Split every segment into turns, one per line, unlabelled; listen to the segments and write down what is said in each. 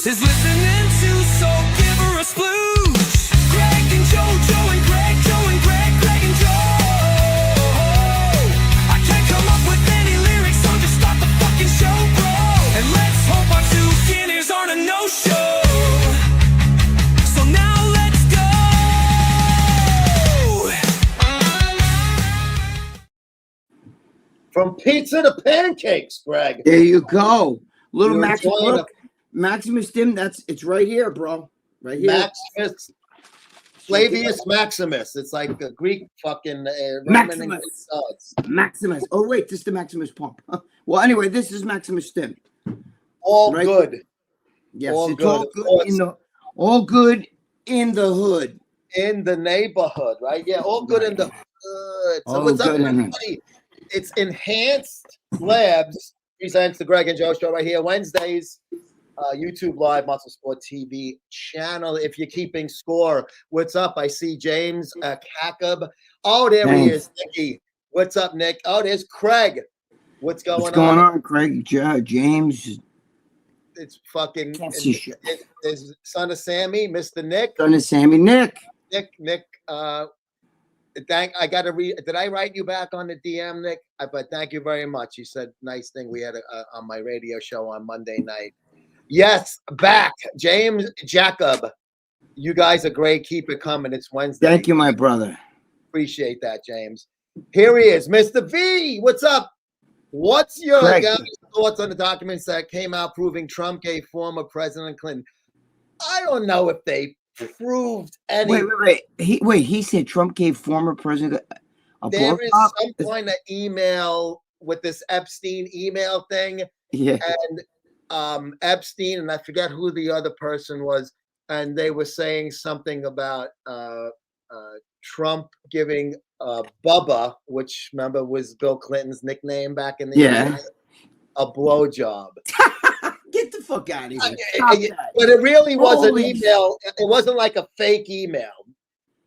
is listening to Soul Giver a Splooge. Greg and JoJo and Greg, Joe and Greg, Greg and Joe. I can't come up with any lyrics, so just start the fucking show, bro. And let's hope our two skinnies aren't a no-show. So now let's go.
From pizza to pancakes, Greg.
There you go. Little
You're
Maximus.
enjoying
Look, Maximus Dim. It's right here, bro. Right here.
Maximus, Flavius Maximus. It's like a Greek fucking
Maximus. Maximus. Oh wait, this is the Maximus pump. Well, anyway, this is Maximus Dim.
All
Right?
good.
Yes,
all
it's
good.
all good in the hood.
In the neighborhood, right? Yeah, all good in the hood. So
All
what's up,
good in it.
everybody? It's Enhanced Labs presents the Greg and Joe Show right here Wednesdays. YouTube Live, Muscle Sport TV channel. If you're keeping score, what's up? I see James Kakab. Oh, there he is, Nicky. What's up, Nick? Oh, there's Craig. What's going on,
Craig? James.
It's fucking.
Can't see shit.
There's son of Sammy, Mr. Nick.
Son of Sammy, Nick.
Nick. I got to read. Did I write you back on the DM, Nick? But thank you very much. You said nice thing. We had on my radio show on Monday night. Yes, back, James Jacob. You guys are great. Keep it coming. It's Wednesday.
Thank you, my brother.
Appreciate that, James. Here he is, Mr. V. What's up? What's your guys' thoughts on the documents that came out proving Trump gave former President Clinton? I don't know if they proved any.
Wait. He said Trump gave former president a
There is
blowjob?
some kind of email with this Epstein email thing.
Yeah.
And Epstein, and I forget who the other person was, and they were saying something about Trump giving Bubba, which remember was Bill Clinton's nickname back in the day, a blowjob.
Get the fuck out of here.
But it really was an email. It wasn't like a fake email.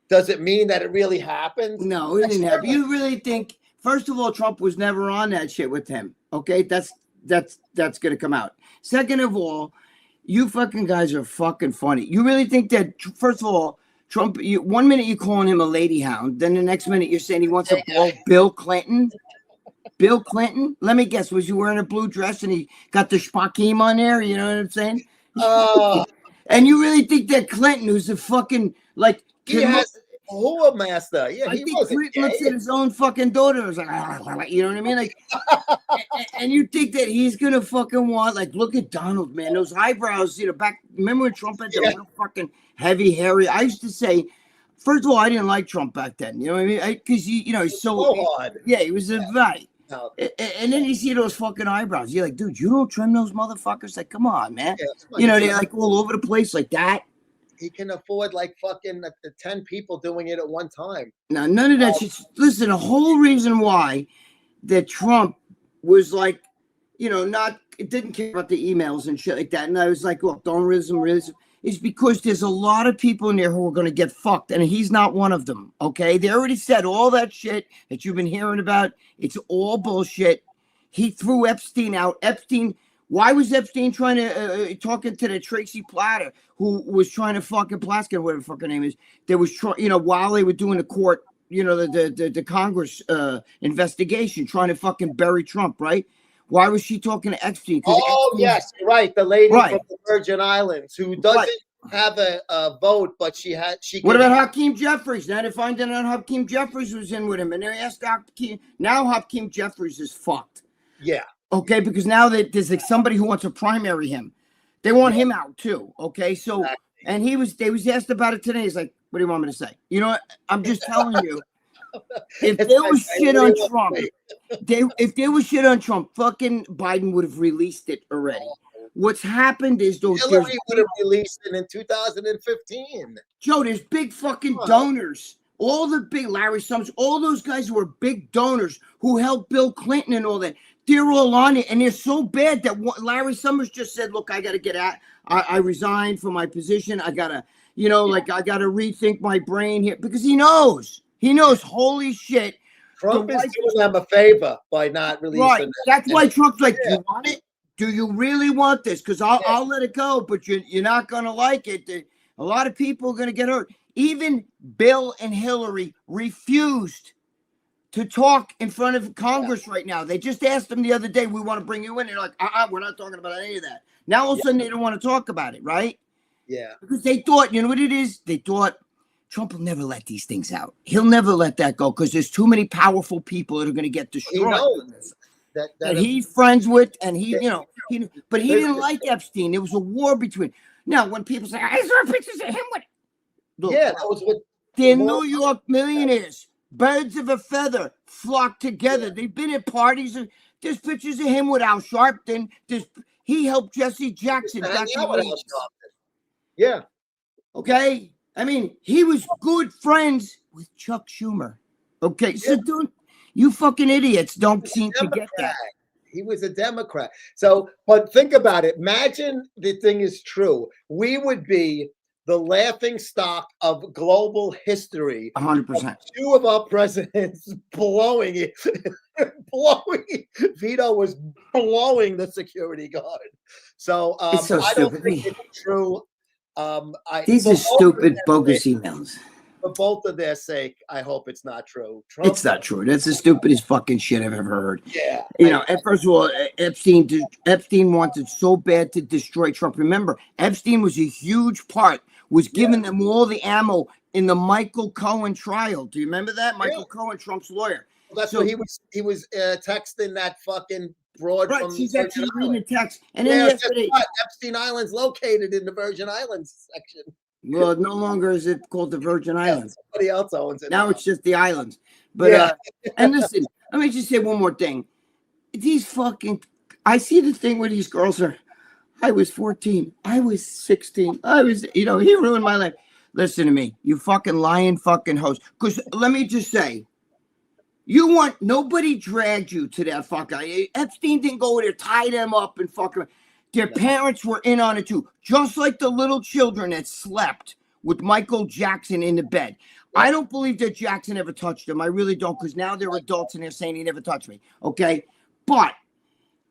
Does it mean that it really happened?
No, it didn't happen. You really think, first of all, Trump was never on that shit with him. Okay, that's gonna come out. Second of all, you fucking guys are fucking funny. You really think that, first of all, Trump, 1 minute you're calling him a lady hound, then the next minute you're saying he wants to blow Bill Clinton? Bill Clinton? Let me guess, was he wearing a blue dress and he got the Spakim on there? You know what I'm saying? And you really think that Clinton, who's a fucking, like,
he has a master. Yeah,
I think Clinton looks at his own fucking daughter and was like, you know what I mean? Like, and you think that he's gonna fucking want, like, look at Donald, man, those eyebrows, back, remember when Trump had the real fucking heavy, hairy, I used to say, first of all, I didn't like Trump back then, you know what I mean? Because he's so
hard.
Yeah, he was a right. And then you see those fucking eyebrows. You're like, dude, you don't trim those motherfuckers? Like, come on, man. Yeah, they're like all over the place like that.
He can afford like fucking 10 people doing it at one time.
Now, none of that shit. Listen, the whole reason why that Trump was like, it didn't care about the emails and shit like that. And I was like, look, don't realism, is because there's a lot of people in there who are going to get fucked, and he's not one of them, okay? They already said all that shit that you've been hearing about. It's all bullshit. He threw Epstein out. Why was Epstein trying to, talking to the Tracy Platter, who was trying to fucking Plaskin, whatever the fuck her name is, that was, while they were doing the court, the Congress investigation, trying to fucking bury Trump, right? Why was she talking to Epstein?
Yes, you're right. The lady from the Virgin Islands who doesn't have a vote, but she had. What
about Hakeem Jeffries? Now they find out Hakeem Jeffries was in with him, and they asked Hakeem. Now Hakeem Jeffries is fucked.
Yeah.
Okay, because now there's like somebody who wants to primary him. They want him out too. Okay, so and they was asked about it today. He's like, "What do you want me to say?" You know what? I'm just telling you. If there was shit on Trump, if there was shit on Trump, fucking Biden would have released it already. What's happened is
Hillary would have released it in 2015.
Joe, there's big fucking donors. All the big Larry Summers, all those guys who were big donors who helped Bill Clinton and all that. They're all on it, and they're so bad that Larry Summers just said, "Look, I got to get out. I resigned from my position. I gotta, I gotta rethink my brain here," because he knows. He knows. Holy shit!
Trump is doing them a favor by not releasing it.
That's why Trump's like, "Do you want it? Do you really want this? Because I'll let it go, but you're not going to like it. A lot of people are going to get hurt. Even Bill and Hillary refused to talk in front of Congress right now. They just asked them the other day, we want to bring you in. They're like, we're not talking about any of that. Now all of a sudden they don't want to talk about it, right?
Yeah.
Because they thought, you know what it is? They thought Trump will never let these things out. He'll never let that go because there's too many powerful people that are going to get destroyed.
He knows
that he's friends with, and but he didn't like Epstein. There was a war between. Now, when people say, I saw pictures of him with, look,
that was what
they're New York millionaires, birds of a feather, flock together. They've been at parties, and there's pictures of him with Al Sharpton. He helped Jesse Jackson back in the 80s.
Yeah.
Okay, I mean, he was good friends with Chuck Schumer. Okay, so you fucking idiots don't seem to get that.
He was a Democrat. So, but think about it. Imagine the thing is true. We would be the laughing stock of global history.
100%.
Two of our presidents blowing it. Vito was blowing the security guard. So,
It's so
I don't
stupid.
think it's true.
These are stupid, bogus emails.
For both of their sake, I hope it's not true.
It's not true. That's the stupidest fucking shit I've ever heard.
Yeah.
And first of all, Epstein wanted so bad to destroy Trump. Remember, Epstein was a huge part, was giving them all the ammo in the Michael Cohen trial. Do you remember that? Michael Cohen, Trump's lawyer.
Well, that's what he was texting that fucking broad from
she's
Virgin
actually reading
Islands.
the text. And then yesterday,
Epstein Island's located in the Virgin Islands section.
well, no longer is it called the Virgin Islands.
Somebody else owns it.
Now it's just the islands. But and listen, let me just say one more thing. These fucking, I see the thing where these girls are. I was 14. I was 16. He ruined my life. Listen to me, you fucking lying fucking host. Because let me just say, nobody dragged you to that fucking. Epstein didn't go there, tie them up and fucking. Their parents were in on it too, just like the little children that slept with Michael Jackson in the bed. I don't believe that Jackson ever touched them. I really don't, because now they're adults and they're saying he never touched me. Okay, but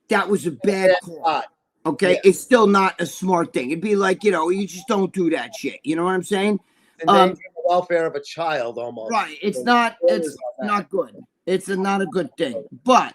that was a bad call. Okay, it's still not a smart thing. It'd be like, you just don't do that shit. You know what I'm saying?
The welfare of a child, almost.
Right. It's not good. It's not a good thing. But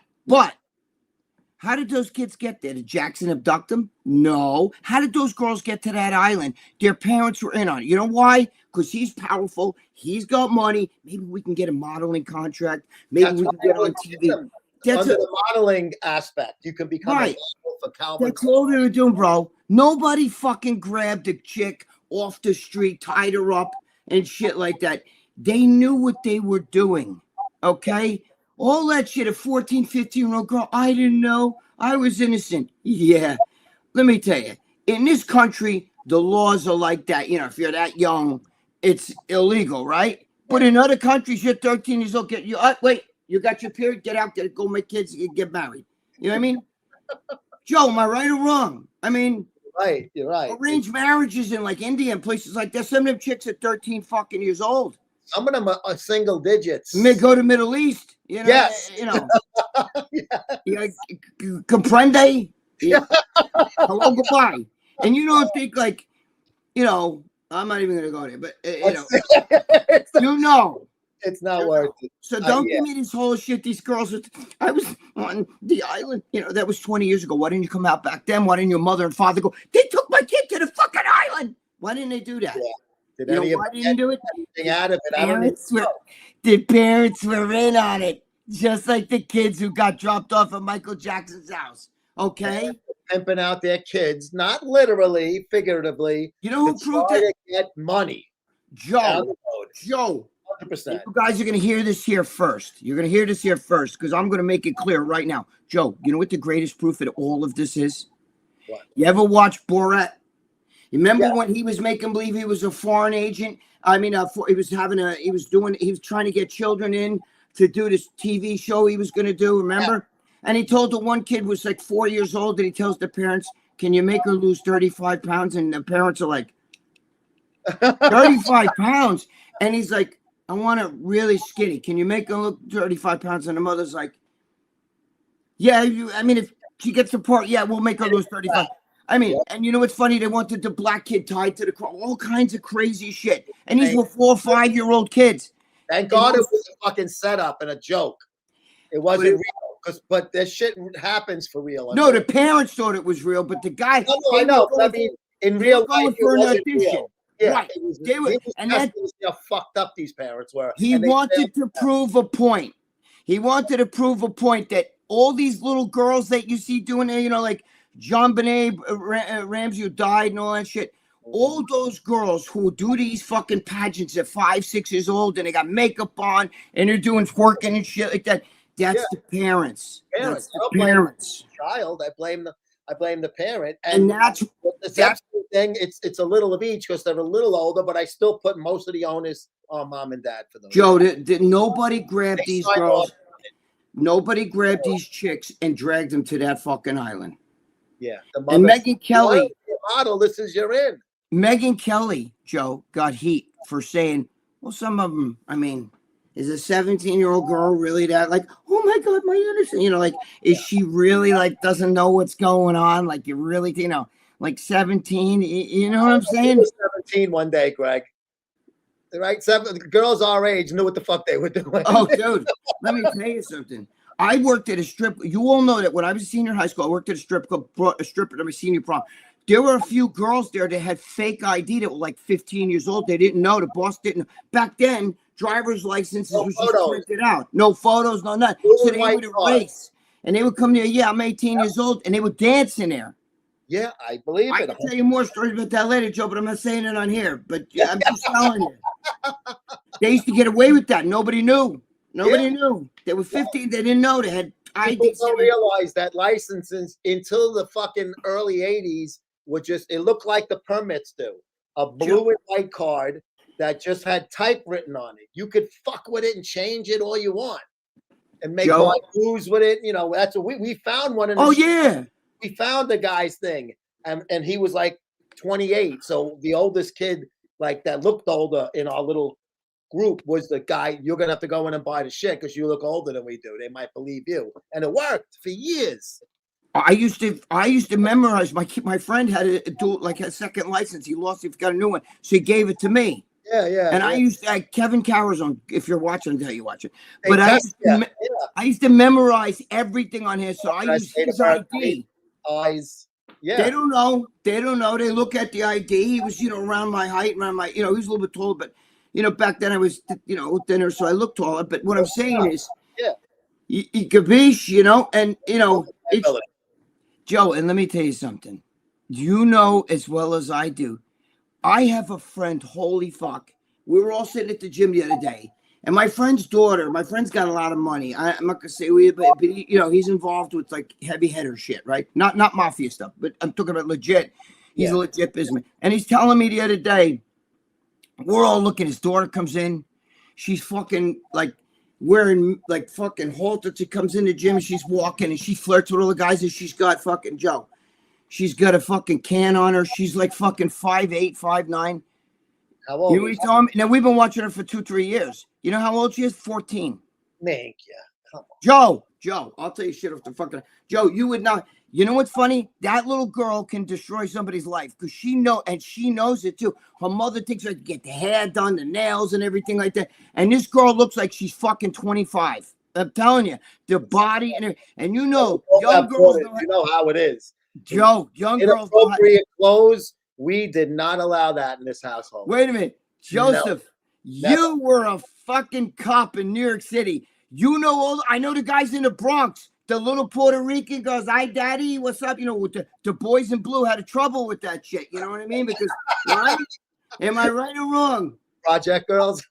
how did those kids get there? Did Jackson abduct them? No. How did those girls get to that island? Their parents were in on it. You know why? Because he's powerful. He's got money. Maybe we can get a modeling contract. Maybe we can get on TV.
Under the modeling aspect, you can become a model for Calvin.
That's all they were doing, bro. Nobody fucking grabbed a chick off the street, tied her up, and shit like that. They knew what they were doing. Okay? All that shit, a 14, 15-year-old girl, I didn't know. I was innocent. Yeah. Let me tell you, in this country, the laws are like that. If you're that young, it's illegal, right? But in other countries, you're 13 years old. Wait, you got your period? Get out there, go make kids, get married. You know what I mean? Joe, am I right or wrong? I mean,
right, you're right.
Arranged marriages in like India and places like that. Some of them chicks are 13 fucking years old.
Some of them are single digits.
Go to Middle East.
Yes.
Comprende? Hello, goodbye. And you don't think like, I'm not even going to go there, but,
It's not worth it.
So don't give me this whole shit. These girls, I was on the island. That was 20 years ago. Why didn't you come out back then? Why didn't your mother and father go? They took my kid to the fucking island. Why didn't they do that?
Yeah.
Why didn't do it?
Out of it.
The parents were in on it, just like the kids who got dropped off at Michael Jackson's house. Okay,
pimping out their kids, not literally, figuratively.
You know who proved it?
To get money.
Joe.
100%.
You guys are going to hear this here first. You're going to hear this here first because I'm going to make it clear right now. Joe, you know what the greatest proof of all of this is?
What?
You ever watch Borat? You remember when he was making believe he was a foreign agent? I mean, he was trying to get children in to do this TV show he was going to do. Remember? Yeah. And he told the one kid was like 4 years old, and he tells the parents, "Can you make her lose 35 pounds?" And the parents are like, 35 pounds. And he's like, "I want her really skinny. Can you make her look 35 pounds?" And the mother's like, "Yeah, She gets the part. Yeah, we'll make her lose 35. I mean, and you know what's funny? They wanted the black kid tied to the cross, all kinds of crazy shit. And these were 4 or 5-year-old kids.
Thank God it was a fucking setup and a joke. It wasn't real. But this shit happens for real.
No, the parents thought it was real, but the guy.
No, I know. I mean, in real life, it wasn't real. Yeah,
right. They were, and then
how fucked up these parents were.
He wanted to prove a point. He wanted to prove a point that all these little girls that you see doing it, you know, like John Benet Ramsey who died and all that shit. All those girls who do these fucking pageants at 5, 6 years old and they got makeup on and they're doing twerking and shit like that. That's the parents. That's the parents.
Child, I blame the parent.
And that's
the thing. It's a little of each because they're a little older, but I still put most of the onus on mom and dad for them.
Joe, nobody grabbed these girls. Nobody grabbed these chicks and dragged them to that fucking island.
Yeah.
And Megyn Kelly.
Model, this is you're in.
Megyn Kelly, Joe, got heat for saying, well, some of them, I mean, is a 17-year-old girl really that like, oh my God, my innocent, you know, like, is she really like doesn't know what's going on? Like, you really, you know, like 17, you know what I'm saying?
17 one day, Greg. Right? Girls our age knew what the fuck they were doing.
Oh, dude, let me tell you something. I worked at a strip. You all know that when I was a senior in high school, I worked at a strip club, a stripper at my senior prom. There were a few girls there that had fake ID that were like 15 years old. They didn't know. The boss didn't know. Back then, driver's licenses was just printed out. No photos, no nothing. So they would race. And they would come there, yeah, I'm 18 years old. And they would dance in there.
Yeah, I believe it.
I can tell you more stories about that later, Joe, but I'm not saying it on here. But yeah, I'm just telling you. They used to get away with that. Nobody knew. Nobody knew. They were 15. They didn't know. They had ID.
People don't realize that licenses until the fucking early 80s were just, it looked like the permits do. A blue and white card that just had type written on it. You could fuck with it and change it all you want. And make moves with it. You know, that's what we found one. We found the guy's thing. And he was like 28. So the oldest kid like that looked older in our little group was the guy. You're gonna have to go in and buy the shit because you look older than we do. They might believe you, and it worked for years.
I used to memorize. My friend had to do like a second license. He lost it, he got a new one, so he gave it to me.
Yeah.
And I used to Kevin Cowers on. If you're watching, I'll tell you watch it. But I used to memorize everything on his. So I used his ID.
Eyes. Yeah.
They don't know. They look at the ID. He was, you know, around my height, around my, you know, he was a little bit taller, but you know, back then I was, you know, thinner, so I looked taller. But what I'm saying is, you capiche, you know, and you know, it's, Joe. And let me tell you something. You know as well as I do. I have a friend. Holy fuck! We were all sitting at the gym the other day, and my friend's daughter. My friend's got a lot of money. I'm not gonna say but you know, he's involved with like heavy hitter shit, right? Not mafia stuff, but I'm talking about legit. He's a legit businessman, and he's telling me the other day. We're all looking. His daughter comes in. She's fucking like wearing like fucking halter. She comes in the gym. And she's walking and she flirts with all the guys. And she's got fucking Joe. She's got a fucking can on her. She's like fucking 5'8", 5'9".
How old?
You know what he told me? Now we've been watching her for 2-3 years. You know how old she is? 14.
Thank you. Come on.
Joe. I'll tell you shit off the fucking Joe. You would not. You know what's funny? That little girl can destroy somebody's life because she knows it too. Her mother takes her to get the hair done, the nails, and everything like that. And this girl looks like she's fucking 25. I'm telling you, the body and you know, young girls.
You know how it is.
Joe, young girls.
Inappropriate clothes. We did not allow that in this household.
Wait a minute, Joseph. No, you were a fucking cop in New York City. You know I know the guys in the Bronx. The little Puerto Rican goes, "Hi, Daddy, what's up?" You know, with the boys in blue had trouble with that shit. You know what I mean? Because, right? Am I right or wrong?
Project girls.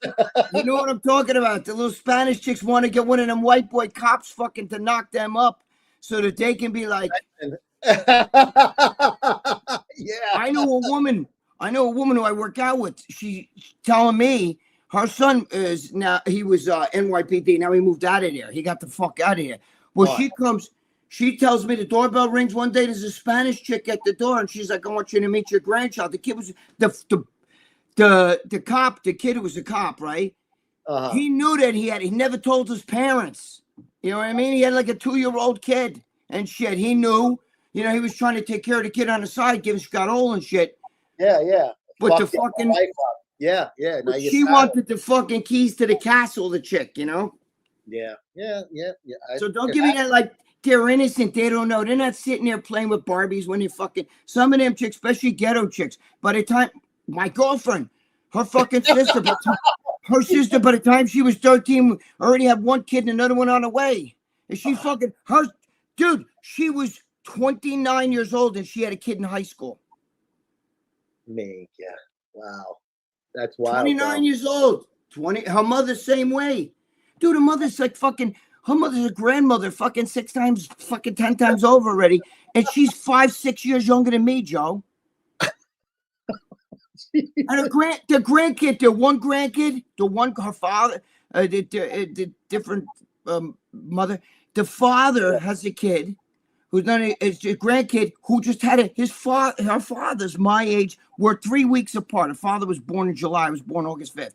You know what I'm talking about? The little Spanish chicks want to get one of them white boy cops fucking to knock them up so that they can be like,
yeah.
I know a woman who I work out with. She's telling me her son is now, he was NYPD. Now he moved out of there. He got the fuck out of here. Well, she tells me the doorbell rings one day. There's a Spanish chick at the door, and she's like, "I want you to meet your grandchild." The kid was the cop. The kid who was a cop, right? He knew that he never told his parents. You know what I mean? He had like a 2-year-old kid. and shit. He knew, you know, he was trying to take care of the kid on the side, giving Scott Hole and shit.
Yeah.
But the
Fuck
fucking,
life up. Yeah. Now
but
you
she
sad.
wanted the fucking keys to the castle, the chick, you know?
Yeah.
So don't give me that like they're innocent. They don't know. They're not sitting there playing with Barbies when they're fucking. Some of them chicks, especially ghetto chicks. By the time my girlfriend, her fucking sister, her sister, by the time she was 13, already had one kid and another one on the way. And she fucking her dude. She was 29 years old and she had a kid in high school.
Me, yeah. Wow, that's wild.
29 years old. 20. Her mother same way. Dude, her mother's like fucking. Her mother's a grandmother, fucking 6 times, fucking 10 times over already, and she's 5-6 years younger than me, Joe. And the grandkid, the one grandkid, her father, the different mother. The father has a kid who's not a grandkid who just had her father's my age. We're 3 weeks apart. Her father was born in July. I was born August 5th.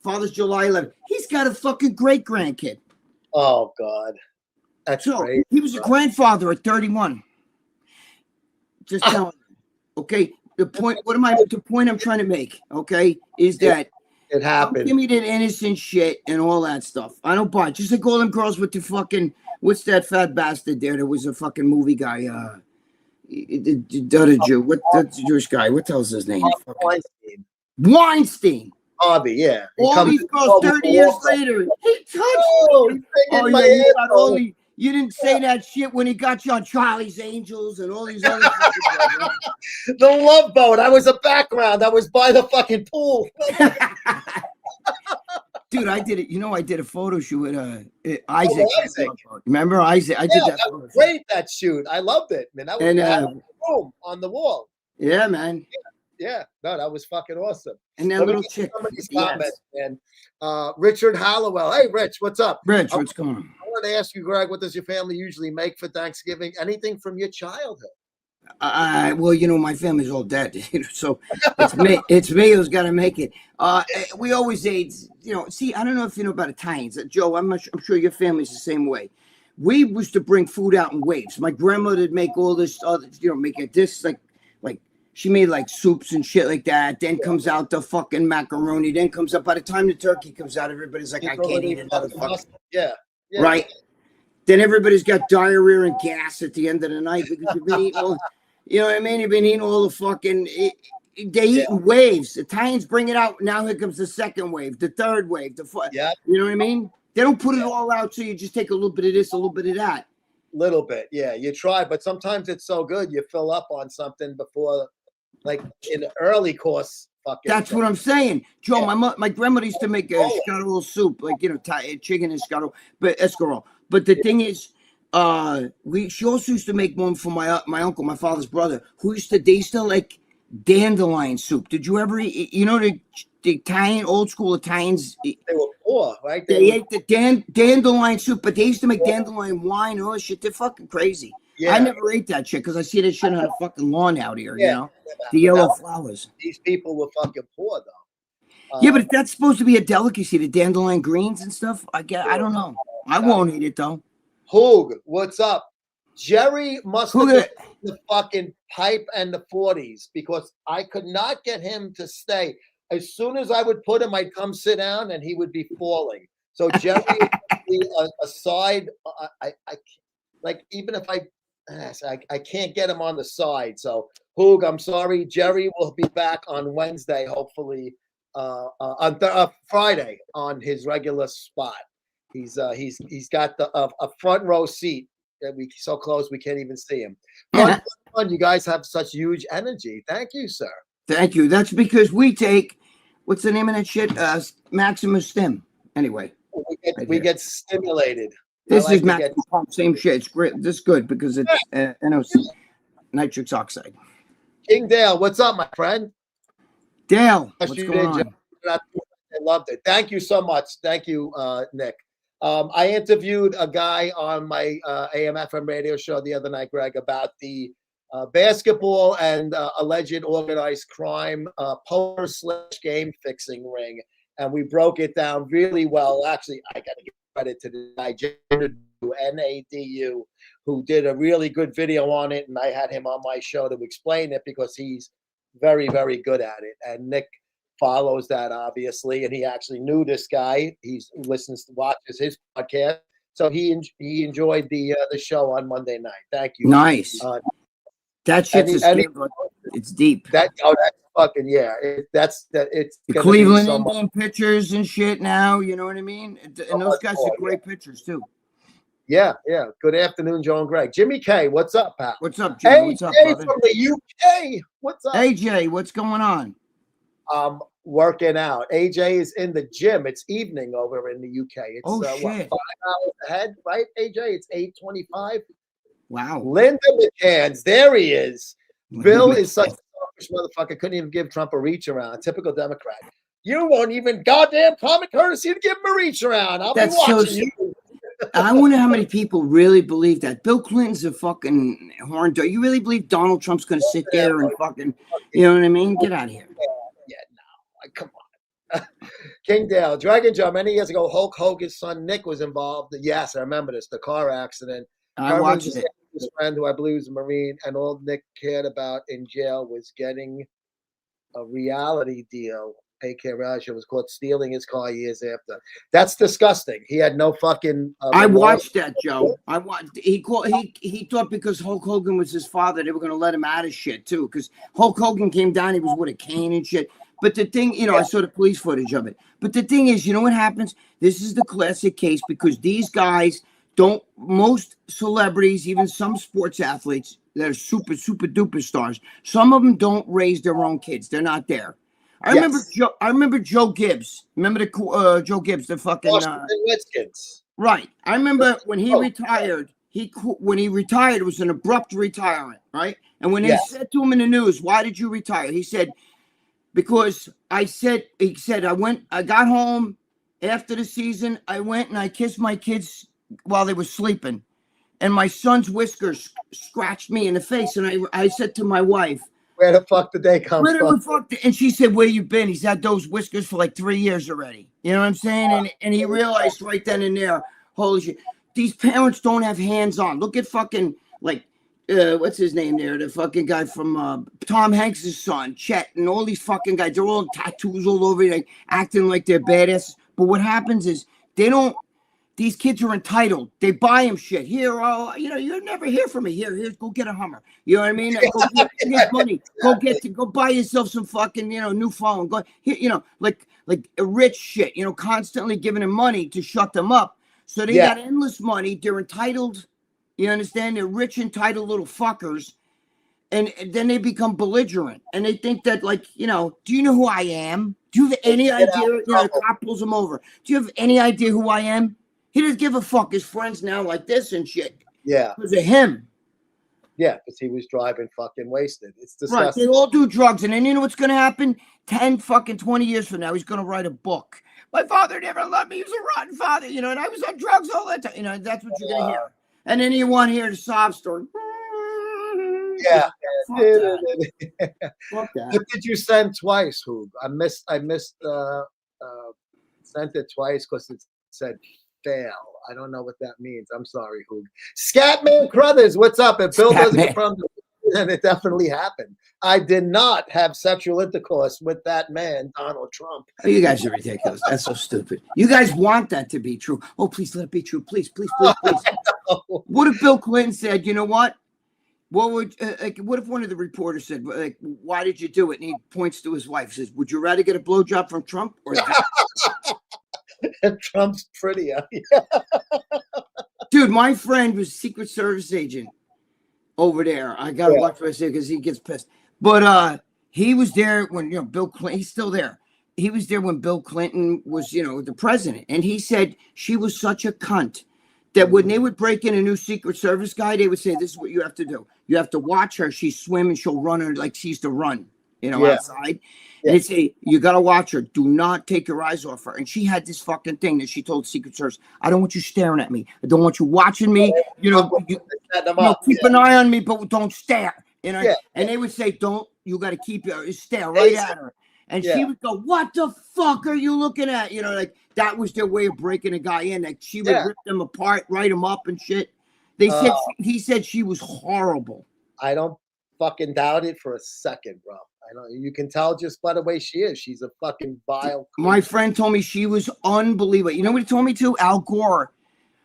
Father's July 11th. He's got a fucking great grandkid.
Oh God, that's crazy.
He was a grandfather at 31. Just telling you. Okay. The point I'm trying to make, okay, is that
it happened.
Don't give me that innocent shit and all that stuff. I don't buy it. Just like all them girls with the fucking, what's that fat bastard there? There was a fucking movie guy, the other Jew. What that's the Jewish guy? What the hell's his name? Weinstein.
Harvey, yeah.
All these girls 30 years later. He touched me. You didn't say that shit when he got you on Charlie's Angels and all these other
The Love Boat. I was a background. I was by the fucking pool.
Dude, I did it. You know, I did a photo shoot with Isaac. Remember Isaac? I did that.
That was great, that shoot. I loved it, man. That was boom on the wall.
Yeah, man.
Yeah, no, that was fucking awesome.
And that little chick.
Comments, man. Richard Hallowell. Hey, Rich, what's up?
Rich, what's going on?
I wanted to ask you, Greg, what does your family usually make for Thanksgiving? Anything from your childhood?
Well, you know, my family's all dead, so it's me who's got to make it. We always ate, you know. See, I don't know if you know about Italians, Joe. I'm sure your family's the same way. We used to bring food out in waves. My grandmother would make all this other, you know, make it this like she made like soups and shit like that. Then comes out the fucking macaroni. Then comes up, by the time the turkey comes out, everybody's like, I can't eat another fucking.
Yeah.
Right. Then everybody's got diarrhea and gas at the end of the night because you've been eating all, you know what I mean? You've been eating all the fucking, they eat in waves. Italians bring it out. Now here comes the second wave, the third wave, you know what I mean? They don't put it all out, so you just take a little bit of this, a little bit of that.
Little bit, yeah. You try, but sometimes it's so good you fill up on something before, like in the early course.
That's what I'm saying, Joe. Yeah. My grandmother used to make a escargot soup, like, you know, chicken escargot, but escargot. But the thing is, she also used to make one for my uncle, my father's brother, they used to like dandelion soup. Did you ever eat, you know, the Italian, old school Italians?
They were poor, right?
They ate the dandelion soup, but they used to make dandelion wine and all that shit. They're fucking crazy. Yeah. I never ate that shit because I see that shit on a fucking lawn out here, you know? The yellow flowers.
These people were fucking poor, though.
Yeah, but if that's supposed to be a delicacy, the dandelion greens and stuff, I don't know. I won't eat it, though.
Hoog, what's up? Jerry must have been the fucking pipe and the 40s because I could not get him to stay. As soon as I would put him, I'd come sit down and he would be falling. So Jerry would be a side. Like, even if I can't get him on the side. So, Hoog, I'm sorry. Jerry will be back on Wednesday, hopefully, on Friday on his regular spot. He's got a front row seat that we so close we can't even see him. Fun. You guys have such huge energy. Thank you, sir.
Thank you. That's because we take, what's the name of that shit? Maximum Stim. Anyway,
we get stimulated.
This is maximum pump, same shit. It's great. This is good because it's NOC, nitrous oxide.
King Dale, what's up, my friend?
Dale, what's going on?
I loved it. Thank you so much. Thank you, Nick. I interviewed a guy on my AM/FM radio show the other night, Greg, about the basketball and alleged organized crime poker/game fixing ring, and we broke it down really well. Actually, I got to give credit to the guy, Nadu, who did a really good video on it, and I had him on my show to explain it because he's very, very good at it. And Nick follows that obviously, and he actually knew this guy. He watches his podcast, so he enjoyed the show on Monday night. Thank you.
Nice. That shit's a scam, but it's deep.
That's fucking yeah. It's
the Cleveland Indian pitchers and shit now. You know what I mean? And those guys are great pitchers too.
Yeah. Good afternoon, Joe and Greg. Jimmy K, what's up, pal?
What's up, Jimmy?
Hey,
what's up,
Jay
brother?
from the UK. What's up?
AJ, what's going on?
Working out. AJ is in the gym. It's evening over in the UK. It's
shit.
What, 5 hours ahead, right, AJ? It's 8:25.
Wow.
Linda McCann's, there he is. Bill is such a selfish motherfucker. Couldn't even give Trump a reach around. Typical Democrat. You won't even goddamn common courtesy to give him a reach around. I'll be watching you.
I wonder how many people really believe that. Bill Clinton's a fucking horn dog. You really believe Donald Trump's going to sit there and fucking, you know what I mean? Get out of here.
Yeah, no. Come on. Kingdale, Dragon Joe, many years ago, Hulk Hogan's son Nick was involved. Yes, I remember this, the car accident.
I watched it.
His friend, who I believe was a Marine, and all Nick cared about in jail was getting a reality deal. A.K. Raja was caught stealing his car years after. That's disgusting. He had no fucking.
I watched that, Joe. He thought because Hulk Hogan was his father, they were going to let him out of shit too. Because Hulk Hogan came down, he was with a cane and shit. But the thing, I saw the police footage of it. But the thing is, you know what happens? This is the classic case because these guys don't. Most celebrities, even some sports athletes that are super duper stars, some of them don't raise their own kids. They're not there. I remember Joe Gibbs. Remember the Joe Gibbs, the fucking
Redskins.
Right. I remember when he retired. When he retired, it was an abrupt retirement, right? And when they said to him in the news, "Why did you retire?" He said, "Because I got home after the season. I went and I kissed my kids while they were sleeping, and my son's whiskers scratched me in the face. And I said to my wife,
where the fuck did they come from?
And she said, where you been? He's had those whiskers for like 3 years already. You know what I'm saying? And he realized right then and there, holy shit, these parents don't have hands on. Look at fucking what's his name there? The fucking guy from Tom Hanks' son, Chet, and all these fucking guys. They're all tattoos all over, like acting like they're badass. But what happens is these kids are entitled. They buy him shit. Here, you'll never hear from me. Here, go get a Hummer. You know what I mean? Go get money. Go buy yourself some fucking, new phone. Go here, like a rich shit, constantly giving them money to shut them up. So they got endless money. They're entitled. You understand? They're rich, entitled little fuckers. And then they become belligerent. And they think that, do you know who I am? Do you have any idea? The cop pulls them over. Do you have any idea who I am? He doesn't give a fuck. His friends now like this and shit.
Yeah.
Because of him.
Yeah, because he was driving fucking wasted. It's disgusting.
Right. They all do drugs. And then you know what's going to happen? 20 years from now, he's going to write a book. My father never loved me. He was a rotten father, and I was on drugs all the time. That's what you're going to hear. And then you want to hear the sob story.
Yeah.
Fuck that. Fuck that.
What did you send twice, Hoog? I missed sent it twice because it said fail. I don't know what that means. I'm sorry, Hoog. Scatman Crothers, what's up? If Bill doesn't confirm, then it definitely happened. I did not have sexual intercourse with that man, Donald Trump.
Oh, you guys are ridiculous. That's so stupid. You guys want that to be true. Oh, please let it be true. Please. What if Bill Clinton said, you know what? What if one of the reporters said, why did you do it? And he points to his wife, says, would you rather get a blowjob from Trump or
Trump's prettier.
Dude, my friend was a Secret Service agent over there. I gotta watch what I say because he gets pissed. But he was there when Bill Clinton. He's still there. He was there when Bill Clinton was the president, and he said she was such a cunt that when they would break in a new Secret Service guy, they would say, "This is what you have to do. You have to watch her. She's swimming. She'll run her like she used to run, outside." And they'd say, "You got to watch her. Do not take your eyes off her." And she had this fucking thing that she told Secret Service, "I don't want you staring at me. I don't want you watching me. Keep an eye on me, but don't stare." And they would say, "Don't. You got to keep your stare right at her." And
Yeah.
she would go, "What the fuck are you looking at?" You know, like that was their way of breaking a guy in. Like she would
Yeah.
rip them apart, write them up and shit. They said
Oh.
he said she was horrible.
I don't fucking doubt it for a second, bro. I know you can tell just by the way she is. She's a fucking vile.
My friend told me she was unbelievable. You know what he told me to? Al Gore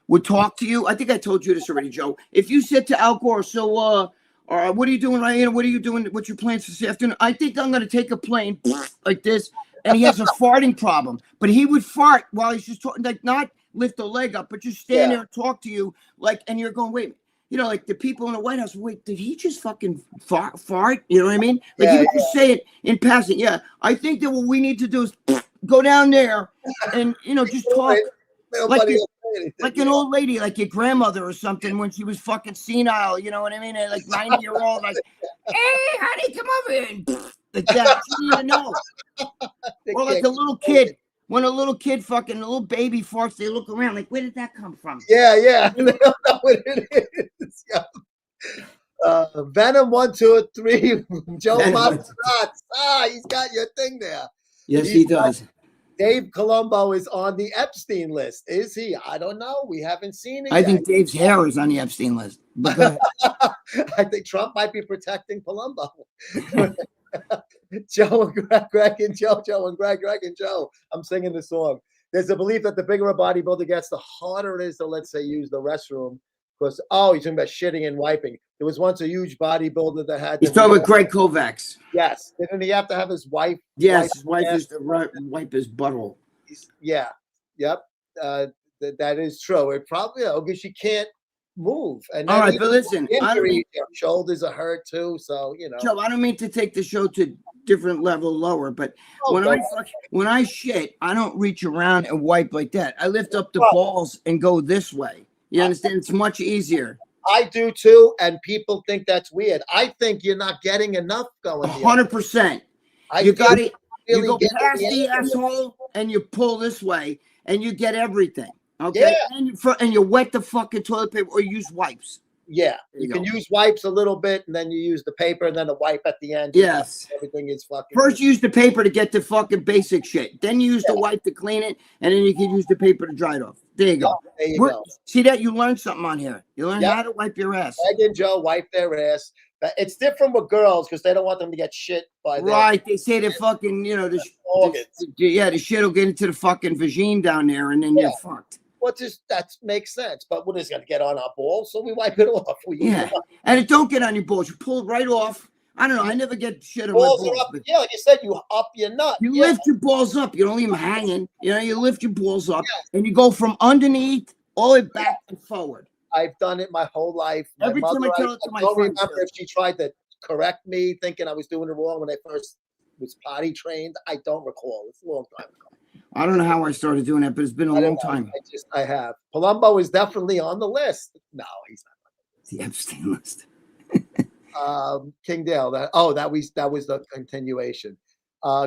would talk to you. I think I told you this already, Joe. If you said to Al Gore, "So, what are you doing right here? What are you doing? What's your plans this afternoon?" I think I'm going to take a plane like this. And he has a farting problem, but he would fart while he's just talking, like not lift a leg up, but just stand there and talk to you, like, and you're going, wait, you know, like the people in the White House, wait, did he just fucking fart? You know what I mean? Like he would just say it in passing. Yeah, I think that what we need to do is go down there and just talk like an old lady, like your grandmother or something when she was fucking senile. You know what I mean? And like 90-year-old, like, "Hey, honey, come over here," and like that. You need to know. Or like a little kid. When a little kid fucking, a little baby farts, they look around like, where did that come from?
Yeah. They don't know what it is. Yeah. Venom 1, 2, 3. Joe Bob he's got your thing there.
Yes, he does.
Dave Colombo is on the Epstein list. Is he? I don't know. We haven't seen it
I
yet.
think Dave's hair is on the Epstein list. But go ahead.
I think Trump might be protecting Colombo. Joe and Greg and Joe and Greg and Joe. I'm singing the song. There's a belief that the bigger a bodybuilder gets, the harder it is to, let's say, use the restroom. Because, he's talking about shitting and wiping. There was once a huge bodybuilder that had.
He's talking about Greg Kovacs.
Yes. Didn't he have to have his wife?
Yes, his wife is to wipe his butthole.
Yeah. Yep. That is true. It probably, because she can't move. And
all right, but listen,
shoulders are hurt too. So,
Joe, I don't mean to take the show to different level lower, but when I shit, I don't reach around and wipe like that. I lift up the balls and go this way. You understand? It's much easier.
I do too, and people think that's weird. I think you're not getting enough going.
100%. You got it. You go past the asshole and you pull this way, and you get everything. Okay, and you wet the fucking toilet paper or you use wipes.
Yeah, you can use wipes a little bit, and then you use the paper, and then a wipe at the end.
Yes,
everything is fucking.
First, you use the paper to get the fucking basic shit. Then you use the wipe to clean it, and then you can use the paper to dry it off. There you go.
There you go.
See that? You learned something on here. You learned how to wipe your ass.
Greg and Joe wipe their ass. But it's different with girls because they don't want them to get shit by their.
Right. They say the fucking, the shit will get into the fucking vagine down there, and then you're fucked.
Well, that makes sense. But what is going to get on our balls? So we wipe it off.
And it don't get on your balls. You pull it right off. I don't know. I never get shit on
balls
my balls.
Up, like you said, you up your nut.
You lift your balls up. You don't leave them hanging. You lift your balls up, and you go from underneath all the way back and forward.
I've done it my whole life.
Every time I tell it to my friends. I don't remember
if she tried to correct me, thinking I was doing it wrong when I first was potty trained. I don't recall. It's a long time ago.
I don't know how I started doing that, but it's been a long time.
I have. Palumbo is definitely on the list. No, he's not.
The Epstein list.
King Dale. That was the continuation.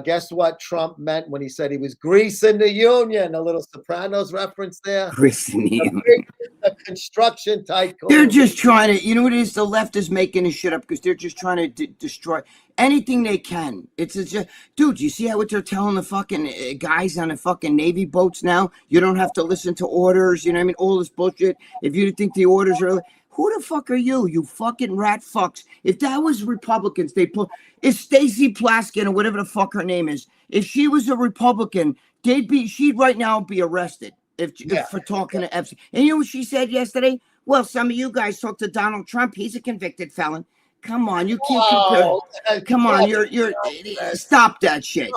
Guess what Trump meant when he said he was greasing the union? A little Sopranos reference there.
Greasing the union.
A construction tycoon.
They're just trying to, you know what it is? The left is making this shit up because they're just trying to destroy anything they can. It's just, dude, you see what they're telling the fucking guys on the fucking Navy boats now? You don't have to listen to orders. You know what I mean? All this bullshit. If you think the orders are, who the fuck are you? You fucking rat fucks. If that was Republicans, if Stacey Plaskin or whatever the fuck her name is, if she was a Republican, she'd right now be arrested if for talking to Epstein. And you know what she said yesterday? Well, some of you guys talk to Donald Trump. He's a convicted felon. Come on, you can't compare. Come on, you're stop that shit.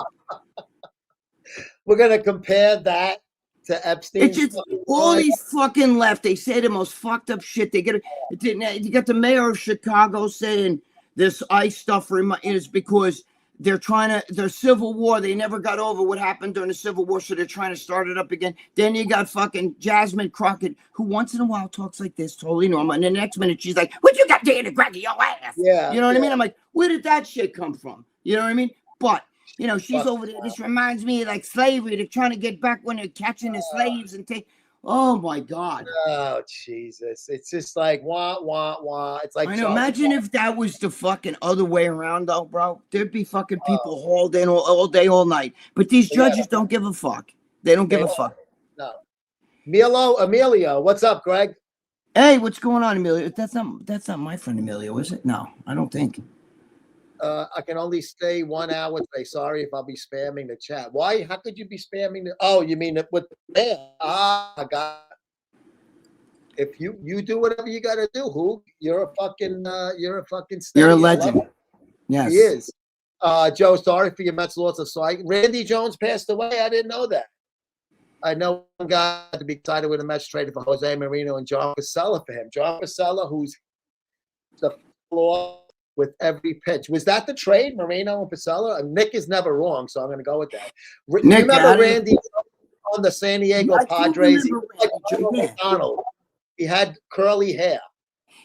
We're gonna compare that to Epstein.
It's just all these fucking left. They say the most fucked up shit. You got the mayor of Chicago saying this ICE stuff is because they're their civil war. They never got over what happened during the Civil War, so they're trying to start it up again. Then you got fucking Jasmine Crockett, who once in a while talks like this, totally normal. And the next minute she's like, "What you got to do to Gregg your ass?"
Yeah,
you know what I mean? I'm like, where did that shit come from? You know what I mean? But she's over there. This reminds me of like slavery. They're trying to get back when they're catching the slaves and take. Oh my God.
Oh Jesus! It's just like wah wah wah. It's like
I know. Imagine if that was the fucking other way around, though, bro. There'd be fucking people hauled in all day, all night. But these
Yeah.
judges don't give a fuck. They don't give a fuck.
No. Emilio, what's up, Greg?
Hey, what's going on, Emilio? That's not my friend Emilio, is it? No, I don't think.
I can only stay 1 hour today. Sorry if I'll be spamming the chat. Why? How could you be spamming the? Oh, you mean it with I got. If you do whatever you got to do, who you're a fucking steady.
You're a
I love
legend.
it.
Yes.
He is. Joe, sorry for your Mets loss of sight. Randy Jones passed away. I didn't know that. I know one guy to be excited with the Mets traded for Jose Marino and John Casella for him. John Casella, who's the floor with every pitch. Was that the trade, Marino and Casella? Nick is never wrong, so I'm going to go with that.
Nick,
you remember Randy on the San Diego Padres? He was like McDonald. He had curly hair.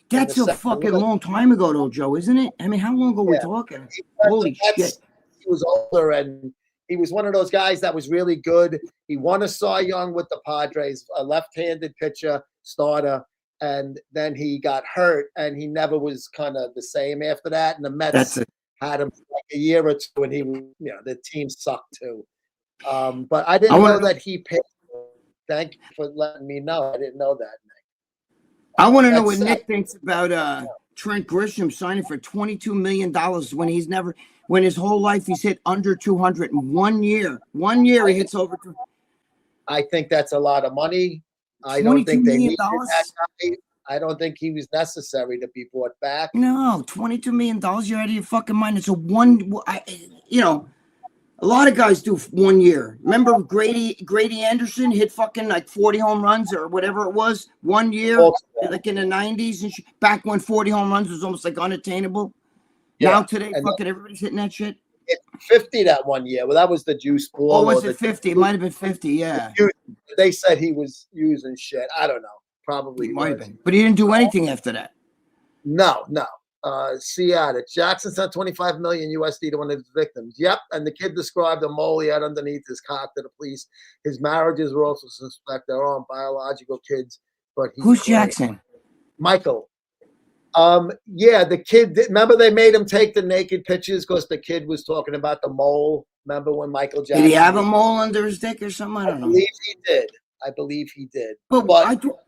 That's a fucking long time ago, though, Joe, isn't it? I mean, how long ago are we talking? Holy shit.
He was older, and he was one of those guys that was really good. He won a Cy Young with the Padres, a left-handed pitcher, starter, and then he got hurt, and he never was kind of the same after that. And the Mets had him for like a year or two, and the team sucked too. But I didn't know that he picked. Thank you for letting me know. I didn't know that.
I want to know what Nick thinks about Trent Grisham signing for $22 million when his whole life he's hit under 200 in 1 year. 1 year he hits over.
I think that's a lot of money. I don't think they needed that guy. I don't think he was necessary to be brought back.
No, $22 million. You're out of your fucking mind. It's a lot of guys do 1 year. Remember Grady Anderson hit fucking like 40 home runs or whatever it was 1 year, like in the 90s and back when 40 home runs was almost like unattainable. Yeah. Now today, fucking everybody's hitting that shit.
50 that 1 year. Well, that was the juice ball.
Oh, was it 50? It might have been 50. Yeah.
They said he was using shit. I don't know. Probably
might have been, but he didn't do anything after that.
No. Seattle. Jackson sent $25 million USD to one of his victims. Yep, and the kid described a mole he had underneath his cock to the police. His marriages were also suspect. Their own biological kids, but
who's Jackson?
Michael. Yeah, the kid. Remember, they made him take the naked pictures because the kid was talking about the mole. Remember when Michael Jackson?
Did he have a mole under his dick or something? I don't know.
I believe he did.
But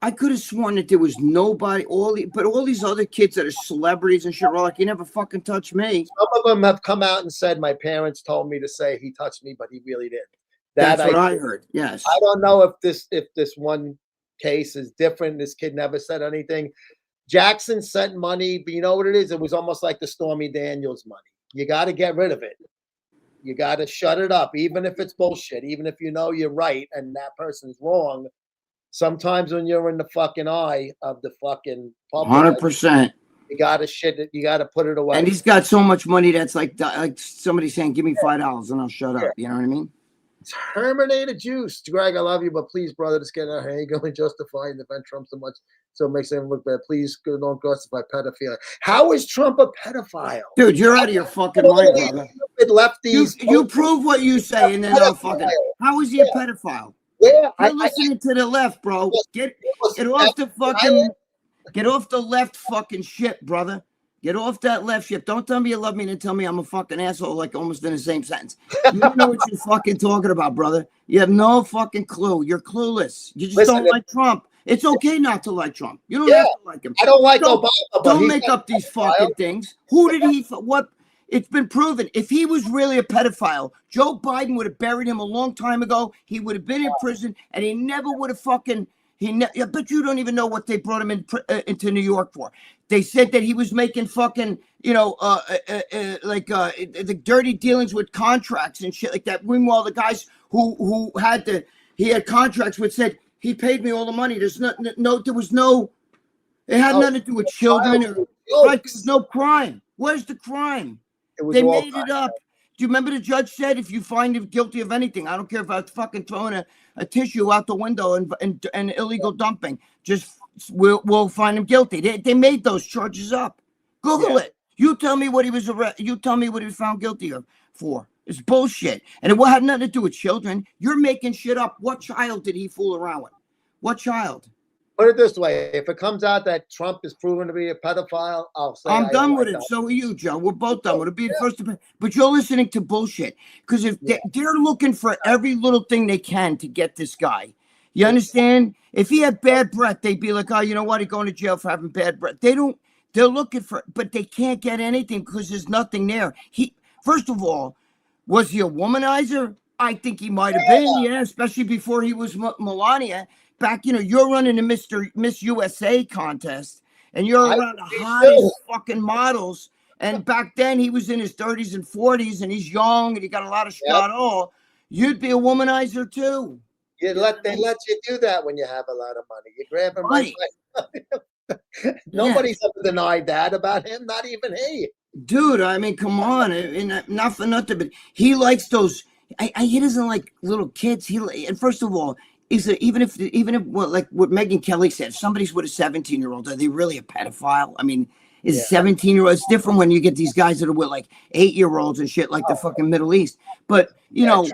I could have sworn that there was nobody. All these other kids that are celebrities and shit are like, "You never fucking touched me."
Some of them have come out and said, "My parents told me to say he touched me, but he really didn't."
That's what I heard. Yes.
I don't know if this one case is different. This kid never said anything. Jackson sent money, but you know what it is? It was almost like the Stormy Daniels money. You got to get rid of it. You got to shut it up, even if it's bullshit, even if you know you're right and that person's wrong. Sometimes when you're in the fucking eye of the fucking public,
100%,
you got to you got to put it away.
And he's got so much money that's like somebody saying, "Give me $5 and I'll shut up." You know what I mean?
Terminator juice. Greg, I love you, but please, brother, just get out here. You're going to justify and defend Trump so much, so it makes him look bad. Please don't justify pedophilia. How is Trump a pedophile?
Dude, you're out of your fucking mind, brother.
Lefties.
You prove what you say, and then I'll fucking. How is he a pedophile?
Yeah,
you're listening to the left, bro. Get off the fucking. Get off the left fucking shit, brother. Get off that left shit. Don't tell me you love me and then tell me I'm a fucking asshole, like almost in the same sentence. You don't know what you're fucking talking about, brother. You have no fucking clue. You're clueless. You just don't like Trump. It's okay not to like Trump. You don't have to like him.
I don't like Obama.
Don't make up these fucking things. Who did he? What? It's been proven. If he was really a pedophile, Joe Biden would have buried him a long time ago. He would have been in prison, and he never would have fucking. But you don't even know what they brought him into New York for. They said that he was making fucking, the dirty dealings with contracts and shit like that. Meanwhile, the guys who had contracts with said he paid me all the money. There's there was no. It had nothing to do with children. There's no crime. Where's the crime? They made it up. Do you remember the judge said if you find him guilty of anything, I don't care if I was fucking throwing a tissue out the window and illegal dumping, just we'll find him guilty. They made those charges up. Google it. You tell me what he was You tell me what he was found guilty of for. It's bullshit, and it had nothing to do with children. You're making shit up. What child did he fool around with? What child?
Put it this way: if it comes out that Trump is proven to be a pedophile, I'll say
I'm
I
done with
like
it.
that.
So are you, Joe. We're both done with it. Be the first to, but you're listening to bullshit because if they're looking for every little thing they can to get this guy, you understand? If he had bad breath, they'd be like, oh, you know what? He's going to jail for having bad breath. They don't. They're looking for, but they can't get anything because there's nothing there. First of all, was he a womanizer? I think he might have been, yeah, especially before he was Melania. Back, you're running the Miss USA contest, and you're
I
around the
think
hottest
so.
fucking models. And back then, he was in his 30s and 40s, and he's young, and he got a lot of
Yep.
strut. You'd be a womanizer too.
They let you do that when you have a lot of money. You grab him right. Nobody's ever denied that about him. Not even he.
Dude, I mean, come on, and not for nothing, but he likes those. He doesn't like little kids. And first of all, even if like what Megyn Kelly said, if somebody's with a 17-year-old, are they really a pedophile? I mean, is 17-year-old? It's different when you get these guys that are with like 8-year-olds and shit, like the fucking Middle East. But
I'll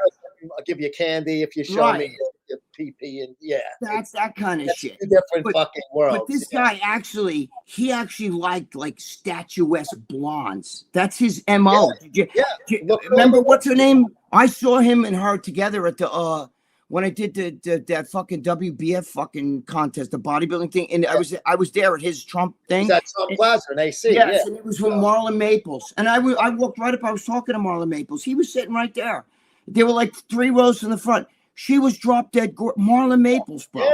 give you candy if you show me your PP, and
that's that kind of shit.
Two different fucking worlds.
But this guy actually liked like statuesque blondes. That's his MO. Remember what's her name? I saw him and her together at the when I did that fucking WBF fucking contest, the bodybuilding thing, and I was there at his Trump thing.
That's Trump Plaza in AC.
Yes, and it was with Marlon Maples, and I walked right up. I was talking to Marlon Maples. He was sitting right there. They were like 3 rows in the front. She was drop dead. Marlon Maples, bro.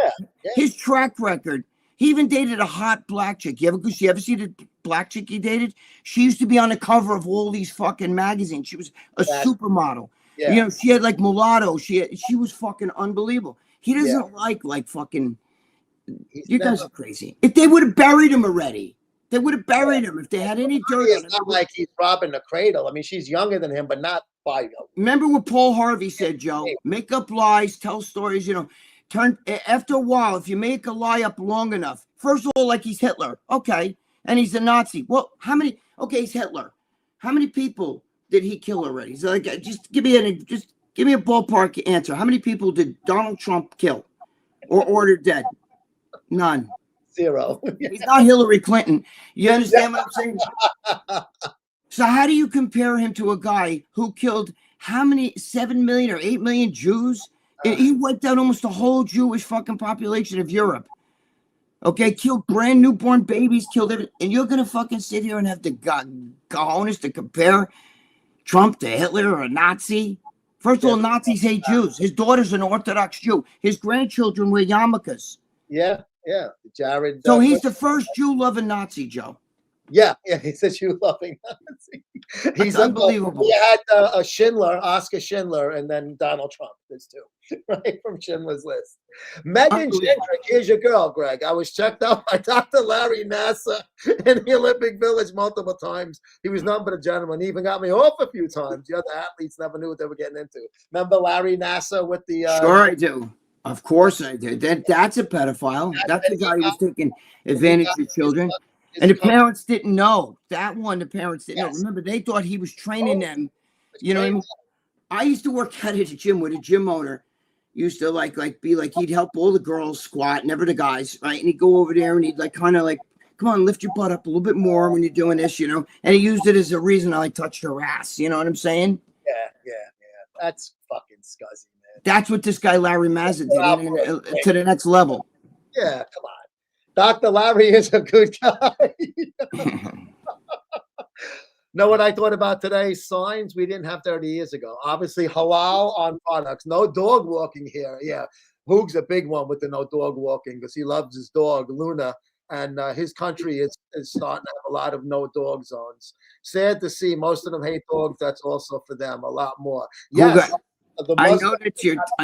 His track record. He even dated a hot black chick. You ever see the black chick he dated? She used to be on the cover of all these fucking magazines. She was a supermodel. She had like mulatto. She was fucking unbelievable. He doesn't like fucking. You guys are crazy. If they would have buried him already, they would have buried him if they had any dirt on him.
It's not like he's robbing the cradle. I mean, she's younger than him, but not by.
Remember what Paul Harvey said, Joe? Make up lies, tell stories. After a while, if you make a lie up long enough, first of all, like he's Hitler, okay, and he's a Nazi. Well, how many? Okay, he's Hitler. How many people did he kill already? So, like, just give me a ballpark answer. How many people did Donald Trump kill or order dead? None.
0.
He's not Hillary Clinton. You understand what I'm saying? So how do you compare him to a guy who killed how many 7 million or 8 million Jews? He wiped out almost the whole Jewish fucking population of Europe. Okay, killed brand newborn babies, killed everything. And you're gonna fucking sit here and have the cojones to compare Trump to Hitler or a Nazi? First of all, Nazis hate Jews. His daughter's an Orthodox Jew. His grandchildren wear yarmulkes.
Yeah. Jared.
So he's the first Jew-loving Nazi, Joe.
Yeah, he's a Jew-loving Nazi. He's
unbelievable.
We had Oscar Schindler, and then Donald Trump. There's 2, right, from Schindler's List. Megan Gendrick, here's your girl, Greg. I was checked out by Dr. Larry Nassar in the Olympic Village multiple times. He was nothing but a gentleman. He even got me off a few times. The other athletes never knew what they were getting into. Remember Larry Nassar with the...
Sure I do. Of course I did. That's a pedophile. That's the guy who was taking advantage of children. And the parents didn't know. That one, the parents didn't know. Remember, they thought he was training them. You know what I mean? I used to work out at a gym with a gym owner. Used to be like he'd help all the girls squat, never the guys, right? And he'd go over there and he'd kind of come on, lift your butt up a little bit more when you're doing this, And he used it as a reason I touched her ass. You know what I'm saying?
Yeah. That's fucking scuzzy.
That's what this guy Larry Mazza did to the next level.
Yeah, come on. Dr. Larry is a good guy. Know what I thought about today? Signs we didn't have 30 years ago. Obviously, halal on products. No dog walking here. Yeah, Hoog's a big one with the no dog walking because he loves his dog, Luna. And his country is starting to have a lot of no dog zones. Sad to see. Most of them hate dogs. That's also for them a lot more. Yes.
I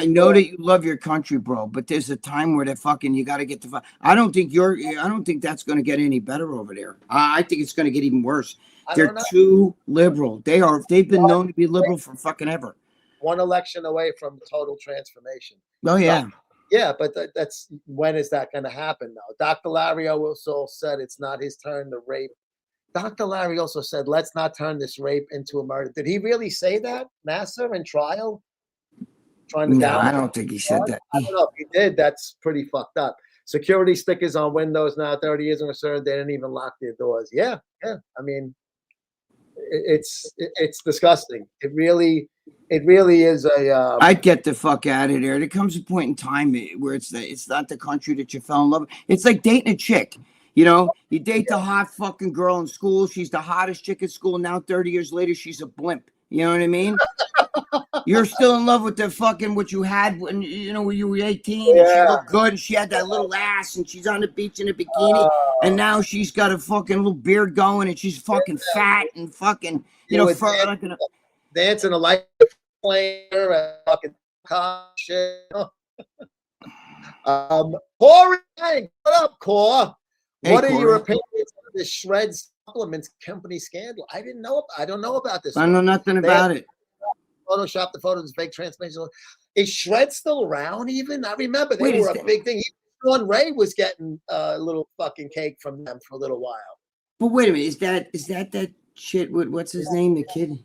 know that you love your country, bro, but there's a time where you got to get the. I don't think that's going to get any better over there. I think it's going to get even worse. They're too liberal. They've been known to be liberal for fucking ever.
One election away from total transformation.
Oh yeah.
But that's when is that going to happen now? Dr. Larry also said it's not his turn to rape. Dr. Larry also said, let's not turn this rape into a murder. Did he really say that, Nassar, in trial? trying to
No,
download.
I don't think he said that.
I don't know if he did. That's pretty fucked up. Security stickers on windows now. 30 years concerned, they didn't even lock their doors. Yeah. I mean, it's disgusting. It really is a.
I'd get the fuck out of there. There comes a point in time where it's not the country that you fell in love with. It's like dating a chick. You know, you date the hot fucking girl in school. She's the hottest chick at school. Now, 30 years later, she's a blimp. You know what I mean? You're still in love with the fucking what you had when you were 18 and she looked good and she had that little ass and she's on the beach in a bikini and now she's got a fucking little beard going and she's fucking fat and fucking
dancing a light flame and fucking shit. Corey, hey, what up, Cor?
Hey,
what are
Corey.
your opinions on the Shred Supplements Company scandal? I don't know about this.
I know nothing about it.
Photoshop the photos, fake transformation. Is Shred still around even? I remember they were a big thing. Sean Ray was getting a little fucking cake from them for a little while.
But wait a minute, is that shit? What's his name? The kid,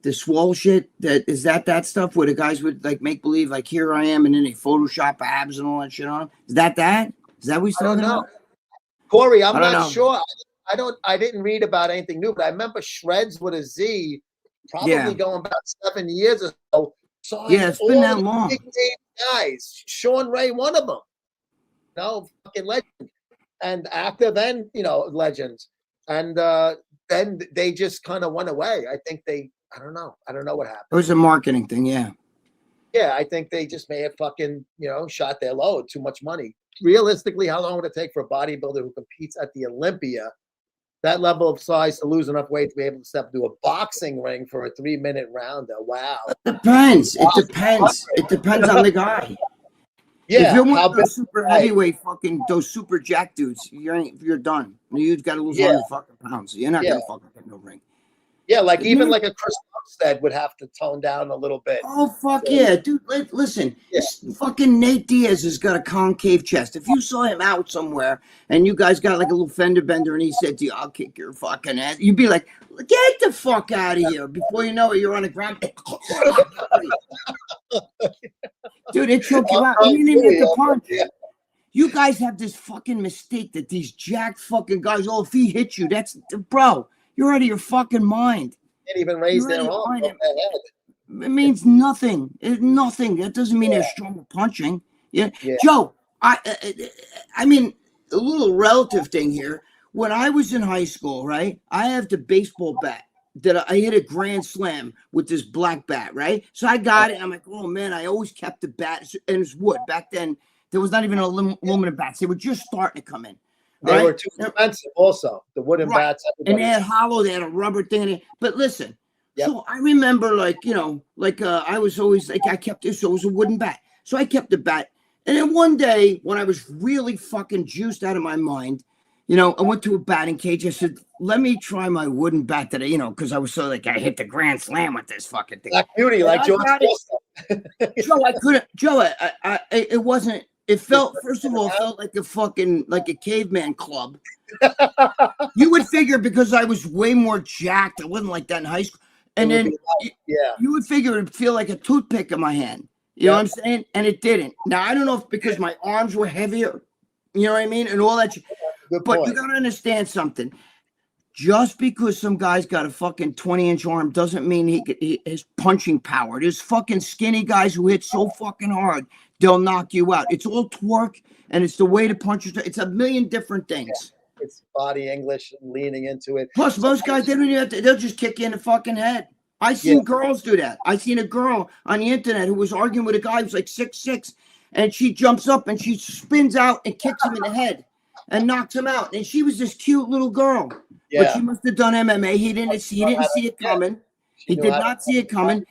the swole shit. That stuff where the guys would like make believe like here I am, and then they Photoshop abs and all that shit on them. Is that? Is that what he's talking about?
Corey, I'm not sure. I didn't read about anything new, but I remember Shreds with a Z. Probably going back 7 years or so.
It's been that long.
Big guys, Sean Ray, one of them. Fucking legend, and active, and legends. And then they just kind of went away. I think I don't know what happened.
It was a marketing thing, yeah.
Yeah, I think they just may have fucking shot their load. Too much money. Realistically, how long would it take for a bodybuilder who competes at the Olympia? That level of size to lose enough weight to be able to step into a boxing ring for a 3-minute rounder. Wow.
It depends. It depends on the guy.
Yeah.
If you're one of those super heavyweight fucking those super jack dudes, you're done. You've got to lose 100 fucking pounds. You're not gonna fucking get no ring.
Yeah, like even like a Chris Bumstead would have to tone down a little bit.
Oh fuck yeah, dude! Listen, fucking Nate Diaz has got a concave chest. If you saw him out somewhere and you guys got like a little fender bender and he said to you, "I'll kick your fucking ass," you'd be like, "Get the fuck out of here!" Before you know it, you're on the ground. Dude, it choked you out. You didn't even get the punch. You guys have this fucking mistake that these jacked fucking guys. Oh, if he hits you, that's bro. You're out of your fucking mind.
Can't even raise their arm.
It means nothing. It's nothing. That doesn't mean they're strong at punching. Yeah. Joe, I mean, a little relative thing here. When I was in high school, right, I have the baseball bat that I hit a grand slam with this black bat, right? So I got it. And I'm like, oh, man, I always kept the bat. And it's wood. Back then, there was not even aluminum bats. They were just starting to come in.
They were too expensive also. The wooden bats.
And they had hollow. They had a rubber thing in it. But listen, so I remember I was always like, I kept this. So it was a wooden bat. So I kept the bat. And then one day when I was really fucking juiced out of my mind, I went to a batting cage. I said, let me try my wooden bat today, because I was so like, I hit the grand slam with this fucking thing.
Black Beauty, like George
Joe, I couldn't. Joe, it wasn't. It felt, first of all, like a caveman club. You would figure because I was way more jacked. I wasn't like that in high school. And then you would figure it'd feel like a toothpick in my hand. You know what I'm saying? And it didn't. Now, I don't know if because my arms were heavier, you know what I mean? And all that. But you got to understand something. Just because some guy's got a fucking 20-inch arm doesn't mean his punching power. There's fucking skinny guys who hit so fucking hard, they'll knock you out. It's all torque, and it's the way to punch. It's a million different things.
Yeah. It's body English and leaning into it.
Plus, most guys, they don't even have to, they'll just kick you in the fucking head. I seen girls do that. I seen a girl on the internet who was arguing with a guy who's like 6'6", and she jumps up and she spins out and kicks him in the head and knocks him out. And she was this cute little girl. Yeah. But she must have done MMA. He didn't see it coming. He did not see it coming.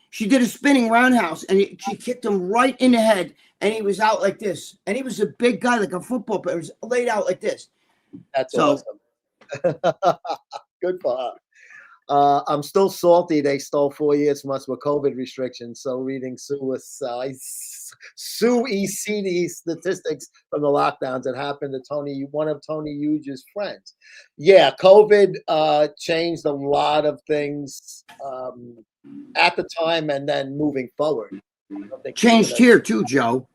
She did a spinning roundhouse, and she kicked him right in the head, and he was out like this. And he was a big guy, like a football player. He was laid out like this.
That's awesome. Good for her. I'm still salty. They stole 4 years from us with COVID restrictions. So reading SUECD statistics from the lockdowns that happened to one of Tony Huge's friends. Yeah, COVID changed a lot of things at the time and then moving forward. don't think
Changed
people
here too, Joe.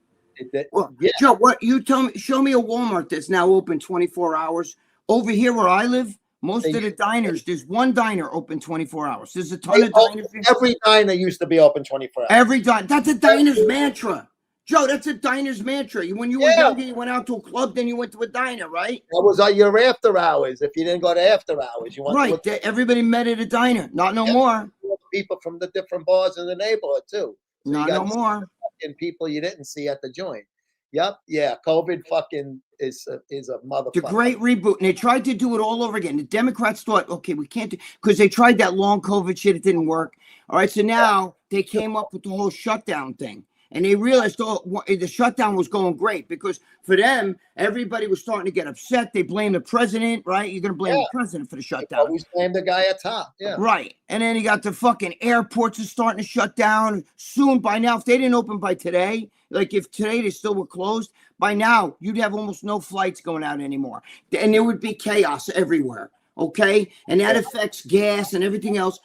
Well,
yeah,
Joe, what you tell me? Show me a Walmart that's now open 24 hours. Over here where I live, most
they,
of the diners, there's one diner open 24 hours. There's a ton
they
of diners.
every diner used to be open 24 hours.
Every diner. That's a diner's mantra. Joe, that's a diner's mantra. When you were
Yeah.
younger, you went out to a club, then you went to a diner, right?
That was your after hours. If you didn't go to after hours, you went
Right. Everybody met at a diner. Not no more.
people from the different bars in the neighborhood too. So
Not no more.
fucking people you didn't see at the joint. Yep. Yeah. COVID fucking is a motherfucker.
The great reboot. And they tried to do it all over again. The Democrats thought, okay, we can't do, because they tried that long COVID shit. It didn't work. All right. So now they came up with the whole shutdown thing. And they realized the shutdown was going great because for them, everybody was starting to get upset. They blamed the president, right? You're going to blame the president for the shutdown.
Always blame the guy at top. Yeah.
Right. And then you got the fucking airports are starting to shut down soon. By now, if they didn't open by today, like if today they still were closed, by now you'd have almost no flights going out anymore. And there would be chaos everywhere. Okay. And that affects gas and everything else.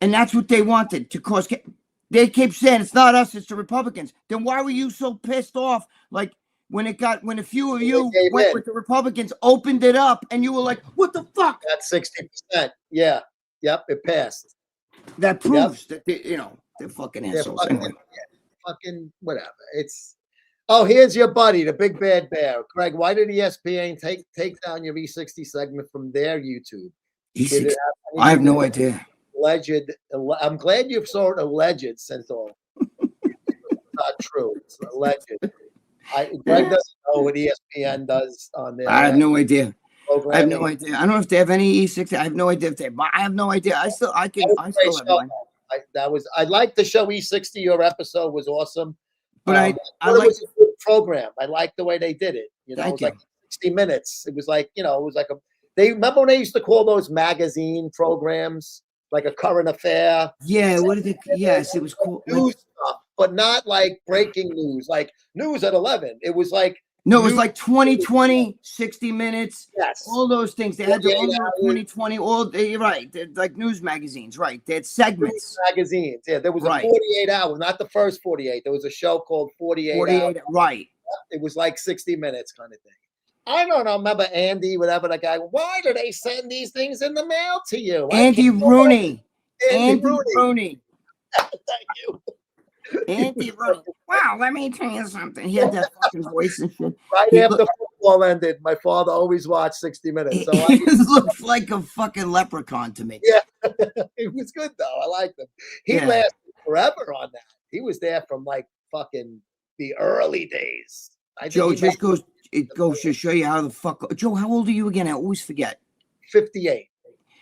And that's what they wanted to cause. They keep saying it's not us, it's the Republicans. Then why were you so pissed off? Like when a few of you went with the Republicans, opened it up, and you were like, "What the fuck?"
That's 60%. Yeah. Yep. It passed.
That proves that they're fucking assholes.
Fucking whatever. It's here's your buddy, the Big Bad Bear. Greg, why did ESPN take down your E60 segment from their YouTube?
E60. I have no idea.
Alleged. I'm glad you saw it alleged since all. Not true. It's alleged. Greg doesn't know what ESPN does on there.
I have no idea. I have no idea. I don't know if they have any E60. I have no idea if they. I have no idea. I still have one.
I liked the show E60. Your episode was awesome.
But
it was a good program. I liked the way they did it. It was like 60 minutes. It was like it was like they remember when they used to call those magazine programs like a current affair.
Yeah, what did they? Yes, it was cool.
News stuff, but not like breaking news, like news at 11. It was like
no, it was like 2020, 60 minutes.
Yes,
all those things. They had their own 2020. You're right. They're like news magazines, right? They had segments.
News magazines. Yeah, there was a 48 hours, not the first 48. There was a show called 48 Hours.
Right.
It was like 60 minutes kind of thing. I don't know. Remember Andy, whatever the guy. Why do they send these things in the mail to you?
Andy Rooney.
Andy Rooney. Thank you.
Andy Rooney. Wow, let me tell you something. He had that fucking voice and shit.
Right after football ended, my father always watched 60 Minutes. So
he looked like a fucking leprechaun to me.
Yeah, it was good though. I liked him. He lasted forever on that. He was there from like fucking the early days.
Joe, it goes to show you how the fuck. Joe, how old are you again? I always forget.
58.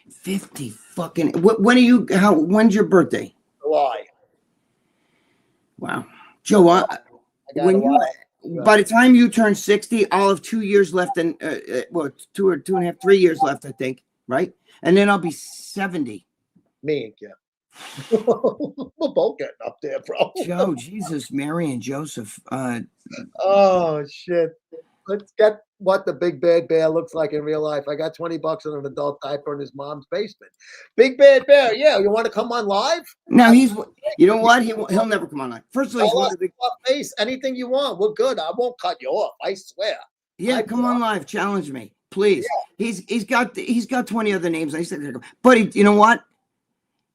50 fucking. When's your birthday?
July.
Wow. Joe, by the time you turn 60, I'll have 2 years left and 2.5, 3 years left, I think, right? And then I'll be 70.
Me and Kim. We're both getting up there, bro.
Joe, Jesus, Mary and Joseph.
Oh shit. Let's get what the Big Bad Bear looks like in real life. I got $20 on an adult diaper in his mom's basement. Big Bad Bear, yeah. You want to come on live?
No, you know what? He'll never come on live. First of all,
face anything you want. We're good. I won't cut you off. I swear.
Yeah, come on live. Challenge me, please. Yeah. He's got 20 other names. I said, but you know what?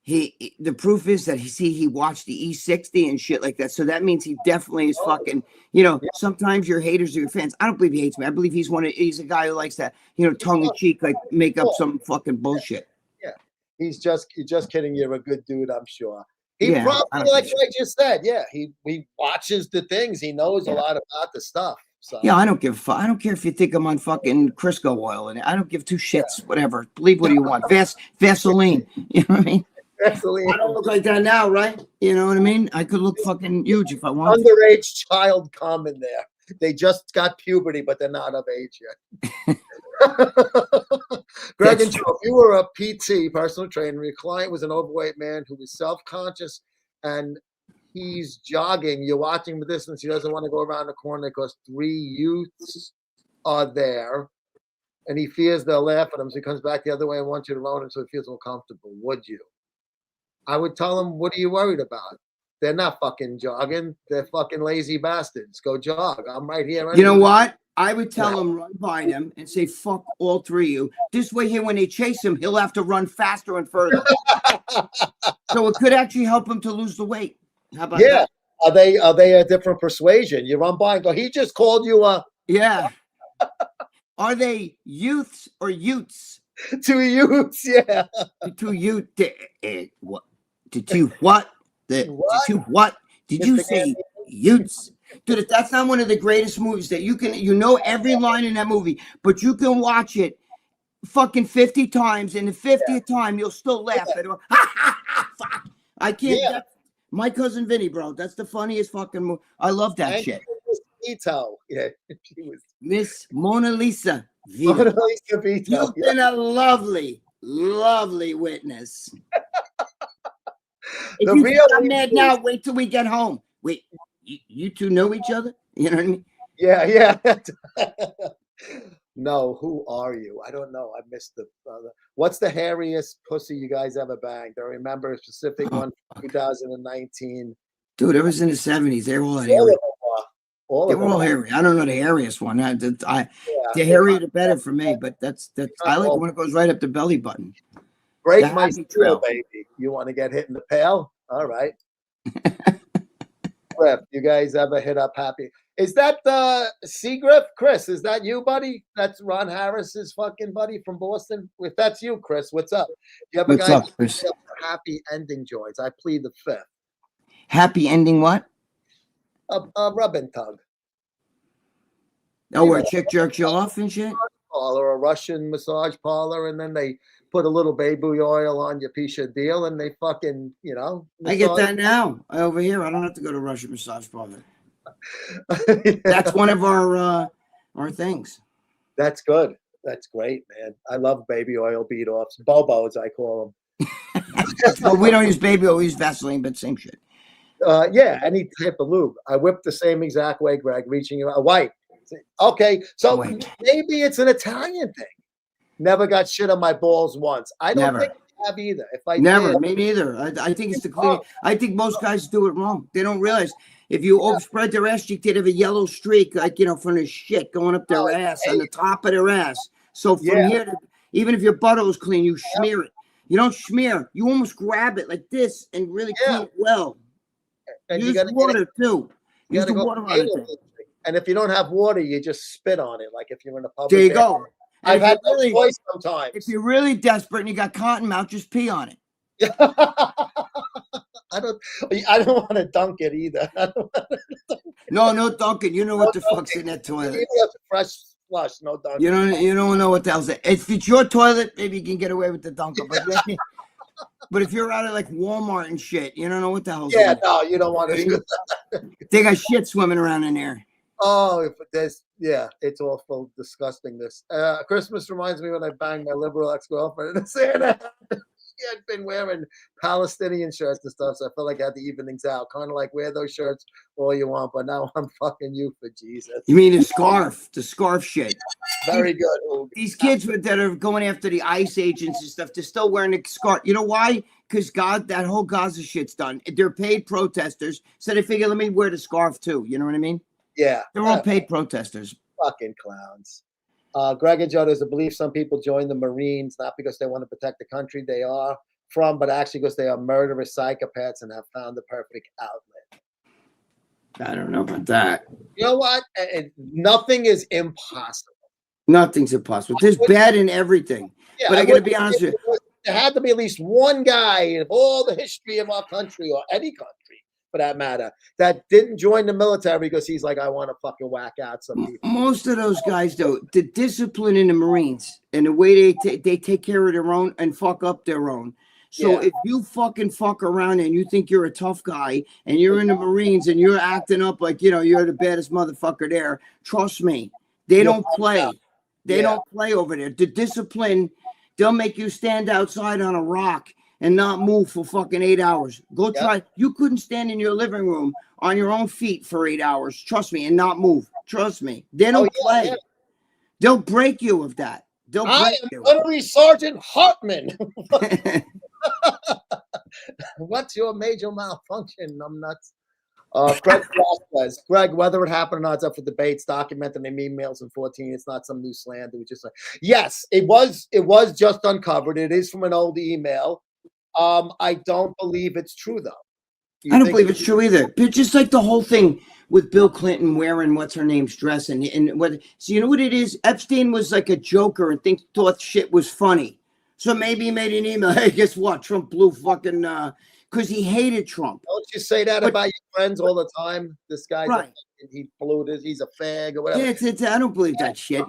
The proof is that he watched the E60 and shit like that. So that means he definitely is fucking, sometimes your haters are your fans. I don't believe he hates me. I believe he's a guy who likes that, tongue in cheek, like make up some fucking bullshit.
Yeah. He's just kidding. You're a good dude, I'm sure. He probably, like I just said, he watches the things. He knows a lot about the stuff. So.
Yeah, I don't give a fuck. I don't care if you think I'm on fucking Crisco oil, and I don't give two shits. Whatever. Believe what you want. Vaseline. You know what I mean?
Vaseline.
I don't look like that now, right? You know what I mean? I could look fucking huge if I wanted.
Underage child come in there. They just got puberty, but they're not of age yet. Greg and Joe, if you were a PT, personal trainer, your client was an overweight man who was self-conscious and he's jogging, you're watching from a distance, he doesn't want to go around the corner because 3 youths are there and he fears they'll laugh at him, so he comes back the other way and wants you to roll him so he feels uncomfortable. Would you? I would tell him, what are you worried about? They're not fucking jogging. They're fucking lazy bastards. Go jog. I'm right here.
You know
anyway.
what? I would tell him run by them and say, fuck all three of you. This way here, when they chase him, he'll have to run faster and further. So it could actually help him to lose the weight. How about
Yeah.
that?
Are they a different persuasion? You run by and go, he just called you
Yeah. Are they youths or utes?
two youths. Yeah.
To you, what? Did you what? Did you what? Did you
Mr.
say
Andy?
Utes? Dude, if that's not one of the greatest movies that you know every line in that movie, but you can watch it fucking 50 times, and the 50th time you'll still laugh at it. Fuck. I can't.
Yeah.
My cousin Vinny, bro. That's the funniest fucking movie. I love that
And
shit.
Vito. Yeah. She was
Miss Mona Lisa.
Mona
Vito.
Lisa Vito.
You've been a lovely, lovely witness. If
The
you
real
think I'm mad
reason-
now, wait till we get home. Wait, you two know each other? You know what I mean?
Yeah, yeah. No, who are you? I don't know. I missed the. What's the hairiest pussy you guys ever banged? I remember a specific one from 2019.
Dude, it was in the 70s. They were all
All
hairy.
of them are. All
They
of
were
them
all
are.
hairy. I don't know the hairiest one. The
Yeah.
hairier the better for me, but that's I like it when it goes right up the belly button.
Break
the
my
happy
seal,
trail.
baby. You want to get hit in the pail? All right. Cliff, you guys ever hit up Happy? Is that Seagriff? Chris, is that you, buddy? That's Ron Harris's fucking buddy from Boston. If that's you, Chris, what's up? You ever
What's
guys
up, Chris?
hit up for happy ending joints? I plead the fifth.
Happy ending what?
A rub and tug.
Oh, where a chick jerks you off and shit?
Parlor, a Russian massage parlor, and then they put a little baby oil on your piece of deal, and they fucking,
I get
massage-
that now. Over here, I don't have to go to Russian massage parlor. That's one of our things.
That's good. That's great, man. I love baby oil beat offs. Bobos, I call
Well, we don't use baby oil, we use Vaseline, but same shit.
them. Yeah, any type of lube. I whip the same exact way, Greg, reaching a white. Okay, so
White.
maybe it's an Italian thing. Never got shit on my balls once. I don't
Never.
think I have either. If I
Never,
did,
me neither. I think it's the cleaning. I think most guys do it wrong. They don't realize if you overspread their ass cheek, they'd have a yellow streak, like from the shit going up their ass on the top of their ass. So from here to even if your butthole is clean, you smear it. You don't smear. You almost grab it like this and really clean it well.
and you
Use
gotta
water too.
you
Use
gotta
the
go
water on it.
anal. And if you don't have water, you just spit on it, like if you're in a public.
There you
area.
go. And
I've had no
really,
choice sometimes.
if you're really desperate and you got cotton mouth, just pee on it.
I don't want to dunk it either. I don't
No dunking. You know what the fuck's in that
even
toilet.
have a fresh flush, no dunk.
You don't know what the hell's it. If it's your toilet, maybe you can get away with the dunker. But if you're out of like Walmart and shit, you don't know what the hell's in
Yeah,
it.
no, you don't want to.
They got shit swimming around in there.
Oh, if there's, yeah, it's awful, disgustingness. Christmas reminds me when I banged my liberal ex-girlfriend in Santa. She had been wearing Palestinian shirts and stuff, so I felt like I had the evenings out. Kind of like wear those shirts all you want, but now I'm fucking you for Jesus.
You mean the scarf shit.
Very good. Ooh.
These kids that are going after the ICE agents and stuff, they're still wearing the scarf. You know why? Because that whole Gaza shit's done. They're paid protesters, so they figure, let me wear the scarf too. You know what I mean?
Yeah.
They're all paid protesters.
Fucking clowns. Greg and Joe, there's a belief some people join the Marines not because they want to protect the country they are from, but actually because they are murderous psychopaths and have found the perfect outlet.
I don't know about that.
You know what? Nothing is impossible.
Nothing's impossible. There's bad in everything.
Yeah,
But I gotta be honest with you.
There had to be at least one guy in all the history of our country, or any country for that matter, that didn't join the military because he's like, I want to fucking whack out some people.
Most of those guys, though, the discipline in the Marines and the way they take care of their own and fuck up their own. So
Yeah.
if you fucking fuck around and you think you're a tough guy and you're in the Marines and you're acting up like, you're the baddest motherfucker there, trust me, they don't play. They don't play over there. The discipline, they'll make you stand outside on a rock and not move for fucking 8 hours. Go try. You couldn't stand in your living room on your own feet for 8 hours. Trust me, and not move. Trust me. They don't play.
Yeah.
They'll break you of that. They'll
I
break
am
you.
Gunnery Sergeant Hartman. What's your major malfunction? I'm nuts. Greg Vasquez. Greg, whether it happened or not, it's up for debates. Documented in emails in 14. It's not some new slander. We just like, yes, it was just uncovered. It is from an old email. I don't believe it's true though.
I don't believe it's true either. But just like the whole thing with Bill Clinton wearing what's her name's dress and what. So you know what it is? Epstein was like a joker and thought shit was funny. So maybe he made an email. Hey, guess what? Trump blew fucking because he hated Trump.
Don't you say that about your friends all the time? This guy's
right.
He blew this. He's a fag or whatever.
Yeah, I don't believe that shit.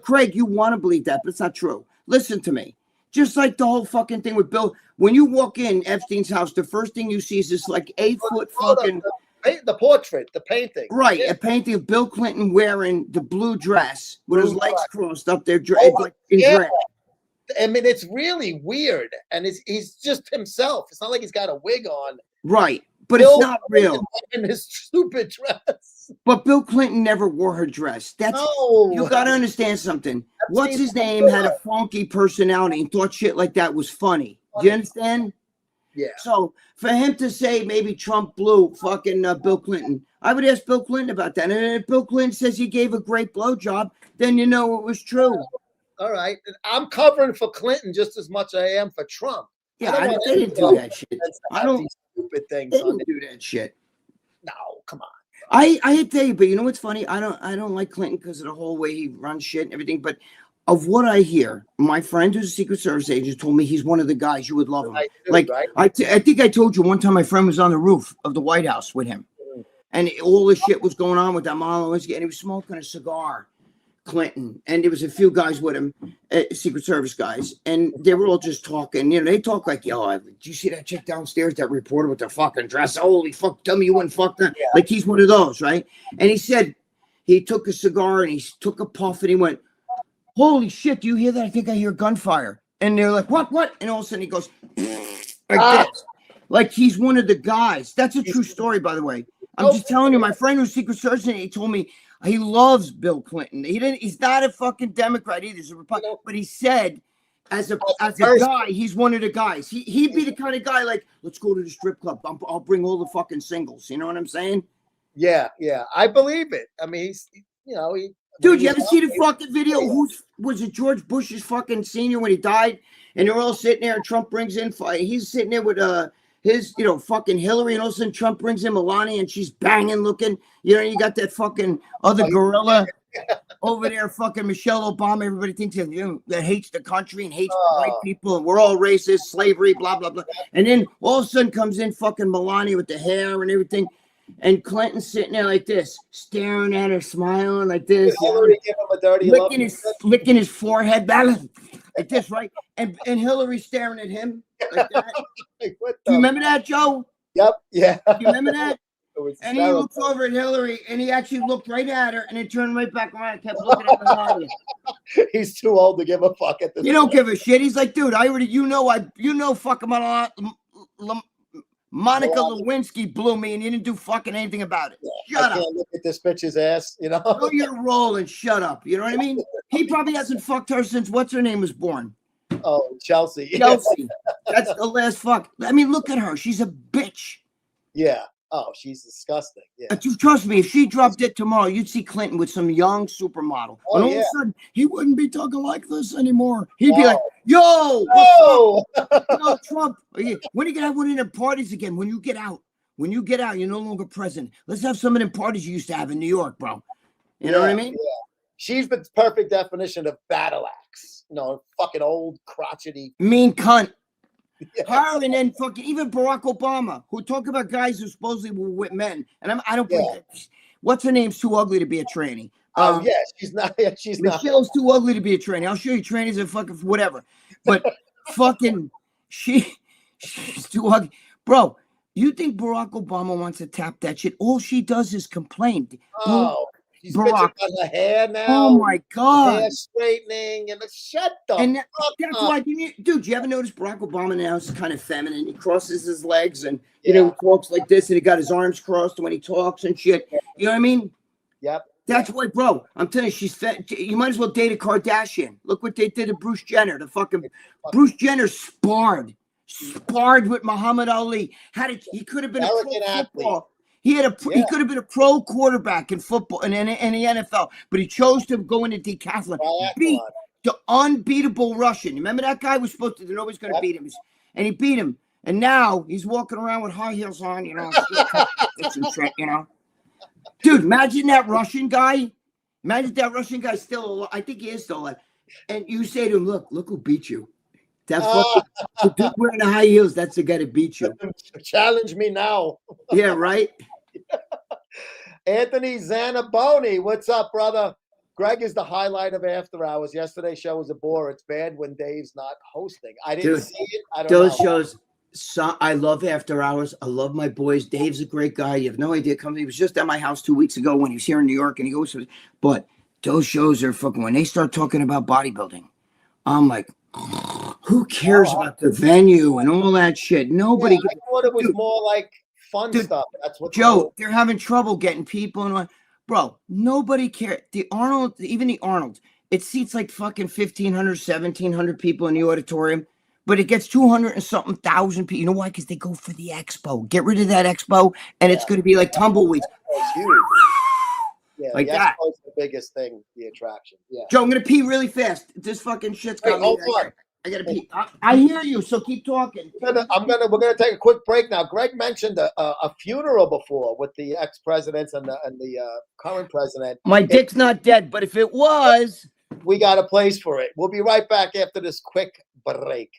Craig, you want to believe that, but it's not true. Listen to me. Just like the whole fucking thing with Bill. When you walk in Epstein's house, the first thing you see is this like 8-foot fucking
the portrait, the painting.
Right, a painting of Bill Clinton wearing the blue dress with his legs crossed up there, like in dress.
I mean, it's really weird, and he's just himself. It's not like he's got a wig on.
Right, but it's not real.
In his stupid dress.
But Bill Clinton never wore her dress. You got to understand something. What's his name had a funky personality and thought shit like that was funny. Do you understand?
Yeah.
So for him to say maybe Trump blew fucking Bill Clinton, I would ask Bill Clinton about that. And if Bill Clinton says he gave a great blowjob, then you know it was true.
All right. I'm covering for Clinton just as much as I am for Trump.
Yeah, they didn't do that shit. I don't.
These stupid things.
They didn't do that shit.
No, come on.
I hate to tell you, but you know what's funny? I don't like Clinton because of the whole way he runs shit and everything. But of what I hear, my friend who's a Secret Service agent told me he's one of the guys you would love him. I think I told you one time my friend was on the roof of the White House with him, and all the shit was going on with Amala, and he was smoking a cigar. Clinton, and there was a few guys with him, Secret Service guys, and they were all just talking. You know, they talk like, "Yo, did you see that chick downstairs? That reporter with the fucking dress? Holy fuck! Tell me you wouldn't fuck that." Yeah. Like he's one of those, right? And he said he took a cigar and he took a puff and he went, "Holy shit! Do you hear that? I think I hear gunfire." And they're like, "What?" And all of a sudden he goes like this, like he's one of the guys. That's a true story, by the way. I'm just telling you. My friend who's Secret Service, he told me. He loves Bill Clinton. He's not a fucking Democrat either. He's a Republican. But he said, as a guy, he's one of the guys. He'd be the kind of guy like, let's go to the strip club. I'll bring all the fucking singles. You know what I'm saying?
Yeah. I believe it. I mean,
Dude, you ever see the fucking video? Was it George Bush's fucking senior when he died? And they're all sitting there, and Trump brings in. He's sitting there with his, fucking Hillary, and all of a sudden Trump brings in Melania, and she's banging looking. You got that fucking other gorilla over there, fucking Michelle Obama. Everybody thinks that hates the country and hates white people, and we're all racist, slavery, blah, blah, blah. And then all of a sudden comes in fucking Melania with the hair and everything. And Clinton's sitting there like this, staring at her, smiling like this.
Hillary gave him a dirty
licking his forehead, like this, right? And Hillary's staring at him like that. Do you remember that, Joe?
Yep. Yeah.
Do you remember that? And he looks over at Hillary, and he actually looked right at her, and then turned right back around and kept looking at Melania.
He's too old to give a fuck at this.
You don't give a shit. He's like, dude, fucking Monica Lewinsky blew me, and you didn't do fucking anything about it. Shut up.
Can't look at this bitch's ass,
Know your role and shut up. You know what I mean? He probably hasn't fucked her since what's her name was born.
Oh, Chelsea.
That's the last fuck. I mean, look at her. She's a bitch.
Yeah. Oh, she's disgusting. Yeah.
Trust me, if she dropped it tomorrow, you'd see Clinton with some young supermodel.
Oh,
and all of a sudden, he wouldn't be talking like this anymore. He'd be like, yo, what's up? Trump, when are you going to have one of them parties again? When you get out, you're no longer president. Let's have some of them parties you used to have in New York, bro. You know what I mean?
Yeah. She's the perfect definition of battle axe. Fucking old, crotchety.
Mean cunt. Yes. Her and then fucking even Barack Obama, who talk about guys who supposedly were with men, and I don't believe that. What's her name's too ugly to be a tranny.
She's not. Yeah, she's not.
Michelle's too ugly to be a tranny. I'll show you trannies are fucking whatever, but fucking she's too ugly, bro. You think Barack Obama wants to tap that shit? All she does is complain.
She's Barack on the hair now.
Oh my god!
Hair straightening and shut the
that's why, dude. You ever notice Barack Obama now is kind of feminine? He crosses his legs and he talks like this, and he got his arms crossed when he talks and shit. You know what I mean?
Yep.
That's why, bro. I'm telling you, she's fat. You might as well date a Kardashian. Look what they did to Bruce Jenner. Bruce Jenner sparred sparred with Muhammad Ali. He could have been a pro
American athlete.
football. He could have been a pro quarterback in football and in the NFL, but he chose to go into decathlon. Beat the unbeatable Russian. Remember that guy was supposed to nobody's going to beat him, and he beat him. And now he's walking around with high heels on, you know, you know. Dude, imagine that Russian guy. Imagine that Russian guy still alive. I think he is still alive. And you say to him, look who beat you. That fucking dude wearing the high heels, that's the guy that beat you.
Challenge me now.
Yeah, right?
Anthony Zanaboni, what's up, brother? Greg is the highlight of After Hours. Yesterday's show was a bore. It's bad when Dave's not hosting. I didn't see it. I don't know.
Shows, I love After Hours. I love my boys. Dave's a great guy. You have no idea. He was just at my house 2 weeks ago when he was here in New York, and he goes, but those shows are fucking, when they start talking about bodybuilding, I'm like, who cares about the venue and all that shit? Nobody.
I thought it was more like fun stuff. That's what
Joe, they're having trouble getting people and bro, nobody cares. Even the Arnold, it seats like fucking 1,500, 1,700 people in the auditorium, but it gets 200 and something thousand people. You know why? Because they go for the expo. Get rid of that expo, and it's going to be like tumbleweeds.
It's huge. Yeah,
like
the
that.
Expo's the biggest thing, the attraction. Yeah.
Joe, I'm going to pee really fast. This fucking shit's got me. I gotta pee. I hear you, so keep talking.
We're gonna take a quick break now. Greg mentioned a funeral before with the ex-presidents and the current president.
My dick's not dead, but if it was,
we got a place for it. We'll be right back after this quick break.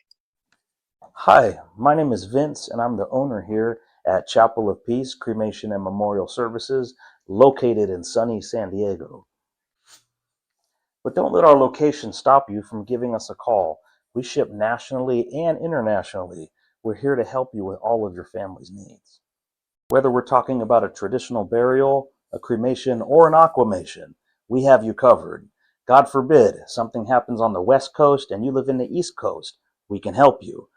Hi, my name is Vince, and I'm the owner here at Chapel of Peace Cremation and Memorial Services, located in sunny San Diego. But don't let our location stop you from giving us a call. We ship nationally and internationally. We're here to help you with all of your family's needs. Whether we're talking about a traditional burial, a cremation, or an aquamation, we have you covered. God forbid something happens on the West Coast and you live in the East Coast, we can help you.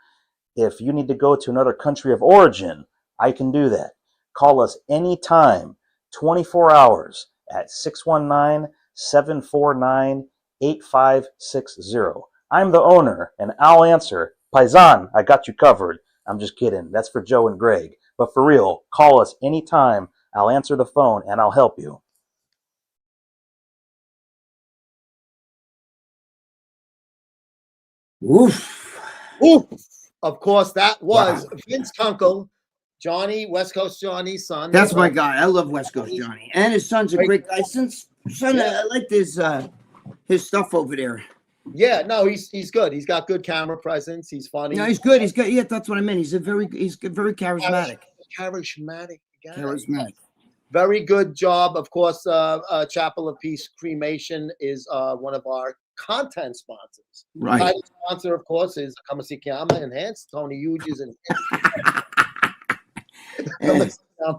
If you need to go to another country of origin, I can do that. Call us anytime, 24 hours at 619-749-8560. I'm the owner, and I'll answer. Paisan, I got you covered. I'm just kidding. That's for Joe and Greg. But for real, call us anytime. I'll answer the phone, and I'll help you.
Oof.
Oof. Of course, that was Vince Kunkel, Johnny, West Coast Johnny's son.
That's my guy. I love West Coast Johnny. And his son's a great guy. I like his stuff over there.
Yeah, no, he's good. He's got good camera presence. He's funny.
No, he's good. He's good. Yeah, that's what I meant. He's very charismatic.
Charismatic.
Charismatic.
Very good job. Of course, Chapel of Peace Cremation is one of our content sponsors.
Right.
Title sponsor, of course, is Kamasikiyama Enhanced. Tony Hughes and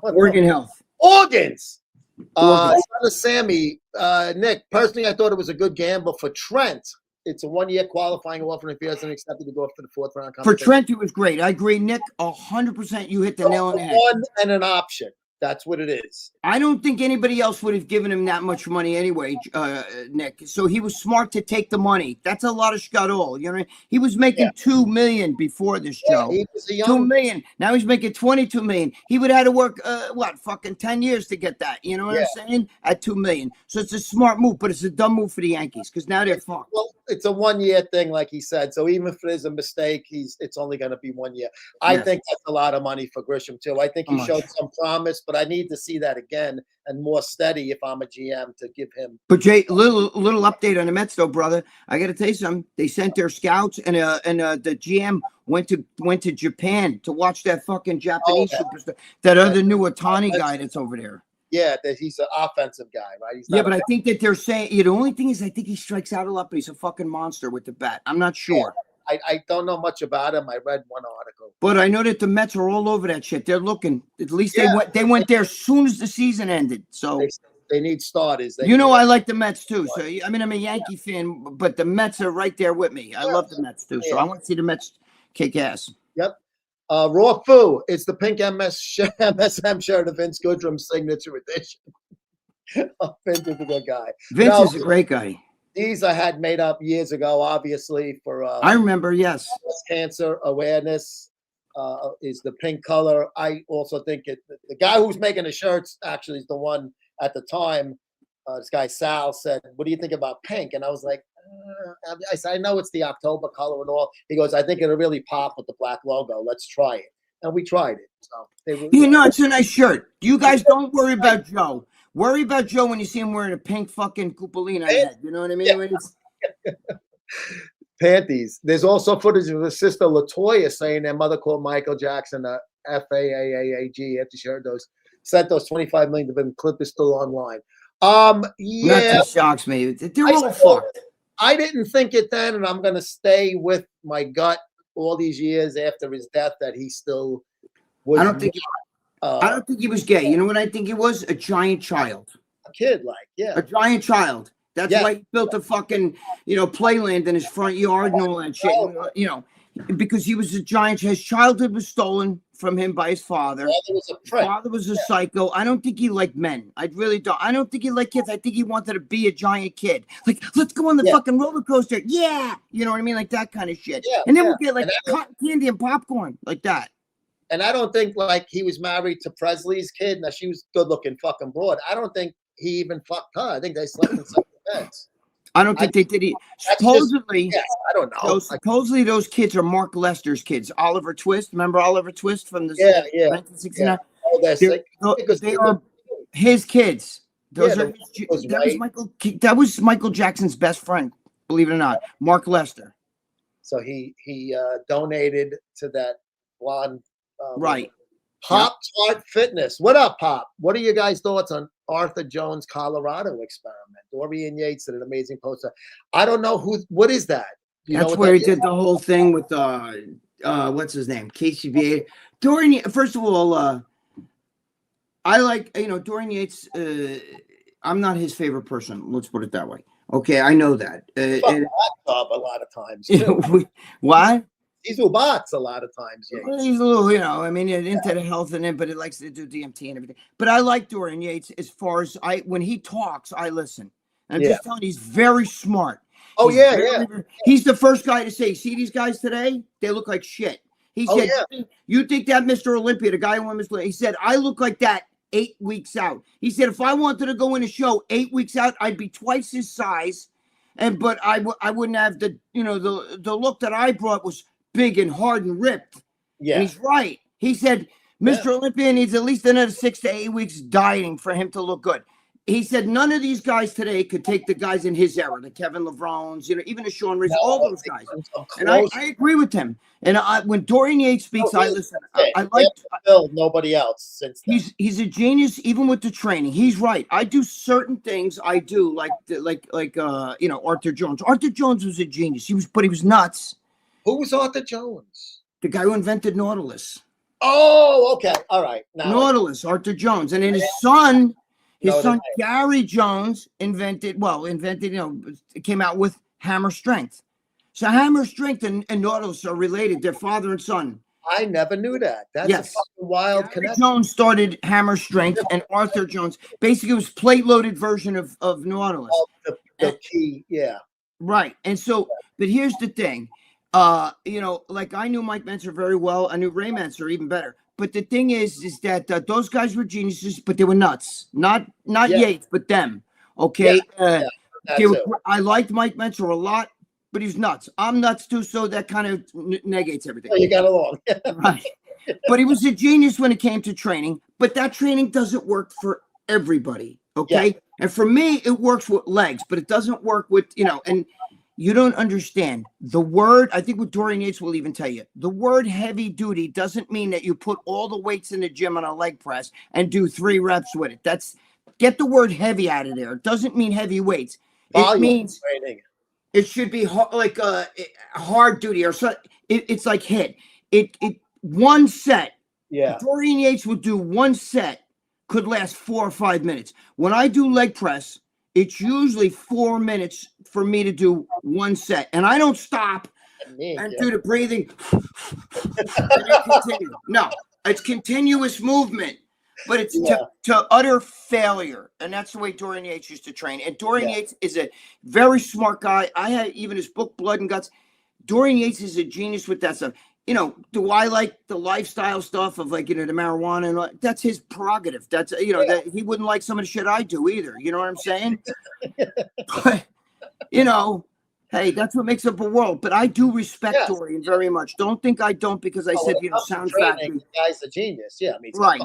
Organ Health.
Organs. Son of Sammy, Nick, personally, I thought it was a good gamble for Trent. It's a 1-year qualifying offer, and if he hasn't accepted to go up to the 4th round.
For Trent, it was great. I agree, Nick. 100%. You hit the nail on the head.
One and an option. That's what it is.
I don't think anybody else would have given him that much money anyway, Nick. So he was smart to take the money. That's a lot of scuttle. You know, he was making $2 million before this, Joe.
He was a
$2 million. Now he's making $22 million. He would have had to work 10 years to get that. You know what I'm saying? At $2 million. So it's a smart move, but it's a dumb move for the Yankees because now they're fucked.
Well, it's a 1-year thing, like he said. So even if there's a mistake, it's only going to be 1 year. I think that's a lot of money for Grisham too. I think he showed some promise, but I need to see that again and more steady if I'm a GM to give him.
But Jay, little update on the Mets though, brother. I got to tell you something. They sent their scouts and the GM went to Japan to watch that fucking Japanese superstar, that other new Otani guy that's over there.
Yeah, that he's an offensive guy, right?
Yeah, but I think that they're saying the only thing is I think he strikes out a lot, but he's a fucking monster with the bat. I'm not sure.
Yeah, I don't know much about him. I read one article,
but I know that the Mets are all over that shit. They're looking. At least they went there as soon as the season ended. So
they need starters.
I like the Mets too. So I mean, I'm a Yankee fan, but the Mets are right there with me. I love the Mets too. So I want to see the Mets kick ass.
Yep. Raw Foo. It's the pink MSM shirt of Vince Goodrum's signature edition. Vince is a good guy.
Vince is a great guy.
These I had made up years ago, obviously, for
I remember, yes.
breast cancer awareness. Is the pink color. I also think the guy who's making the shirts actually is the one at the time. This guy Sal said, "What do you think about pink?" And I was like, I said, "I know it's the October color and all." He goes, "I think it'll really pop with the black logo. Let's try it." And we tried it. So
You know, it's a nice shirt. You guys don't worry about Joe. Worry about Joe when you see him wearing a pink fucking Cupolina head. You know what I mean?
Yeah. Panties. There's also footage of his sister Latoya saying their mother called Michael Jackson a FAAAG after she heard those, sent those 25 million to them. Clip is still online. Yeah,
That shocks me. They're all fucked.
I didn't think it then, and I'm gonna stay with my gut all these years after his death that he still was.
I don't think he was gay. You know what I think he was? A giant child.
A kid, like, yeah.
A giant child. That's
Yeah.
why he built a fucking, playland in his front yard and all that shit. Because he was a giant. His childhood was stolen from him by his father.
Was a
His father was a psycho. I don't think he liked men. I really don't. I don't think he liked kids. I think he wanted to be a giant kid. Like, let's go on the fucking roller coaster. Yeah. You know what I mean? Like that kind of shit.
Yeah,
and then we'll get like cotton candy and popcorn like that.
And I don't think like he was married to Presley's kid. Now she was good looking fucking broad. I don't think he even fucked her. I think they slept in separate beds.
I don't think they did. Supposedly,
I don't know.
Supposedly those kids are Mark Lester's kids. Oliver Twist. Remember Oliver Twist from the 1969? They are his kids. That was Michael Jackson's best friend, believe it or not, Mark Lester.
So he donated to that blonde
right.
Pop Tart Fitness. What up, Pop? What are your guys' thoughts on Arthur Jones' Colorado experiment? Dorian Yates did an amazing poster. I don't know what is that?
That's where he did the whole thing with what's his name? KCBA. Dorian, first of all, I like, Dorian Yates. I'm not his favorite person. Let's put it that way. Okay, I know that.
A lot of times. Too.
What?
He's who bots a lot of times.
Yates. Well, he's a little, into the health and it, but it likes to do DMT and everything. But I like Dorian Yates as far as when he talks, I listen. And I'm just telling you, he's very smart.
Oh,
He's the first guy to say, see these guys today? They look like shit. He said, you think that Mr. Olympia, the guy who won Mr. He said, I look like that 8 weeks out. He said, if I wanted to go in a show 8 weeks out, I'd be twice his size. But I wouldn't have the look that I brought was big and hard and ripped. Yeah. And he's right. He said, Mr. Olympia needs at least another 6 to 8 weeks dieting for him to look good. He said none of these guys today could take the guys in his era, the Kevin Levrons, even the Sean Reeves, all those guys. And I agree with him. And when Dorian Yates speaks, I listen. I like
nobody else since then.
He's a genius, even with the training. He's right. I do certain things. I do like Arthur Jones. Arthur Jones was a genius. He was nuts.
Who was Arthur Jones?
The guy who invented Nautilus.
Oh, okay. All right.
Nautilus, Arthur Jones. And then his son Gary Jones invented, came out with Hammer Strength. So Hammer Strength and Nautilus are related. They're father and son.
I never knew that. That's a fucking wild connection.
Jones started Hammer Strength and Arthur Jones basically was plate-loaded version of Nautilus.
The key, yeah.
Right. And so, but here's the thing. Like I knew Mike Mentzer very well. I knew Ray Mentzer even better. But the thing is that those guys were geniuses, but they were nuts. Not Yates, but them. Okay. I liked Mike Mentzer a lot, but he's nuts. I'm nuts too, so that kind of negates everything.
Oh, you got along.
Right. But he was a genius when it came to training. But that training doesn't work for everybody. Okay. Yeah. And for me, it works with legs, but it doesn't work with, and you don't understand the word. I think what Dorian Yates will even tell you, the word heavy duty doesn't mean that you put all the weights in the gym on a leg press and do 3 reps with it. Get the word heavy out of there. It doesn't mean heavy weights. It means training. It should be like hard duty or so. It's like HIIT. It one set. Yeah. Dorian Yates would do one set, could last 4 or 5 minutes. When I do leg press, it's usually 4 minutes for me to do one set. And I don't stop and do the breathing. No, it's continuous movement. But it's
Yeah.
to utter failure. And that's the way Dorian Yates used to train. And Dorian
Yeah.
Yates is a very smart guy. I had even his book, Blood and Guts. Dorian Yates is a genius with that stuff. Do I like the lifestyle stuff of like, the marijuana and all? That's his prerogative. That's, that he wouldn't like some of the shit I do either. You know what I'm saying? But, hey, that's what makes up a world. But I do respect Dorian very much. Don't think I don't because I said, Sound Factory.
The guy's a genius. Yeah, I mean,
right.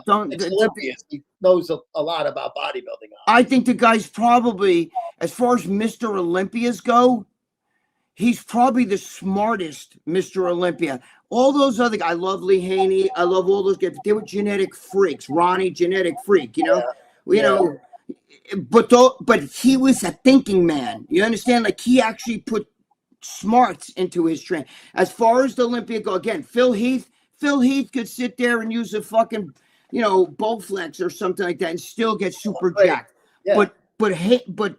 He knows a lot about bodybuilding.
I think the guy's probably, as far as Mr. Olympias go, he's probably the smartest Mr. Olympia. All those other guys, I love Lee Haney. I love all those guys. They were genetic freaks. Ronnie, genetic freak. But he was a thinking man. You understand? Like he actually put smarts into his training. As far as the Olympia go, again, Phil Heath could sit there and use a fucking, Bowflex or something like that and still get super jacked. Yeah. But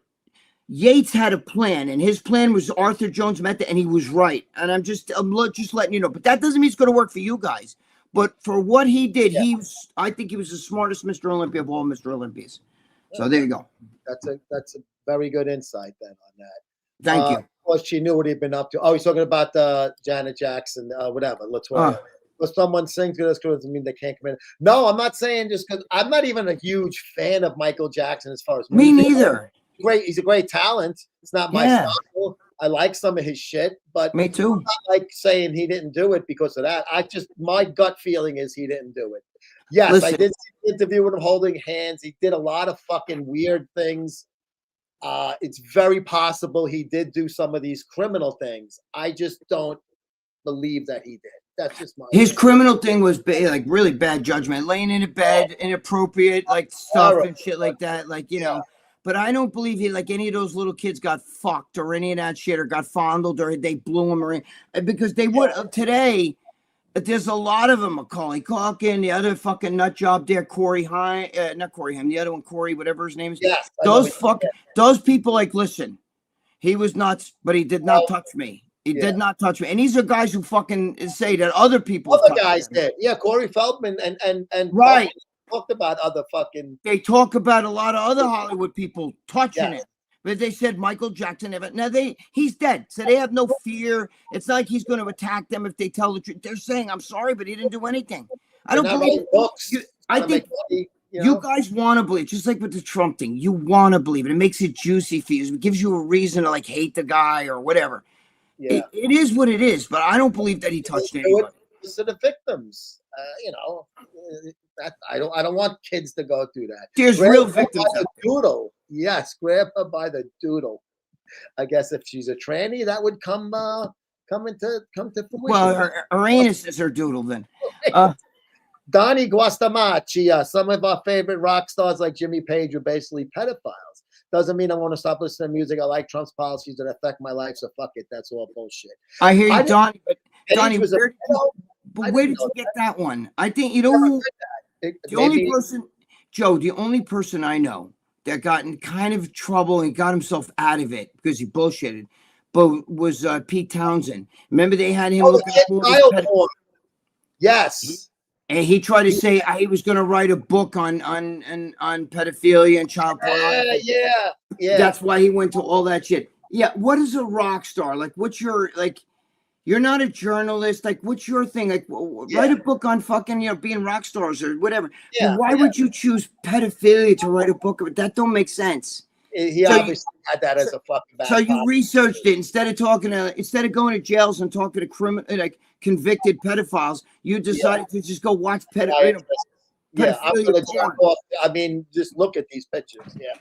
Yates had a plan, and his plan was Arthur Jones method, and he was right. And I'm just letting you know. But that doesn't mean it's going to work for you guys. But for what he did, I think he was the smartest Mr. Olympia of all Mr. Olympias. So there you go.
That's a very good insight then on that.
Thank you.
Of course, she knew what he'd been up to. Oh, he's talking about Janet Jackson, whatever. Latoya. But someone sings to us doesn't mean they can't come in. No, I'm not saying just because I'm not even a huge fan of Michael Jackson as far as
me neither.
He's a great talent. It's not my style. I like some of his shit, but
me too.
I'm not like saying he didn't do it because of that. My gut feeling is he didn't do it. Yes, listen, I did see the interview with him holding hands. He did a lot of fucking weird things. It's very possible he did do some of these criminal things. I just don't believe that he did. That's just my
his criminal thing was like really bad judgment, laying in a bed, inappropriate like stuff and shit like that, like But I don't believe he like any of those little kids got fucked or any of that shit or got fondled or they blew him or because they would today. There's a lot of them. Macaulay Culkin, the other fucking nut job there, Corey Haim, not Corey Haim, the other one, Corey, whatever his name is.
Yes,
those people like listen. He was nuts, but he did not touch me. He did not touch me. And these are guys who fucking say that other people.
Other guys did. Yeah, Corey Feldman and
right.
Talked about other fucking.
They talk about a lot of other Hollywood people touching it. But they said Michael Jackson never. Now he's dead, so they have no fear. It's not like he's going to attack them if they tell the truth. They're saying, "I'm sorry, but he didn't do anything." I don't believe. I think you guys want to believe, just like with the Trump thing. You want to believe it. It makes it juicy for you. It gives you a reason to like hate the guy or whatever. Yeah, it is what it is. But I don't believe that he touched anybody.
To the victims, I don't want kids to go through that.
There's real victims.
By the doodle. Yes, grab her by the doodle. I guess if she's a tranny, that would come to fruition.
Well, her anus is her doodle then.
Donnie Guastamachi, some of our favorite rock stars like Jimmy Page are basically pedophiles. Doesn't mean I want to stop listening to music. I like Trump's policies that affect my life, so fuck it. That's all bullshit.
I hear you, Donnie. But Donnie, where did you get that one? I think the only person I know that got in kind of trouble and got himself out of it because he bullshitted, but was Pete Townsend. Remember they had him looking for
yes.
And he tried to say he was going to write a book on pedophilia and child pornography.
Yeah.
That's why he went to all that shit. Yeah. What is a rock star? Like, what's your like? You're not a journalist. Like, what's your thing? Like, write a book on fucking, being rock stars or whatever.
Yeah.
Why would you choose pedophilia to write a book of it? That don't make sense.
He obviously had that as a fucking bad.
So you researched it instead of going to jails and talking to convicted pedophiles. You decided to just go watch pedophilia.
Yeah, I'm gonna jump off. I mean, just look at these pictures. Yeah.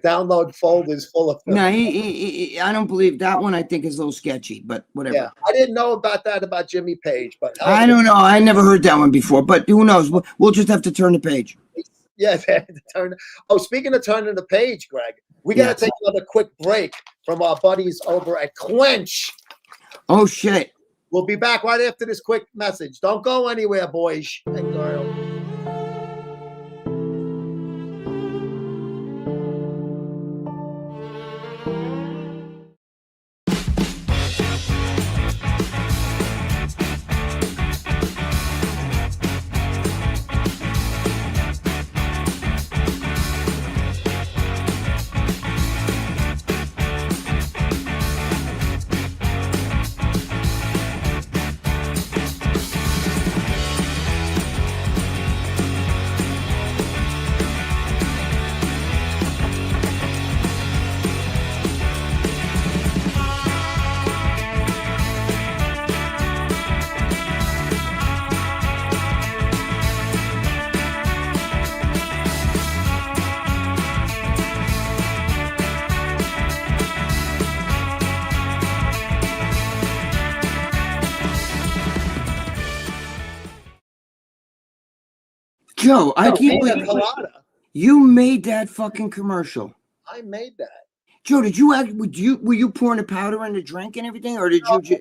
Download folders full of them.
No, I don't believe that one. I think is a little sketchy, but whatever.
Yeah, I didn't know about Jimmy Page, but
I don't know. I never heard that one before, but who knows? We'll just have to turn the page.
Yeah, turn. Oh, speaking of turning the page, Greg, we got to take another quick break from our buddies over at Quench.
Oh shit!
We'll be back right after this quick message. Don't go anywhere, boys and girls.
Joe, I can't
Pina
believe
colada.
you made that fucking commercial.
I made that.
Joe, did you act? Were you pouring the powder in the drink and everything, or did you?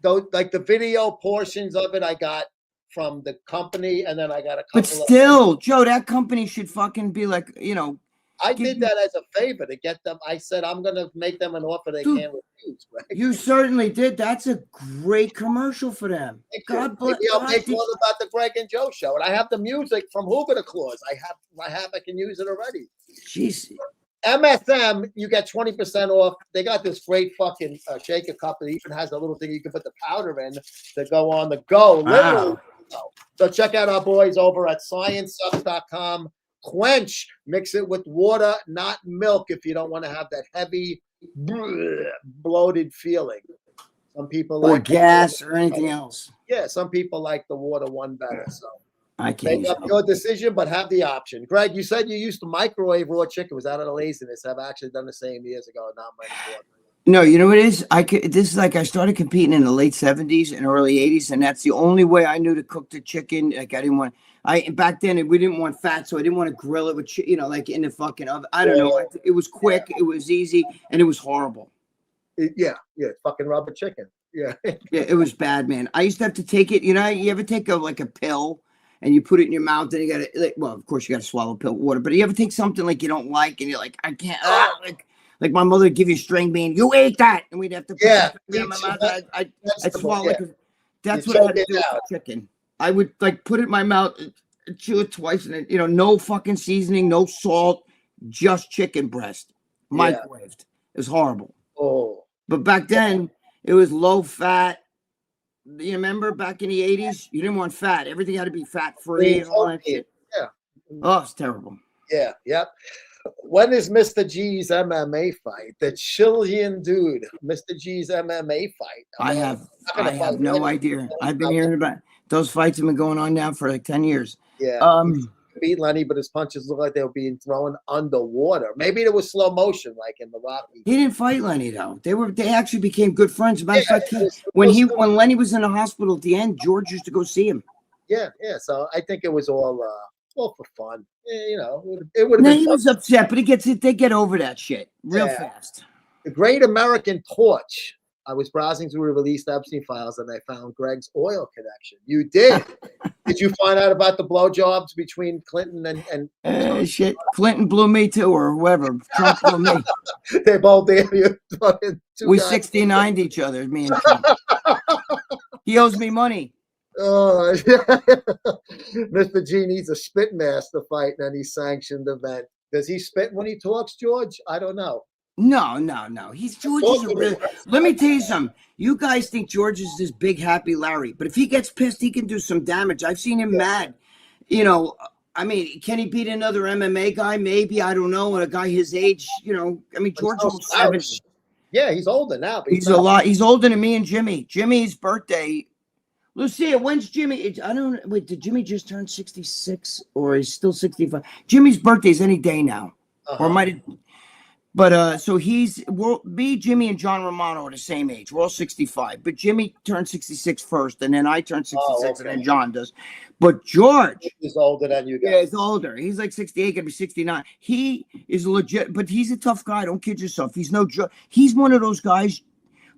Those, like the video portions of it, I got from the company, and then I got a couple.
But still, Joe, that company should fucking be like,
I did that as a favor to get them. I said I'm gonna make them an offer they
Dude,
can't refuse. Right?
You certainly did. That's a great commercial for them. God bless.
Maybe I'll make one about the Greg and Joe show, and I have the music from Hoover the Claus. I can use it already.
Jeez.
MSM, you get 20% off. They got this great fucking shaker cup that even has a little thing you can put the powder in to go on the go. Literally.
Wow.
So check out our boys over at sciencesucks.com. Quench, mix it with water, not milk, if you don't want to have that heavy, bloated feeling. Some people
Or
like
gas or anything else.
Yeah, some people like the water one better. So
I can't.
make up your decision, but have the option. Greg, you said you used to microwave raw chicken. Was out of laziness? I've actually done the same years ago. Not anymore.
No, you know what it is? This is like I started competing in the late 70s and early 80s, and that's the only way I knew to cook the chicken. Like I didn't want. Back then we didn't want fat, so I didn't want to grill it with like in the fucking oven. I don't know. It was quick, it was easy, and it was horrible.
Yeah, fucking rubber chicken. Yeah,
yeah, it was bad, man. I used to have to take it. You ever take a pill and you put it in your mouth, and you got to well, of course you got to swallow pill water. But you ever take something like you don't like, and you're like, I can't. Like my mother would give you string bean. You ate that, and we'd have to put it in my mouth. I'd swallow it. That's what I had to do with chicken. I would like put it in my mouth, chew it twice, and no fucking seasoning, no salt, just chicken breast, microwaved. It was horrible.
Oh,
but back then it was low fat. You remember back in the 80s, you didn't want fat. Everything had to be fat free and all that shit.
Yeah.
Oh, it's terrible.
Yeah. Yep. When is Mr. G's MMA fight? The Chilean dude, Mr. G's MMA fight.
I have no idea. I've been hearing about those fights have been going on now for like 10 years.
Yeah. Beat Lenny, but his punches look like they were being thrown underwater. Maybe it was slow motion, like in the Rocky.
He didn't fight Lenny though. They actually became good friends. Matter of fact, when Lenny was in the hospital at the end, George used to go see him.
Yeah. So I think it was all for fun. It would have been.
He was upset, but they get over that shit real fast.
The Great American Torch. I was browsing through the released Epstein files, and I found Gregg's oil connection. You did. Did you find out about the blowjobs between Clinton and
shit? Clinton blew me too, or whoever. Trump blew me.
They both did.
We 69'd each other, me and Trump. He owes me money.
Oh, Mr. G needs a spit master fight in any sanctioned event. Does he spit when he talks, George? I don't know.
No. George is a real. Let me tell you something. You guys think George is this big happy Larry, but if he gets pissed, he can do some damage. I've seen him mad. I mean, can he beat another MMA guy? Maybe, I don't know. A guy his age, I mean, George is 70.
Yeah, he's older now. But
he's a lot. He's older than me and Jimmy. Jimmy's birthday. Lucia, when's Jimmy? I don't. Wait, did Jimmy just turn 66 or is still 65? Jimmy's birthday is any day now, or might it? But so Jimmy and John Romano are the same age. We're all 65. But Jimmy turned 66 first, and then I turned 66, and then John does. But George
is older than you guys.
Yeah, he's older. He's like 68, gonna be 69. He is legit, but he's a tough guy. Don't kid yourself. He's no joke. He's one of those guys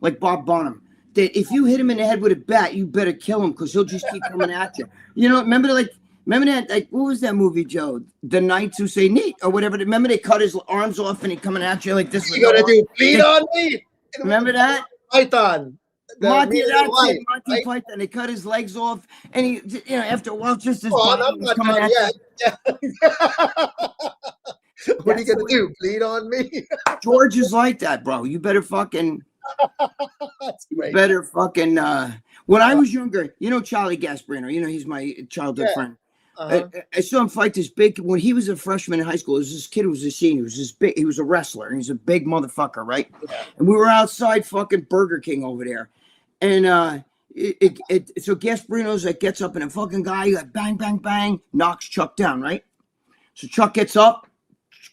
like Bob Bonham that if you hit him in the head with a bat, you better kill him because he'll just keep coming at you. Remember that, like, what was that movie, Joe? The Knights Who Say Neat or whatever. Remember they cut his arms off and he coming at you like this.
You gotta do bleed on me.
Remember that?
Python.
Monty Python. They cut his legs off, and he, after a while, just his body was coming at you.
What are you gonna do? Bleed on me?
George is like that, bro. You better fucking.
That's great.
Better fucking. When I was younger, Charlie Gasparino. He's my childhood friend. I saw him fight this big. When he was a freshman in high school, this kid who was a senior. He was this big. He was a wrestler, and he's a big motherfucker, right? Yeah. And we were outside fucking Burger King over there, and so Gasparino's like gets up, and a fucking guy like bang bang bang knocks Chuck down, right? So Chuck gets up,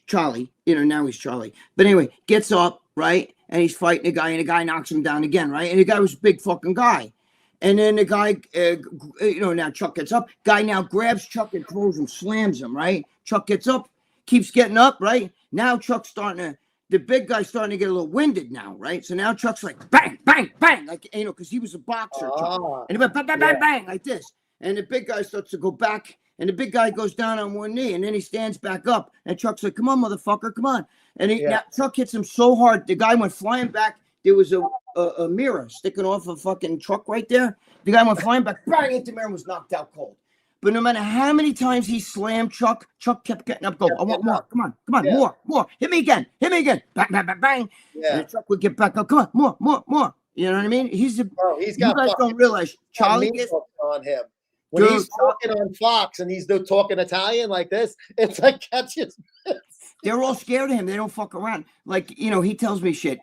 Charlie. Now he's Charlie, but anyway, gets up, right? And he's fighting a guy, and the guy knocks him down again, right? And the guy was a big fucking guy. And then the guy, now Chuck gets up. Guy now grabs Chuck and throws him, slams him, right? Chuck gets up, keeps getting up, right? Now Chuck's the big guy's starting to get a little winded now, right? So now Chuck's like, bang, bang, bang, like, because he was a boxer, Chuck. And he went bang, bang, bang, bang, like this. And the big guy starts to go back, and the big guy goes down on one knee, and then he stands back up. And Chuck's like, come on, motherfucker, come on. And now Chuck hits him so hard, the guy went flying back. There was a mirror sticking off a fucking truck right there. The guy went flying back, bang, hit the mirror and was knocked out cold. But no matter how many times he slammed Chuck, Chuck kept getting up, go, I want more, come on, more. Hit me again, bang, bang, bang, bang.
Yeah.
And Chuck would get back up, come on, more. You know what I mean?
He's got
you guys don't realize, Charlie gets
on him. When he's talking on Fox and he's talking Italian like this, it's like catches.
They're all scared of him. They don't fuck around. Like, he tells me shit,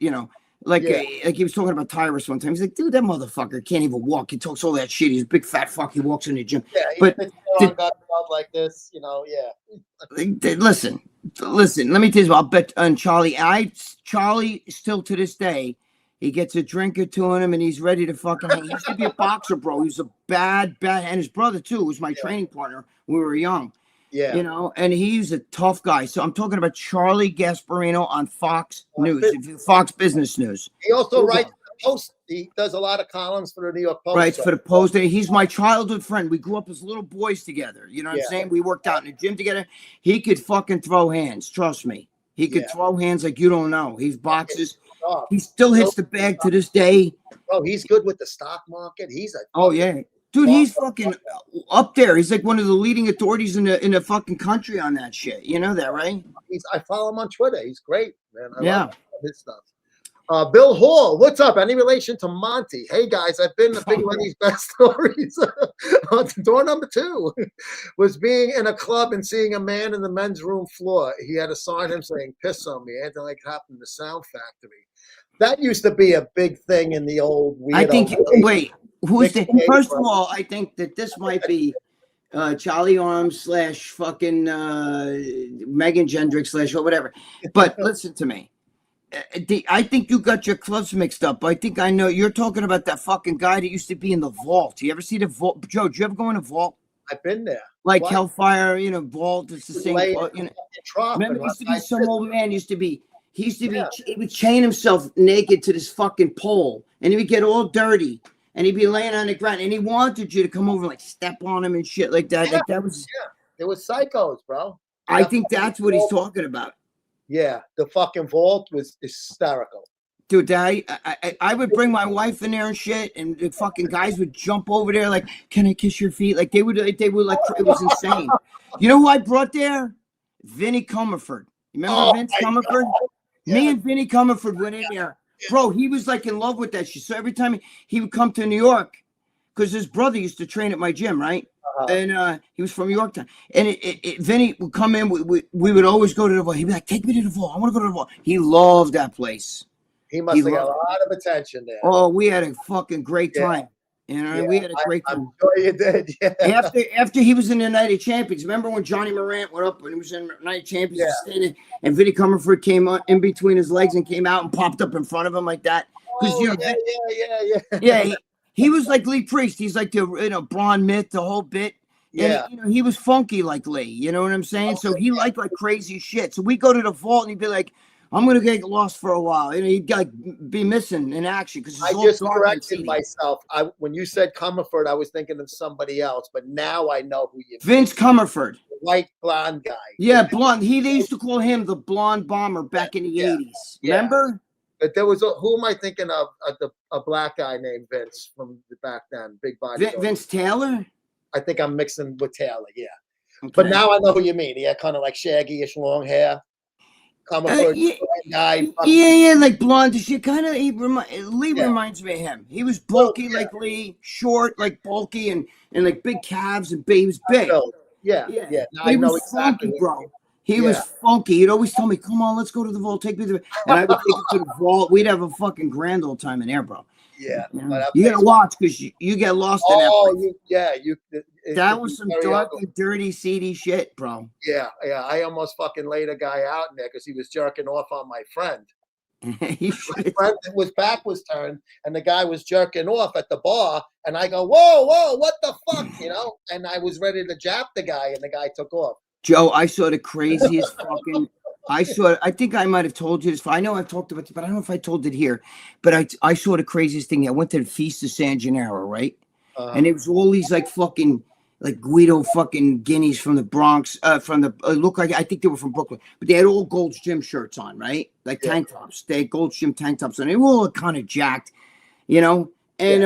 like he was talking about Tyrus one time. He's like, dude, that motherfucker can't even walk. He talks all that shit. He's a big fat fuck. He walks in the gym.
Yeah,
but
like this,
Listen. Let me tell you, I'll bet on Charlie. Charlie still to this day, he gets a drink or two in him, and he's ready to fucking hang. He used to be a boxer, bro. He was a bad, and his brother too was my training partner when we were young. Yeah, and he's a tough guy. So I'm talking about Charlie Gasparino on Fox News, Fox Business News.
He also writes the Post. He does a lot of columns for the New York Post.
Right, for the Post. He's my childhood friend. We grew up as little boys together. You know what I'm saying? We worked out in the gym together. He could fucking throw hands. Trust me. He could throw hands like you don't know. He boxes. He still hits the bag to this day.
Bro, he's good with the stock market. He's
dude, he's fucking up there. He's like one of the leading authorities in the fucking country on that shit. You know that, right?
I follow him on Twitter. He's great, man. I love his stuff. Bill Hall, what's up? Any relation to Monty? Hey guys, I've been to Big Lenny's best stories. Door number 2 was being in a club and seeing a man in the men's room floor. He had a sign him saying "Piss on me," anything like happened in the Sound Factory. That used to be a big thing in the old.
I think. Wait, who's the? First of all, I think that this might be Charlie Arms / fucking Megan Gendrix / or whatever. But listen to me. I think you got your clubs mixed up. I think I know you're talking about that fucking guy that used to be in the vault. You ever see the vault, Joe? Did you ever go in a vault?
I've been there.
Like Hellfire, vault. It's the same. Remember, there used to be some old man. He would chain himself naked to this fucking pole, and he would get all dirty, and he'd be laying on the ground, and he wanted you to come over and like step on him and shit like that. Like that was.
Yeah, it was psychos, bro.
I think that's what he's talking about.
Yeah, the fucking vault was hysterical.
Dude, I would bring my wife in there and shit, and the fucking guys would jump over there like, "Can I kiss your feet?" Like they would like it was insane. You know who I brought there? Vinny Comerford. You remember Vince Comerford? Yeah. Me and Vinny Comerford went in there, bro. He was like in love with that shit. So every time he would come to New York, because his brother used to train at my gym, right? And he was from Yorktown. And Vinny would come in. We would always go to the vault. He'd be like, "Take me to the vault. I want to go to the vault." He loved that place.
He must have got a lot of attention there.
Oh, we had a fuking great time. We had a great time.
I'm sure you did. Yeah.
After he was in the United Champions, remember when Johnny Morant went up when he was in the United Champions and Vinny Comerford came in between his legs and came out and popped up in front of him like that? He was like Lee Priest. He's like the Braun Myth, the whole bit. And, he was funky like Lee. You know what I'm saying? So he liked like crazy shit. So we go to the vault and he'd be like, "I'm gonna get lost for a while." He'd like be missing in action because
I just corrected myself. When you said Comerford, I was thinking of somebody else, but now I know who you mean.
Vince Comerford,
the white blonde guy.
Yeah, blonde. They used to call him the blonde bomber back in the 80s. Remember?
But there was who am I thinking of? A black guy named Vince from back then, big body.
Vince Taylor.
I think I'm mixing with Taylor. Yeah, but now I know who you mean. He had kind of like shaggy-ish long hair. Guy.
Like blonde shit. Kind of. Lee reminds me of him. He was bulky like Lee, short like bulky, and like big calves and he was big.
Yeah.
He was funky, bro. He was funky. He'd always tell me, "Come on, let's go to the vault. Take me to the." And I would take him to the vault. We'd have a fucking grand old time in there, bro.
Yeah,
you gotta watch because you get lost in that
place.
That was some dark and dirty, seedy shit, bro.
Yeah. I almost fucking laid a guy out in there because he was jerking off on my friend.
He
My
should.
friend was back was turned, and the guy was jerking off at the bar, and I go, "Whoa, whoa, what the fuck?" You know, and I was ready to jab the guy, and the guy took off.
Joe, I saw the craziest fucking. I think I might have told you this. I know I've talked about it, but I don't know if I told it here. But I saw the craziest thing. I went to the Feast of San Gennaro, right? And it was all these like fucking like Guido fucking guineas from the Bronx, from the look like I think they were from Brooklyn, but they had all Gold's Gym shirts on, right? Like tank tops. They had Gold's Gym tank tops on. They were all kind of jacked, you know. And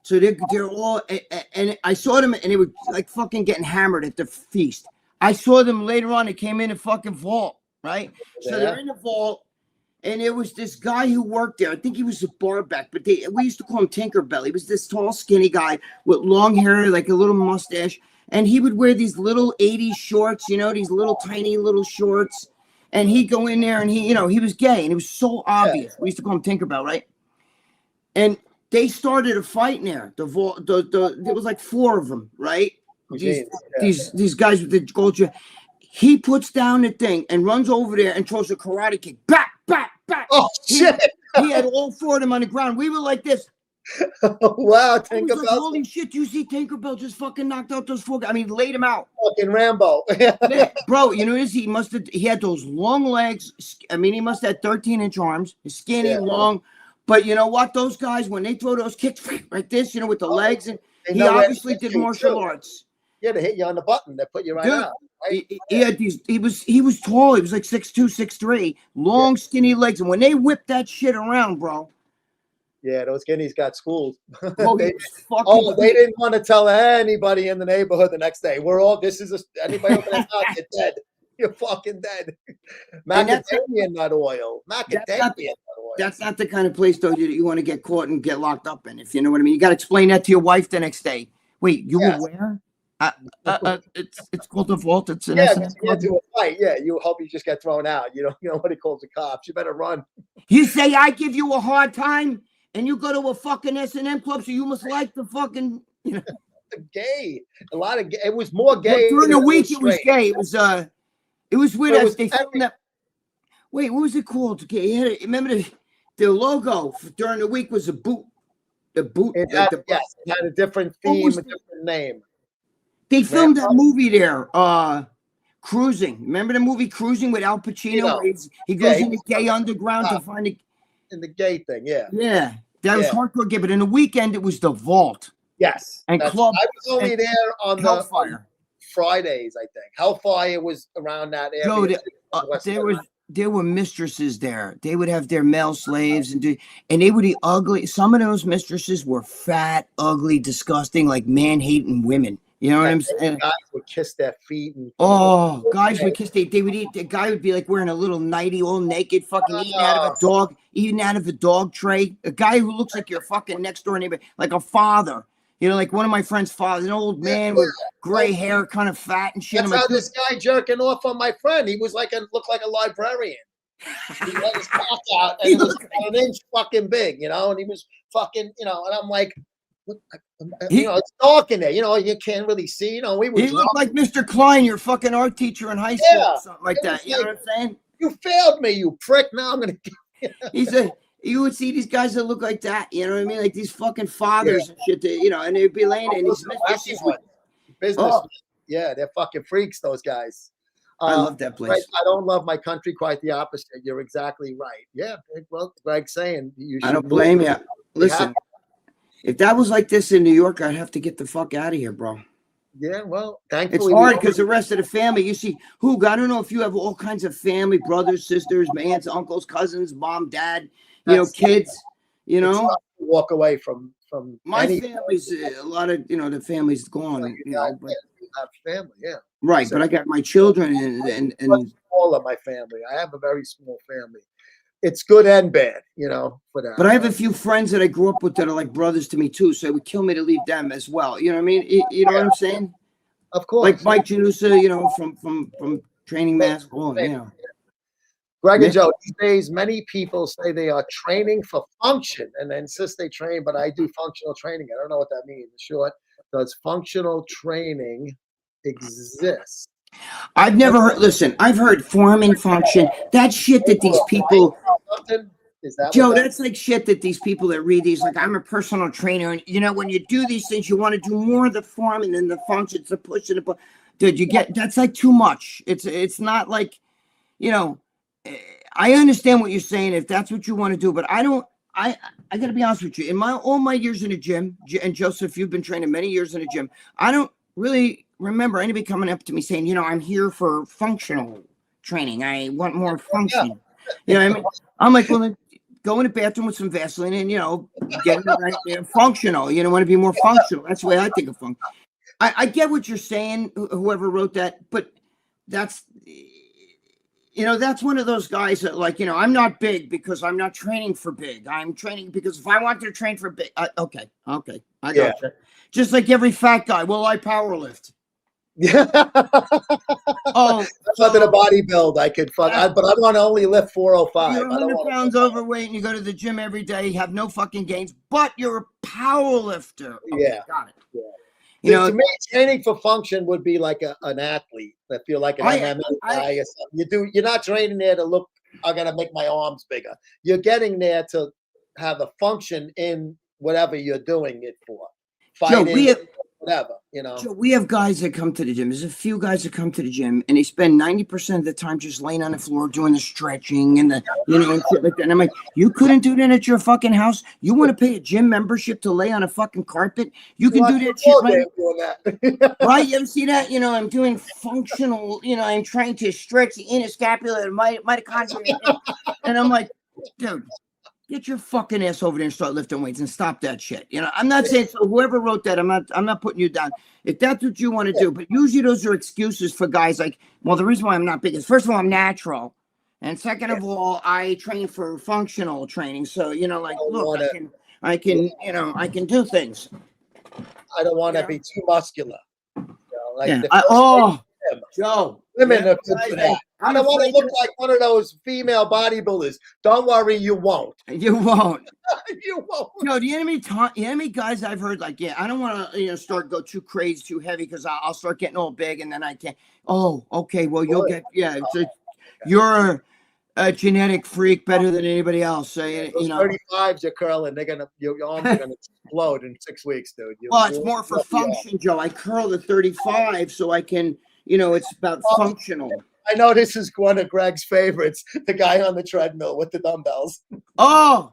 so they're all. And I saw them, and they were like fucking getting hammered at the feast. I saw them later on. They came in a fucking vault, right? So they're in the vault. And there was this guy who worked there. I think he was a barback, but we used to call him Tinkerbell. He was this tall, skinny guy with long hair, like a little mustache. And he would wear these little 80s shorts, you know, these little tiny little shorts. And he'd go in there and he was gay. And it was so obvious. We used to call him Tinkerbell, right? And they started a fight in there. There was like 4 of them, right? These guys with the gold. He puts down the thing and runs over there and throws a karate kick. Back, back, back.
Oh, shit.
He had all 4 of them on the ground. We were like this.
Wow,
Tinkerbell. Like, holy shit, you see Tinkerbell just fucking knocked out those 4 guys. I mean, laid him out.
Fucking Rambo.
Man, bro, you know this? He had those long legs. I mean, he must have had 13-inch arms. Skinny, long. But you know what? Those guys, when they throw those kicks like this, you know, with the legs, and he obviously did martial arts.
Yeah, they hit you on the button. They put you right out. Right?
He had these. He was tall. He was like 6'2", 6'3", long, skinny legs. And when they whipped that shit around, bro.
Yeah, those guineas got schooled.
Oh,
they didn't want to tell anybody in the neighborhood the next day. Anybody open that house, you're dead. You're fucking dead. Macadamia nut oil.
That's not the kind of place, though, you want to get caught and get locked up in, if you know what I mean. You got to explain that to your wife the next day. Wait, you were where? It's called the vault. It's an
to a fight. Yeah, you hope you just get thrown out. You know nobody calls the cops. You better run.
You say I give you a hard time, and you go to a fucking S&M club, so you must like the fucking, you know.
Gay. A lot of gay. It was more gay.
But during the week, it was gay. It was weird as they filmed that. Wait, what was it called? Okay, remember the logo during the week was a boot. The boot.
It had a different theme, a different name.
They filmed that movie there, Cruising. Remember the movie Cruising with Al Pacino? He goes in the gay underground to find
in the gay thing,
yeah. That was hardcore gay, but in the weekend it was the Vault.
Yes,
and club.
I was only there on
Hellfire.
Fridays, I think. Hellfire was around that area.
So there were mistresses there. They would have their male slaves and they would be ugly. Some of those mistresses were fat, ugly, disgusting, like man-hating women. You know what I'm saying?
Guys would kiss their feet.
Guys would kiss. They would eat. The guy would be like wearing a little nightie, all naked, fucking eating out of a dog tray. A guy who looks like your fucking next door neighbor, like a father. You know, like one of my friend's fathers, an old man with gray hair, kind of fat and shit.
That's how this guy jerking off on my friend. He was looked like a librarian. He let his cock out, and it was an inch fucking big, you know, and he was fucking, you know, and I'm like, it's dark in there, you know, you can't really see, you know. He
looked like Mr. Klein, your fucking art teacher in high school, or something like that. You know what I'm saying?
You failed me, you prick. Now I'm gonna.
You would see these guys that look like that, you know what I mean? Like these fucking fathers and shit, you know, and they'd be laying in these
business. Yeah, they're fucking freaks, those guys.
I love that place.
Right, I don't love my country, quite the opposite. You're exactly right. Yeah, well, Gregg's saying you should.
I don't blame you. Listen, if that was like this in New York, I'd have to get the fuck out of here, bro.
Yeah, well, thankfully.
It's hard because the rest of the family, you see, I don't know if you have all kinds of family, brothers, sisters, aunts, uncles, cousins, mom, dad, you know, kids, you know.
Walk away from
my family's a lot of, you know, the family's gone, you know. But,
have family,
right, so, but I got my children and
all of my family. I have a very small family. It's good and bad, you know, for that.
But I have a few friends that I grew up with that are like brothers to me too, so it would kill me to leave them as well. You know what I mean? You know what I'm saying?
Of course.
Like Mike Janusa, you know, from Training Mass. You know.
Gregg and Joe, these days, many people say they are training for function and they insist they train, but I do functional training. I don't know what that means. In short, does functional training exist?
I've never heard. Listen, I've heard form and function. That shit that these people.
Is that
Joe,
what that?
that's like shit that these people that read these, like, I'm a personal trainer, and when you do these things, you want to do more of the form and then the functions, the push and the pull. Dude, that's like too much. It's not like, I understand what you're saying if that's what you want to do, but I don't. I got to be honest with you. In all my years in the gym, and Joseph, you've been training many years in the gym. I don't really remember anybody coming up to me saying, I'm here for functional training. I want more function. You know what I mean? I'm like, well, then go in the bathroom with some Vaseline and, get it right there. Functional. You don't want to be more functional. That's the way I think of function. I get what you're saying, whoever wrote that, but that's, that's one of those guys that, like, I'm not big because I'm not training for big. I'm training because if I want to train for big, okay, I got you. Just like every fat guy, well, I power lift.
Yeah.
Oh,
I'm not gonna bodybuild. I could fuck, but I want to only lift 405.
You're 100 pounds overweight and you go to the gym every day, you have no fucking gains, but you're a power lifter. Okay,
Yeah.
got it.
Yeah. To me, training for function would be like an athlete. I feel like an MMA guy or something. You're not training there to look, I'm gonna make my arms bigger. You're getting there to have a function in whatever you're doing it for. Fighting,
Joe,
whatever,
Joe, we have guys that come to the gym. There's a few guys that come to the gym and they spend 90% of the time just laying on the floor doing the stretching and the, and shit like that. And I'm like, you couldn't do that at your fucking house? You want to pay a gym membership to lay on a fucking carpet? You can do that shit right. Right? You ever see that? I'm doing functional, I'm trying to stretch the inner scapula and mitochondria. And I'm like, dude, get your fucking ass over there and start lifting weights and stop that shit. I'm not saying, so whoever wrote that, I'm not putting you down. If that's what you want to do, but usually those are excuses for guys like, well, the reason why I'm not big is, first of all, I'm natural. And second of all, I train for functional training. So, like, look, I can do things.
I don't want to be too muscular.
Joe,
women are good for that. I don't want to look like one of those female bodybuilders. Don't worry, you won't.
You won't.
You won't.
The enemy guys I've heard, like, I don't want to go too crazy, too heavy, because I'll start getting all big and then I can't. Oh, okay. Well, you'll get you're a genetic freak better than anybody else. So,
35s are curling. Your arms are gonna explode in 6 weeks, dude.
Well, it's more for function, Joe. I curl the 35 so I can. It's about functional.
I know this is one of Gregg's favorites, the guy on the treadmill with the dumbbells.
Oh!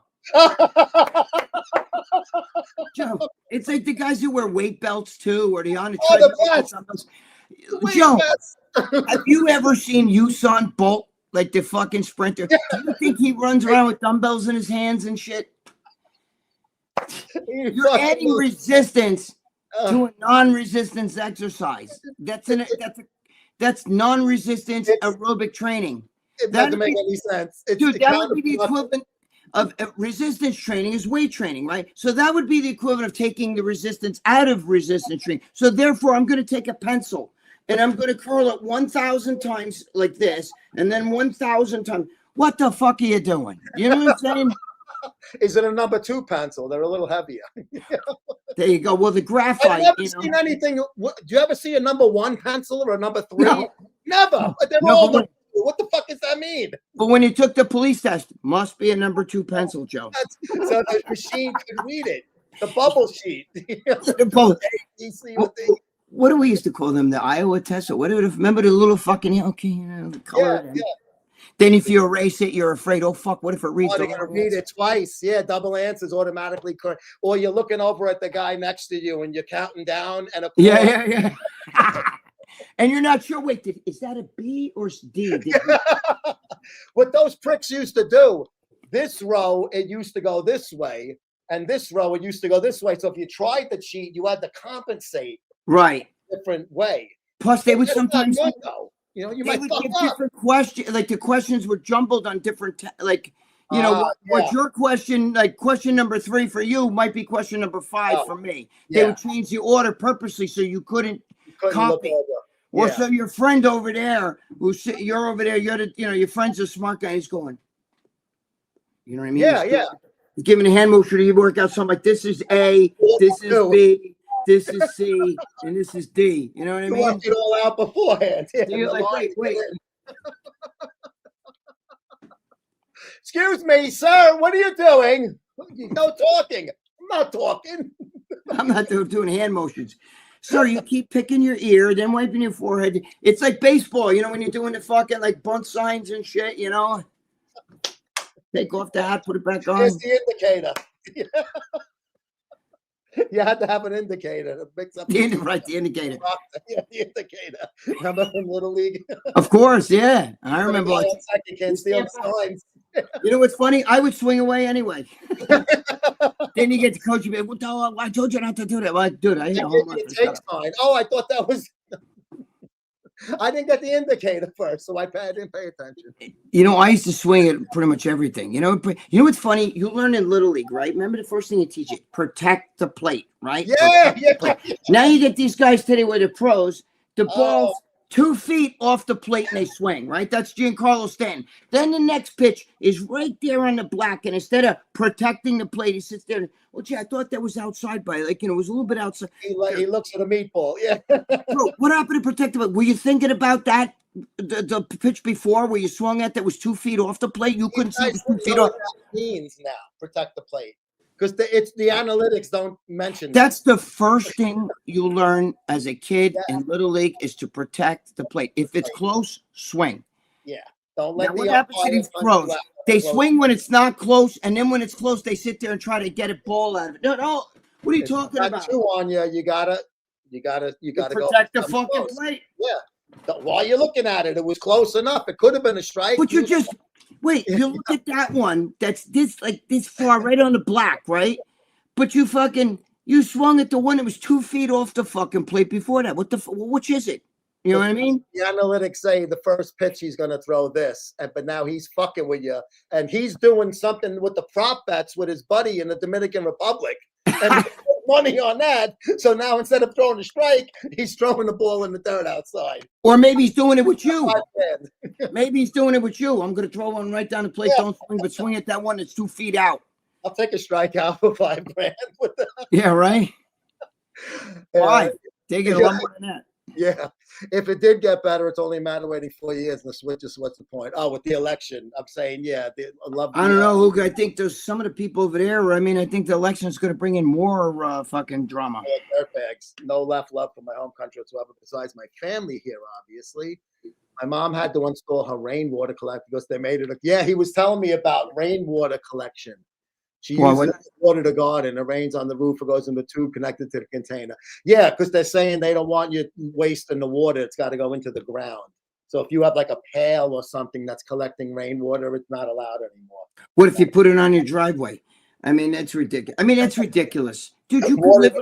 Joe, it's like the guys who wear weight belts too, or on the treadmill. Joe, have you ever seen Usain Bolt, like the fucking sprinter? Do you think he runs around with dumbbells in his hands and shit? You're adding resistance to a non-resistance exercise. That's non-resistance aerobic training.
It doesn't make any sense.
That would be the equivalent of resistance training is weight training, right? So that would be the equivalent of taking the resistance out of resistance training. So therefore, I'm going to take a pencil and I'm going to curl it 1,000 times like this, and then 1,000 times. What the fuck are you doing? You know what I'm saying?
Is it a number 2 pencil? They're a little heavier.
There you go. Well, the graphite.
I've never seen anything. Do you ever see a number 1 pencil or a number 3?
No.
Never. They're all what the fuck does that mean?
But when you took the police test, must be a number 2 pencil, Joe.
So the machine could read it. The bubble sheet.
What do we used to call them? The Iowa test or whatever? Remember the little fucking the color?
Yeah.
Then if you erase it, you're afraid, oh, fuck, what if it reads?
They're going to read it twice. Yeah, double answers automatically correct. Or you're looking over at the guy next to you and you're counting down. And
yeah. And you're not sure, wait, is that a B or D?
What those pricks used to do, this row, it used to go this way. And this row, it used to go this way. So if you tried to cheat, you had to compensate.
Right.
Different way.
Plus, they would sometimes...
Good, though. You might give
different questions. Like the questions were jumbled on different, what your question, like question number 3 for you might be question number 5 for me. They would change the order purposely so you couldn't copy. Or so your friend over there, you're over there, your friend's a smart guy. He's going, you know what I mean?
Yeah.
He's giving a hand motion. You work out something like this is A, this is B. This is C, and this is D. You know what I mean?
You worked it all out beforehand.
Yeah, you're like, wait.
Excuse me, sir. What are you doing? No talking. I'm not talking.
I'm not doing hand motions. Sir, you keep picking your ear, then wiping your forehead. It's like baseball, you know, when you're doing the fucking like bunt signs and shit, you know. Take off the hat, put it back on.
Here's the indicator. You had to have an indicator to mix up
The indicator.
Yeah, the indicator. Remember from Little League?
Of course, yeah. I remember. Like,
You can't steal signs.
you know what's funny? I would swing away anyway. Then you get the coach. You be like, "What the hell? I told you not to do that." Well, dude, I hit a home run for
Take sign. Oh, I thought that was. I didn't get the indicator first, so I didn't pay attention.
You know, I used to swing at pretty much everything. You know what's funny? You learn in Little League, right? Remember the first thing you teach it: protect the plate, right?
Yeah,
yeah. Now you get these guys today where they're pros. The ball's 2 feet off the plate and they swing, right? That's Giancarlo Stanton. Then the next pitch is right there on the black, and instead of protecting the plate, he sits there. Well, gee, I thought that was outside by, like, you know, it was a little bit outside.
He looks at a meatball. Yeah.
Bro, what happened to protect the plate? Were you thinking about that? The pitch before where you swung at that was 2 feet off the plate? You couldn't see it was 2 feet off.
What that means now, protect the plate. Because the analytics don't mention
that's the first thing you learn as a kid in Little League is to protect the plate. If it's close, swing.
Yeah. Don't let
what happens to these pros? They swing when it's not close, and then when it's close, they sit there and try to get a ball out of it. No. What are you talking about?
Two on you. You gotta
protect the fucking plate.
Yeah. While you're looking at it, it was close enough. It could have been a strike.
But you just wait. You look at that one. That's this far, right on the black, right? But you swung at the one that was 2 feet off the fucking plate before that. Which is it? You know what I mean?
The analytics say the first pitch he's going to throw this, but now he's fucking with you, and he's doing something with the prop bets with his buddy in the Dominican Republic, and he put money on that. So now instead of throwing a strike, he's throwing the ball in the dirt outside.
Or maybe he's doing it with you. Maybe he's doing it with you. I'm going to throw one right down the plate. Don't swing, but swing at that one that's 2 feet out.
I'll take a strikeout for $5,000 with that.
Yeah, right. Why? Take it a lot more than that.
Yeah. If it did get better, it's only a matter of waiting 4 years and the switches. What's the point? Oh, with the election, I'm saying, yeah.
I don't know, Luke. I think there's some of the people over there. I mean, I think the election is going to bring in more fucking drama.
Dirtbags. No love for my home country whatsoever, besides my family here, obviously. My mom had to install her rainwater collector because they made it. Yeah, he was telling me about rainwater collection. She uses water to garden. It rains on the roof. It goes in the tube connected to the container. Yeah, because they're saying they don't want you wasting the water. It's got to go into the ground. So if you have like a pail or something that's collecting rainwater, it's not allowed anymore.
What if you put it on your driveway? I mean, that's ridiculous. Dude, you could live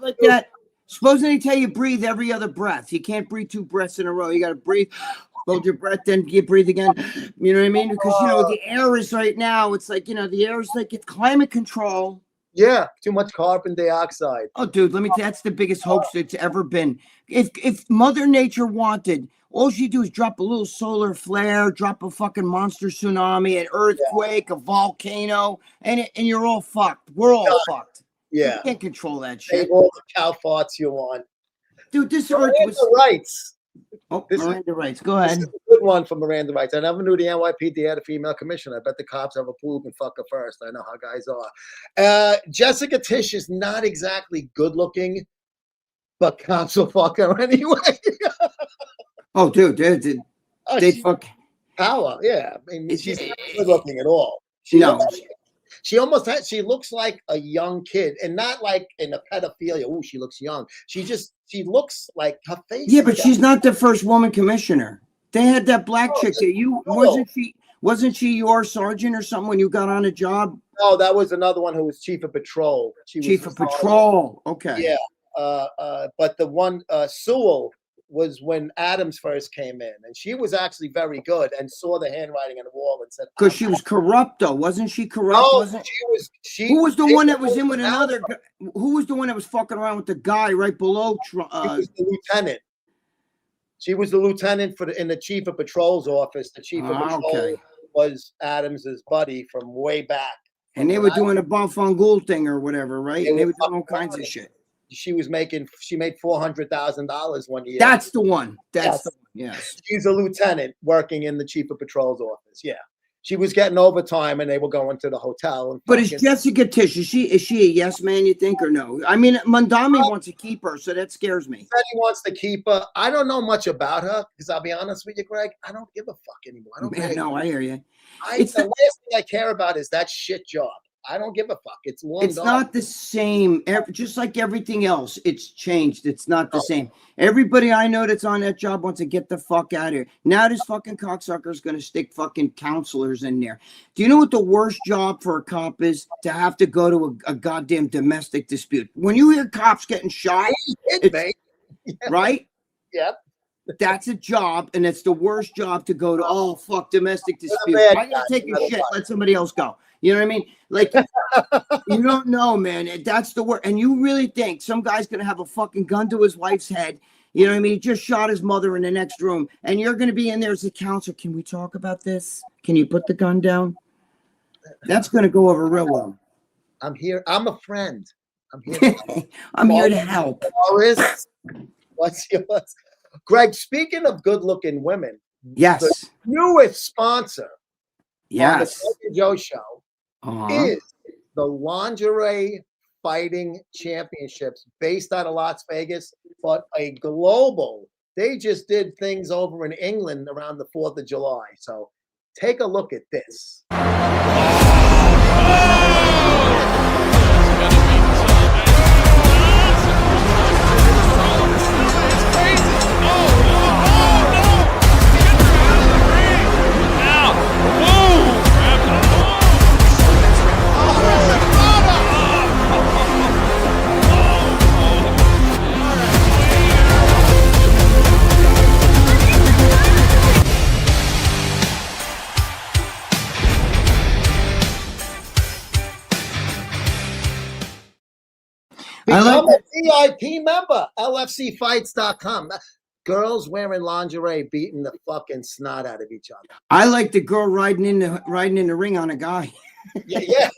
like that. Supposing they tell you breathe every other breath. You can't breathe 2 breaths in a row. You got to breathe. Hold your breath, then you breathe again. You know what I mean? Because, the air is right now, it's like, the air is like it's climate control.
Yeah, too much carbon dioxide.
Oh, dude, that's the biggest hoax that's ever been. If Mother Nature wanted, all she do is drop a little solar flare, drop a fucking monster tsunami, an earthquake, a volcano, and you're all fucked. We're all fucked.
Yeah.
You can't control that shit.
Take all the cow farts you want.
Dude, this earth was...
rights.
Oh, Miranda Rights. Go ahead.
This is a good one for Miranda Rights. I never knew the NYPD had a female commissioner. I bet the cops have a poop and fuck her first. I know how guys are. Jessica Tisch is not exactly good looking, but cops will fuck her anyway.
Oh, dude, they fuck.
Power, yeah. I mean, she's not good looking at all. She looks like a young kid, and not like in a pedophilia. Oh, she looks young. She looks like her face.
Yeah, but she's not the first woman commissioner. They had that black chick that wasn't she your sergeant or something when you got on a job?
No, that was another one who was chief of patrol.
Chief of patrol. Okay.
Yeah. But the one Sewell was when Adams first came in, and she was actually very good and saw the handwriting on the wall and said,
because she was corrupt, though, wasn't she corrupt?
No,
who was the one that was in with another? Who was the one that was fucking around with the guy right below?
She was the lieutenant. She was the lieutenant in the chief of patrol's office. The chief of patrol was Adams's buddy from way back.
And they were doing a Bonfangoul thing or whatever, right? And they were doing all kinds of shit.
She made $400,000 one year.
That's the one. That's the one. Yes.
She's a lieutenant working in the chief of patrol's office. Yeah. she was getting overtime, and they were going to the hotel. And
But is
fucking-
Jessica Tish, is she a yes man, you think, or no? I mean, Mondami wants to keep her, so that scares me.
said he wants to keep her. I don't know much about her because I'll be honest with you, Greg. I don't give a fuck anymore. I don't
Man,
care.
no, I hear you.
The
It's
last thing I care about is that shit job. I don't give a fuck. It's long
It's
gone.
not the same. Just like everything else, it's changed. It's not the same. Everybody I know that's on that job wants to get the fuck out of here. Now this fucking cocksucker is going to stick fucking counselors in there. Do you know what the worst job for a cop is? To have to go to a goddamn domestic dispute. When you hear cops getting shot,
It,
right?
Yep.
That's a job, and it's the worst job to go to. Oh, fuck, domestic dispute.
bad
I gotta
guy.
take a shit. Let somebody else go. You know what I mean? Like, you don't know, man. That's the worst. And you really think some guy's gonna have a fucking gun to his wife's head? You know what I mean? He just shot his mother in the next room, and you're gonna be in there as a counselor. Can we talk about this? Can you put the gun down? That's gonna go over real well.
I'm here. I'm a friend. I'm here.
I'm here to help.
Boris, what's yours? Greg, speaking of good-looking women,
Yes.
the newest sponsor
Yes.
on the Gregg and Joe show
Uh-huh.
is the Lingerie Fighting Championships based out of Las Vegas, but a global. They just did things over in England around the 4th of July. So take a look at this.
I like
Become a VIP member, LFCfights.com. Girls wearing lingerie beating the fucking snot out of each other.
I like the girl riding in the ring on a guy.
Yeah.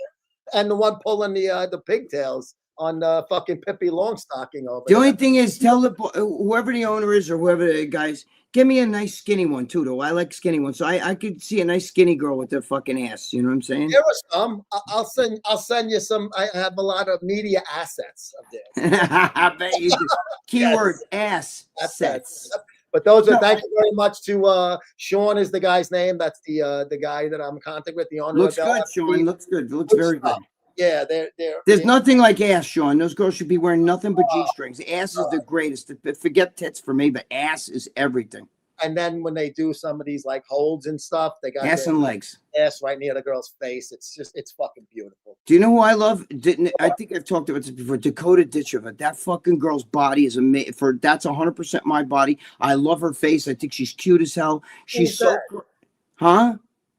And the one pulling the pigtails on fucking Pippi Longstocking over
The
there.
only thing is, tell whoever the owner is or whoever the guys, give me a nice skinny one too, though. I like skinny ones, so I could see a nice skinny girl with their fucking ass. You know what I'm saying?
There are some. I'll send you some. I have a lot of media assets of this.
I bet you do. Keyword ass
That's
sets.
But those are.
No.
Thank you very much to Sean is the guy's name. That's the guy that I'm in contact with. The owner.
Looks
of
good,
LFC.
Sean. Looks good. Looks very good.
Yeah, they're.
There's nothing like ass, Sean. Those girls should be wearing nothing but G-strings. Ass is the greatest. Forget tits for me, but ass is everything.
And then when they do some of these like holds and stuff, they got
Ass
their
and legs.
ass right near the girl's face. It's fucking beautiful.
Do you know who I love? I think I've talked about this before. Dakota Ditchova. That fucking girl's body is amazing. That's 100% my body. I love her face. I think she's cute as hell. She's
Who's
so.
that?
Huh?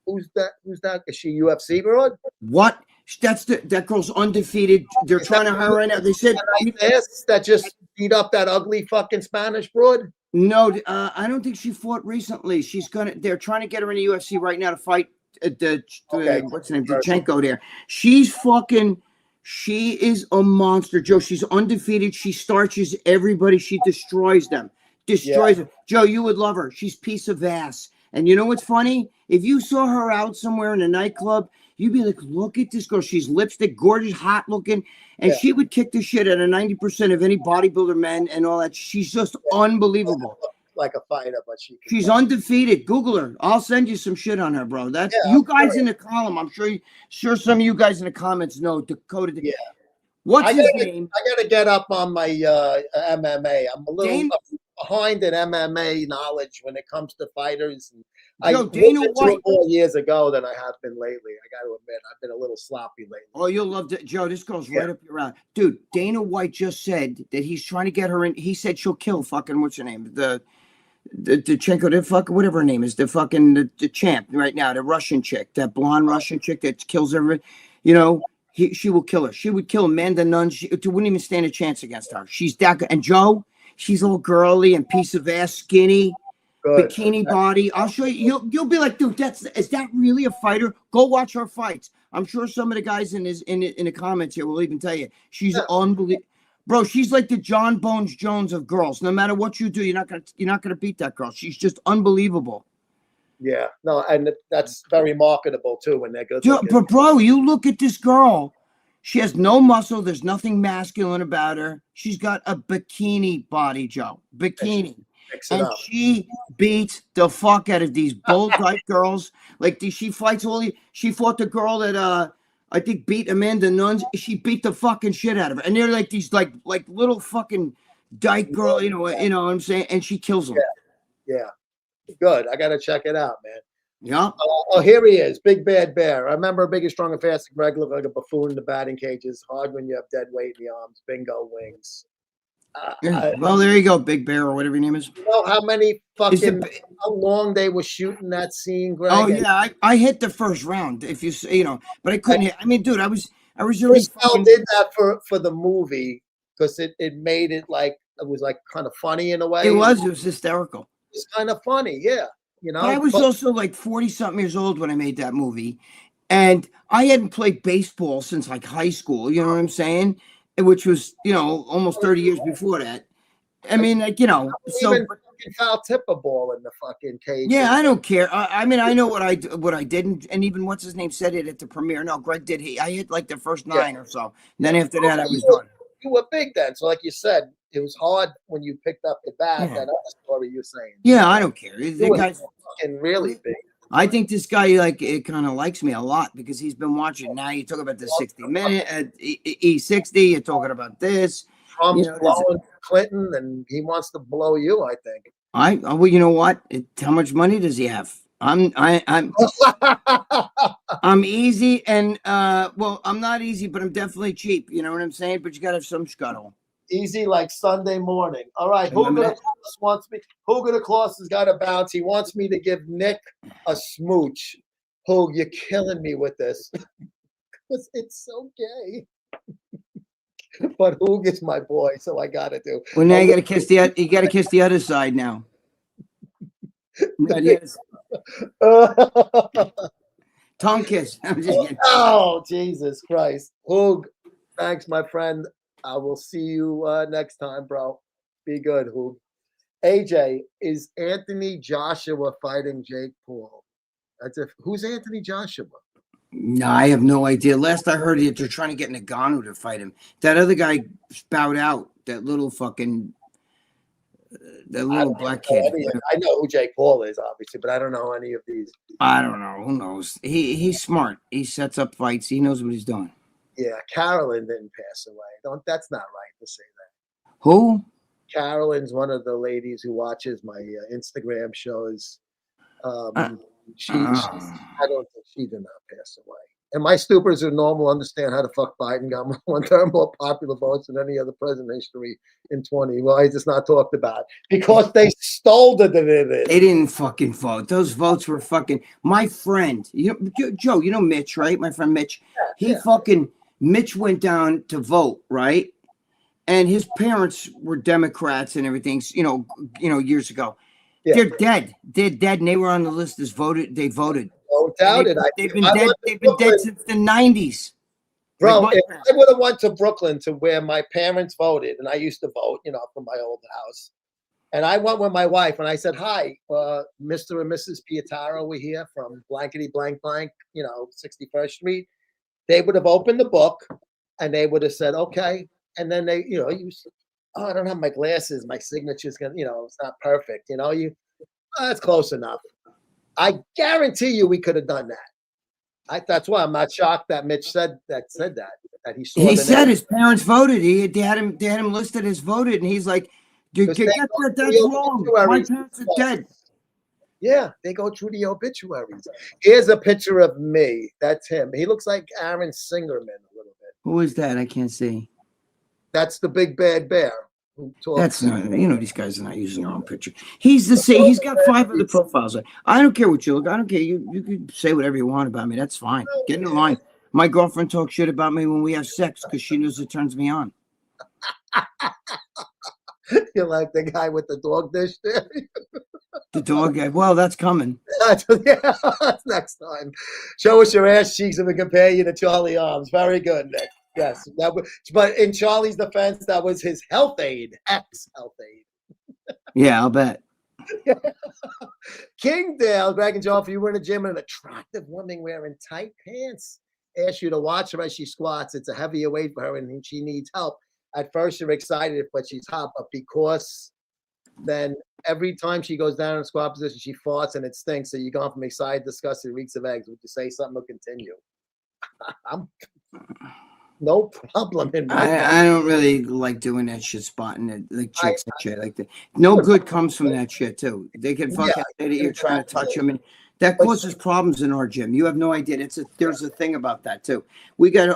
Who's that? Who's that? Is she UFC broad?
What? That girl's undefeated. They're trying to hire her right now. They said
Ass that just beat up that ugly fucking Spanish broad.
no. I don't think she fought recently. They're trying to get her in the UFC right now to fight what's her name? Dachenko there. She is a monster, Joe. She's undefeated. She starches everybody. She destroys them. Them. Joe, you would love her. She's piece of ass. And you know what's funny? If you saw her out somewhere in a nightclub, you'd be like, look at this girl. She's lipstick, gorgeous, hot looking. And she would kick the shit out of 90% of any bodybuilder men and all that. She's just unbelievable.
Like a fighter, but
She's undefeated. Google her. I'll send you some shit on her, bro. You guys in the column. I'm sure some of you guys in the comments know Dakota.
Yeah.
What's his name?
I gotta get up on my MMA. I'm a little behind in MMA knowledge when it comes to fighters. And
Yo,
I
Dana
moved
White.
it more years ago than I have been lately. I got to admit, I've been a little sloppy lately.
Oh, you'll love it. Joe, this girl's right up your alley. Dude, Dana White just said that he's trying to get her in. He said she'll kill fucking, what's her name? The Chenko, the fucking, whatever her name is, the champ right now, the Russian chick, that blonde Russian chick that kills everybody. You know, she will kill her. She would kill Amanda Nunn. She wouldn't even stand a chance against her. She's that good. And Joe, she's all girly and piece of ass, skinny.
Good.
Bikini body. I'll show you. You'll be like, dude, is that really a fighter? Go watch her fights. I'm sure some of the guys in the comments here will even tell you she's unbelievable, bro. She's like the John Bones Jones of girls. No matter what you do, you're not gonna beat that girl. She's just unbelievable.
Yeah, no, and that's very marketable too when they're good
Joe,
looking.
but bro, you look at this girl. She has no muscle. There's nothing masculine about her. She's got a bikini body, Joe. Bikini.
Mix it
And
up.
she beats the fuck out of these bull type girls. Like she fights all the. She fought the girl that I think beat Amanda Nunes. She beat the fucking shit out of her. And they're like these like little fucking dyke girl. You know what I'm saying? And she kills them.
Yeah, good. I gotta check it out, man.
Yeah.
Oh, here he is, Big Bad Bear. I remember Big and Strong and Fast. Greg looked like a buffoon in the batting cages. Hard when you have dead weight in the arms. Bingo wings.
Well, there you go, Big Bear or whatever your name is.
You know how many fucking
Is
how long they were shooting that scene, Greg?
Oh
And
yeah, I hit the first round. If you but I couldn't hit. I mean, dude, I was already
Christel did that for the movie because it made it like it was like kind of funny in a way.
It was hysterical.
It's kind of funny, yeah. You know,
But I was also like 40-something years old when I made that movie, and I hadn't played baseball since like high school. You know what I'm saying? Which was almost 30 years before that. I mean, like so.
Even fucking foul tip a ball in the fucking cage.
Yeah, I don't care. I mean, I know what I did, and even what's his name said it at the premiere. No, Greg did. I hit like the first 9 or so. Then after that, I was done.
You were big then, so like you said, it was hard when you picked up the bat.
Yeah.
That other story you're saying.
Yeah, I don't care.
You
The
were
guy's,
fucking really big.
I think this guy it kind of likes me a lot because he's been watching. Now you talk about the 60-minute E60. You're talking about this.
Trump's blowing Clinton, and he wants to blow you. I think.
Well, you know what? How much money does he have? I'm easy, and well, I'm not easy, but I'm definitely cheap. You know what I'm saying? But you gotta have some scuttle.
Easy like Sunday morning. All right, Hugo wants me. Hugo Claus has got a bounce. He wants me to give Nick a smooch. Hug, you're killing me with this. Because it's so gay. But Hug is my boy, so I gotta do.
Well, now you gotta kiss the other side now. Yes. Tongue kiss. I'm just kidding.
Oh, Jesus Christ. Hug, thanks, my friend. I will see you next time, bro. Be good, Hug. AJ, is Anthony Joshua fighting Jake Paul? Who's Anthony Joshua?
No, I have no idea. Last I heard, they're trying to get Nagano to fight him. That other guy spout out. That little fucking, that little black kid.
I know who Jake Paul is, obviously, but I don't know any of these.
I don't know. Who knows? He's smart. He sets up fights. He knows what he's doing.
Yeah, Carolyn didn't pass away. That's not right to say that.
Who?
Carolyn's one of the ladies who watches my Instagram shows. I don't think she did not pass away. And my stupors who normal understand how the fuck Biden got one term more popular votes than any other president in history in 20. Well, he's just not talked about because they stole the.
They didn't fucking vote. Those votes were fucking. My friend, Joe, you know Mitch, right? My friend Mitch. Mitch went down to vote, right? And his parents were Democrats and everything. Years ago. Yeah. They're dead. They're dead, and they were on the list as voted. They voted.
Don't doubt it.
They've been dead. They've been dead since the 90s.
Bro, if I would have went to Brooklyn to where my parents voted, and I used to vote, from my old house, and I went with my wife, and I said, "Hi, Mr. and Mrs. Pietaro, we're here from blankety blank blank, 61st Street." They would have opened the book, and they would have said, "Okay," and then they, I don't have my glasses. My signature's gonna, it's not perfect. That's close enough. I guarantee you, we could have done that. That's why I'm not shocked that Mitch said that he saw.
He said his parents voted. They had him listed as voted, and he's like, "That's wrong. My parents are dead."
Yeah, they go through the obituaries. Here's a picture of me. That's him. He looks like Aaron Singerman a little bit.
Who is that? I can't see.
That's the Big Bad Bear.
That's not, these guys are not using their own picture. He's the same. He's got 5 other profiles. I don't care what you look. I don't care. You can say whatever you want about me. That's fine. Get in line. My girlfriend talks shit about me when we have sex because she knows it turns me on.
You're like the guy with the dog dish there.
The dog guy. Well, that's coming.
That's next time. Show us your ass cheeks and we compare you to Charlie Arms. Very good, Nick. Yes, but in Charlie's defense, that was his health aide, ex-health aide.
Yeah, I'll bet.
Kingdale, Greg and Joe, if you were in a gym and an attractive woman wearing tight pants asks you to watch her as she squats, it's a heavier weight for her and she needs help. At first, you're excited, but she's hot. But because then every time she goes down in squat position, she farts and it stinks. So you go from excited, disgusted, reeks of eggs. Would you say something or continue? I'm no problem in my
I don't really like doing that shit, spotting it, like chicks and shit like that. No good comes from that shit too. They can fucking say that you're trying to touch them, and that causes problems in our gym. You have no idea. There's a thing about that too. We got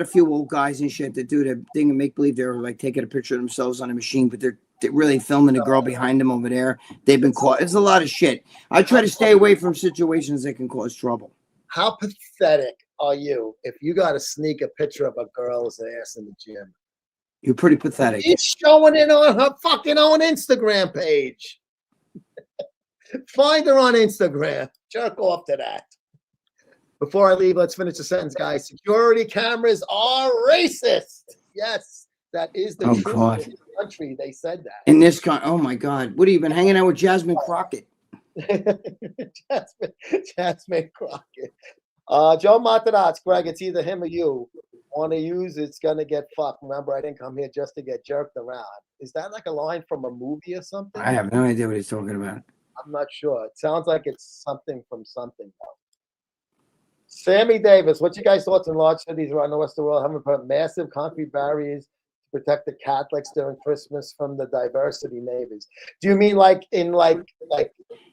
a few old guys and shit that do that thing and make believe they're like taking a picture of themselves on a machine, but they're really filming the girl behind them over there. They've been caught. It's a lot of shit. I try to stay away from situations that can cause trouble.
How pathetic are you if you got to sneak a picture of a girl's ass in the gym?
You're pretty pathetic.
She's showing it on her fucking own Instagram page. Find her on Instagram. Jerk off to that. Before I leave, let's finish the sentence, guys. Security cameras are racist. Yes, that is the truth
God.
in the country. They said that.
In this country, oh my God. What have you been hanging out with Jasmine Crockett?
Jasmine Crockett. Joe Matarazzi, Greg, it's either him or you. Want to use it's gonna get fucked. Remember, I didn't come here just to get jerked around. Is that like a line from a movie or something?
I have no idea what he's talking about.
I'm not sure. It sounds like it's something from something though. Sammy Davis, what's your guys' thoughts on large cities around the Western world having put massive concrete barriers to protect the Catholics during Christmas from the diversity neighbors? Do you mean like in like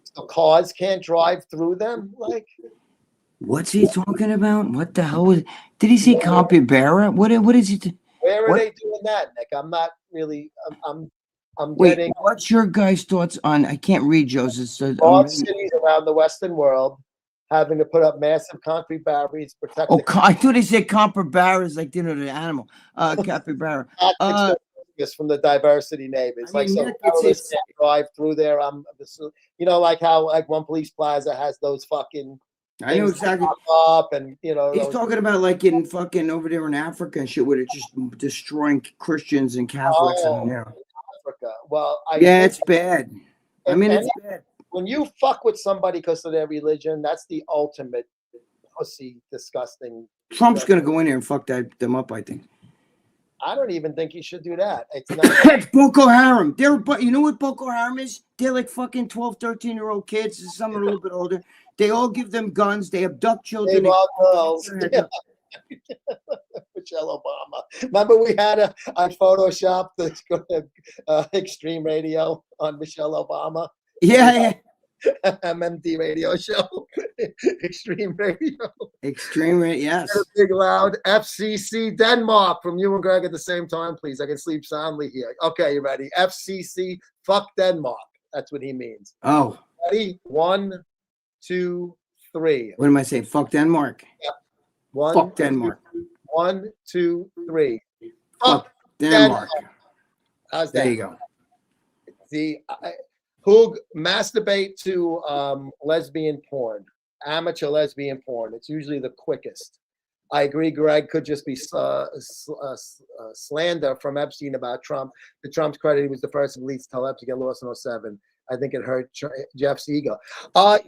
so cars can't drive through them? Like
what's he talking about? What the hell was? Did he say capybara? What is he?
Where are they doing that, Nick? I'm not really. I'm
Wait,
getting.
what's your guys' thoughts on? I can't read Joe's.
Large cities around the Western world having to put up massive concrete barriers to protect.
Oh, I thought they said capybaras, like the animal. Capybara.
From the diversity neighbors,
I mean,
like
Nick,
so terrorists can't drive through there. Like how like one police plaza has those fucking.
I know exactly.
Up and
he's
those,
talking about like in fucking over there in Africa and shit, where they're just destroying Christians and Catholics.
Africa. Well,
it's bad. I mean, it's bad.
When you fuck with somebody because of their religion, that's the ultimate pussy, disgusting.
Trump's gonna go in there and fuck them up. I think.
I don't even think he should do that. It's not.
It's Boko Haram. You know what Boko Haram is? They're like fucking 12, 13-year-old kids. Some are a little bit older. They all give them guns. They abduct children.
They love girls. Michelle Obama. Remember we had I photoshopped the Extreme Radio on Michelle Obama.
Yeah.
MMD radio show. Extreme Radio.
Extreme Radio, yes.
Big loud FCC Denmark from you and Greg at the same time, please. I can sleep soundly here. Okay, you ready? FCC, fuck Denmark. That's what he means.
Oh.
Ready? 1, 2, 3.
What am I saying? Fuck Denmark.
Yep.
Fuck Denmark.
1, 2, 3.
Fuck Denmark.
How's that?
There you go.
The Hoog, masturbate to lesbian porn, amateur lesbian porn. It's usually the quickest. I agree, Greg, could just be slander from Epstein about Trump. To Trump's credit, he was the first at least to tell Epstein to get lost in 2007. I think it hurt Jeff's ego. I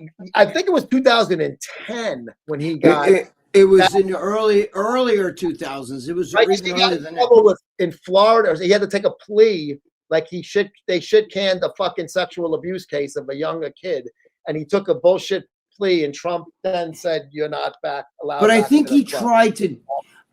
think it was 2010 when he got.
It was in the earlier 2000s. It was
right,
even earlier than that.
With, in Florida, he had to take a plea. Like they should can the fucking sexual abuse case of a younger kid, and he took a bullshit plea. And Trump then said, "You're not back allowed."
But I think he tried to.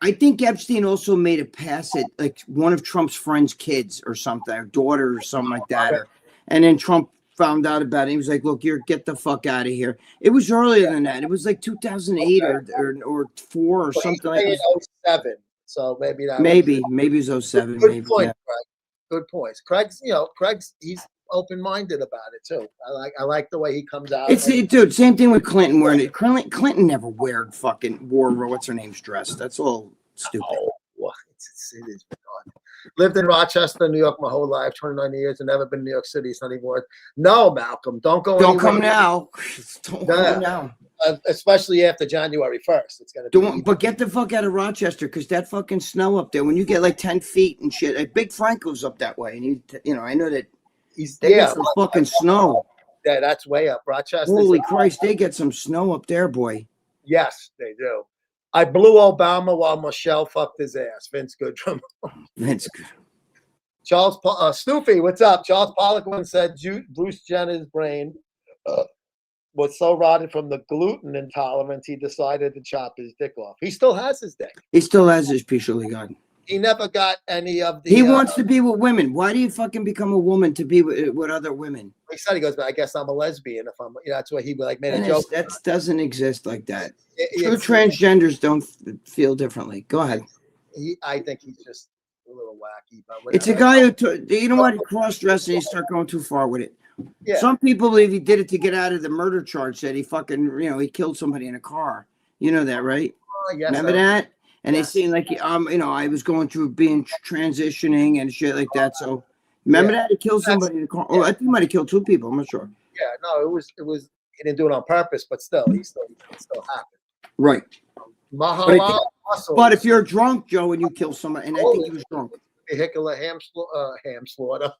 I think Epstein also made a pass at like one of Trump's friends' kids or something, or daughter or something like that. And then Trump found out about it. He was like, "Look, get the fuck out of here." It was earlier than that. It was like 2008 or 4 or something like that.
07. So maybe that.
Maybe it was 07.
Good
maybe.
point,
Yeah.
Greg. Good points. Craig's he's open-minded about it too. I like the way he comes out.
Dude, same thing with Clinton wearing it. Clinton never wore what's her name's dress. That's all stupid.
Oh, it is beyond. Lived in Rochester, New York my whole life, 29 years, and never been in New York City. It's not even worth. No, Malcolm, don't go.
Don't come now. Don't come now.
Especially after January 1st. It's gonna be.
But get the fuck out of Rochester, because that fucking snow up there. When you get like 10 feet and shit, like Big Frank goes up that way, and I know that
He's
some fucking snow.
Yeah, that's way up. Rochester's
Holy Christ, they get some snow up there, boy.
Yes, they do. I blew Obama while Michelle fucked his ass. Vince Goodrum.
That's good.
Charles Snoopy, what's up? Charles Pollock once said Bruce Jenner's brain was so rotted from the gluten intolerance he decided to chop his dick off. He still has his dick.
He still has his piece of God.
He never got any of the.
He wants to be with women. Why do you fucking become a woman to be with other women?
He said he goes, but I guess I'm a lesbian. If I'm, that's what he like made a joke.
That doesn't exist like that. True
It's-
transgenders don't feel differently. Go ahead.
I think he's just a little wacky, but
It's a
whatever.
guy who, you know what, cross-dressed and you start going too far with it.
Yeah.
Some people believe he did it to get out of the murder charge that he fucking, he killed somebody in a car. You know that, right?
Yes,
Remember that? And
Yes.
they seemed like, I was going through being transitioning and shit like that. So remember that he killed somebody in a car? Oh, I think he might have killed 2 people. I'm not sure.
Yeah, no, it was. He didn't do it on purpose, but still, it still happened.
Right.
Mahalal Muscle.
But if you're drunk, Joe, and you kill somebody, and I think he was drunk.
vehicular ham slaughter.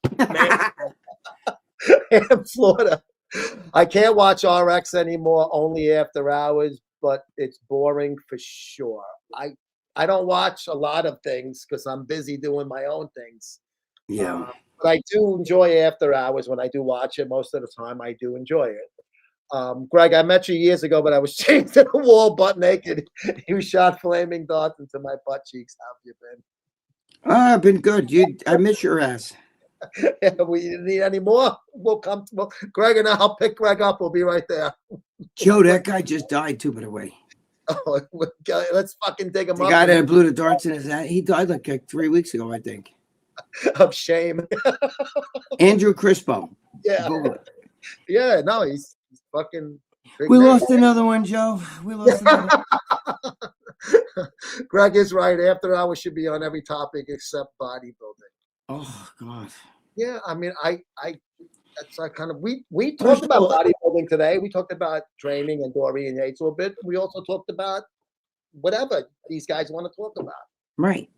Ham slaughter. I can't watch RX anymore, only after hours, but it's boring for sure. I don't watch a lot of things because I'm busy doing my own things.
Yeah.
But I do enjoy after hours when I do watch it. Most of the time, I do enjoy it. Greg, I met you years ago, but I was chained to the wall butt naked. You shot flaming darts into my butt cheeks. How have you been?
I've been good. I miss your ass.
We need any more? We'll come. Greg and I'll pick Greg up. We'll be right there.
Joe, that guy just died too, by the way.
Oh, let's fucking dig him
The
up.
guy that blew the darts in his head, he died like 3 weeks ago, I think.
Of shame.
Andrew Crispo.
Yeah. Yeah. No, he's fucking. Big
We
man.
lost another one, Joe. We lost another one.
Greg is right. After hours should be on every topic except bodybuilding.
Oh God.
Yeah, I mean, that's like kind of we talked about bodybuilding today. We talked about training and Dorian Yates a little bit. We also talked about whatever these guys want to talk about.
Right.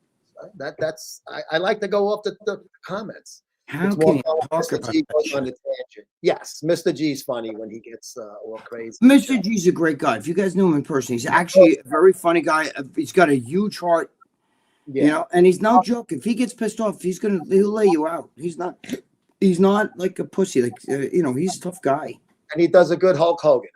I like to go off the comments.
How
It's
can
more
you
fun when
talk
Mr.
about
G goes
that
on
shit?
a tangent. Yes, Mr. G's funny when he gets all crazy.
Mr. G's a great guy. If you guys knew him in person, he's actually a very funny guy. He's got a huge heart,
Yeah.
and he's no joke. If he gets pissed off, he'll lay you out. He's not like a pussy. Like he's a tough guy.
And he does a good Hulk Hogan.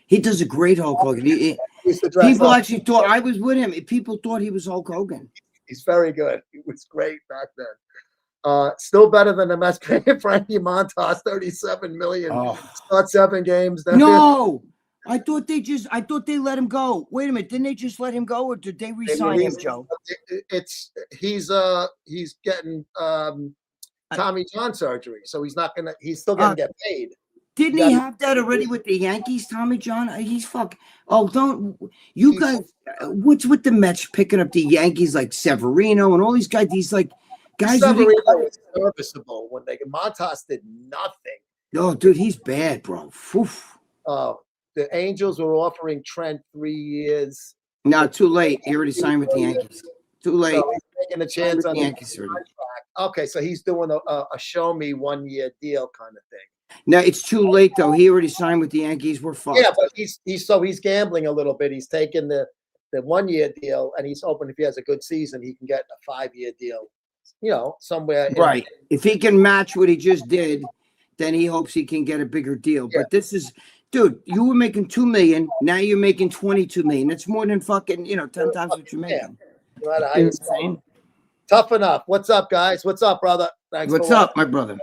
He does a great Hulk Hogan.
He used to dress
People
up.
actually thought I was with him. People thought he was Hulk Hogan.
He's very good. He was great back then. Still better than the Mets paying Frankie Montas $37 million.
Oh.
Start 7 games.
No, I thought they let him go. Wait a minute, didn't they just let him go, or did they resign him, Joe?
He's getting Tommy John surgery, so he's still gonna get paid.
Didn't he have that already with the Yankees, Tommy John? He's fuck. Oh, don't you guys? What's with the Mets picking up the Yankees like Severino and all these guys? These like guys.
Severino was serviceable when Montas did nothing.
No, dude, he's bad, bro. Oof.
The Angels were offering Trent 3 years.
No, too late. He already signed with the Yankees. Too late.
So he's taking a chance on the
Yankees already.
contract. Okay, so he's doing a show me 1 year deal kind of thing.
No, it's too late though. He already signed with the Yankees. We're fucked.
Yeah, but he's gambling a little bit. He's taking the 1 year deal, and he's hoping if he has a good season, he can get a 5 year deal. Somewhere.
Right. If he can match what he just did, then he hopes he can get a bigger deal.
Yeah.
But this is, dude, you were making $2 million. Now you're making $22 million. That's more than fucking 10 times what you're making.
No matter how
You know
you
what I'm saying?
Tough enough. What's up, guys? What's up, brother? Thanks.
What's
for
up, my brother?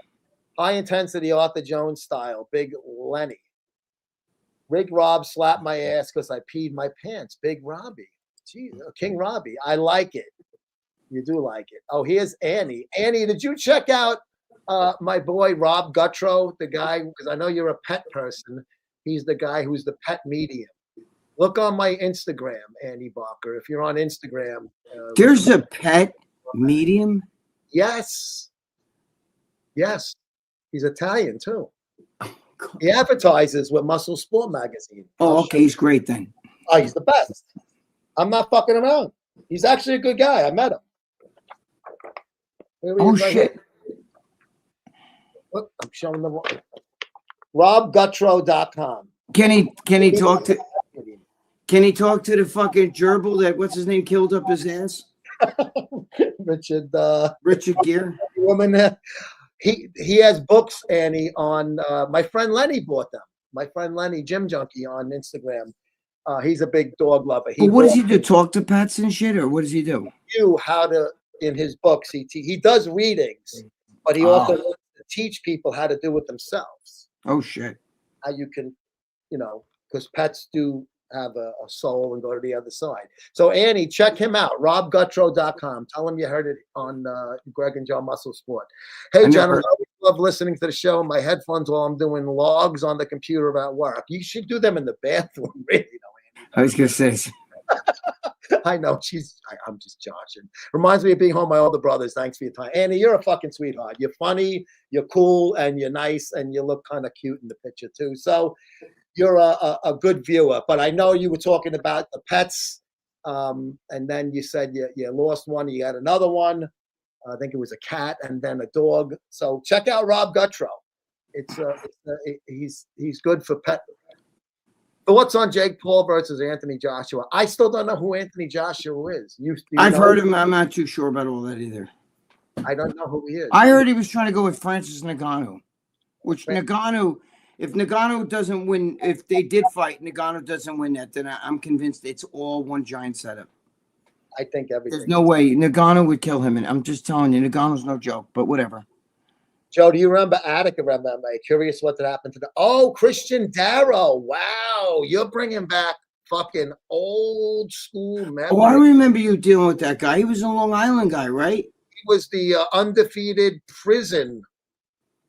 High intensity Arthur Jones style. Big Lenny. Rig Rob slapped my ass because I peed my pants. Big Robbie. Gee, King Robbie. I like it. You do like it. Oh, here's Annie. Annie, did you check out my boy Rob Guttrow, the guy, because I know you're a pet person. He's the guy who's the pet medium. Look on my Instagram, Annie Barker. If you're on Instagram.
There's a pet medium?
Yes. Yes. He's Italian, too. He advertises with Muscle Sport magazine.
Oh, okay. He's great then.
Oh, he's the best. I'm not fucking around. He's actually a good guy. I met him. Here he
Oh,
is right
shit.
here. Look, I'm showing them. RobGuttrow.com.
Can he talk to the fucking gerbil that what's his name killed up his ass?
Richard
Gere.
woman. He has books, Annie, on my friend Lenny bought them. My friend Lenny, Gym Junkie on Instagram. He's a big dog lover.
But what does he do? Talk to pets and shit, or what does he do?
You how to in his books. He does readings, but he also wants to teach people how to do it themselves.
Oh shit!
How you can, because pets do have a soul and go to the other side. So Annie, check him out. RobGuttrow.com. Tell him you heard it on Gregg and Joe Muscle Sport. Hey, gentlemen, I always love listening to the show. My headphones while I'm doing logs on the computer about work. You should do them in the bathroom, really. Annie.
I was gonna say.
I know I'm just joshing. Reminds me of being home with my older brothers. Thanks for your time, Annie. You're a fucking sweetheart. You're funny, you're cool, and you're nice, and you look kind of cute in the picture too. So you're a good viewer. But I know you were talking about the pets, and then you said you lost one. You got another one. I think it was a cat, and then a dog. So check out Rob Guttrow. He's good for pet. But what's on Jake Paul versus Anthony Joshua? I still don't know who Anthony Joshua is.
I've heard him. I'm not too sure about all that either.
I don't know who he is.
I heard he was trying to go with Francis Ngannou, which Ngannou, if Ngannou doesn't win, if they did fight, Ngannou doesn't win that, then I'm convinced it's all one giant setup.
I think everything.
There's no way Ngannou would kill him, and I'm just telling you, Ngannou's no joke. But whatever.
Joe, do you remember Attica MMA? Curious what did happen to the Christian Darrow. Wow, you're bringing back fucking old school memories.
Oh, I remember you dealing with that guy. He was a Long Island guy, right?
He was the undefeated prison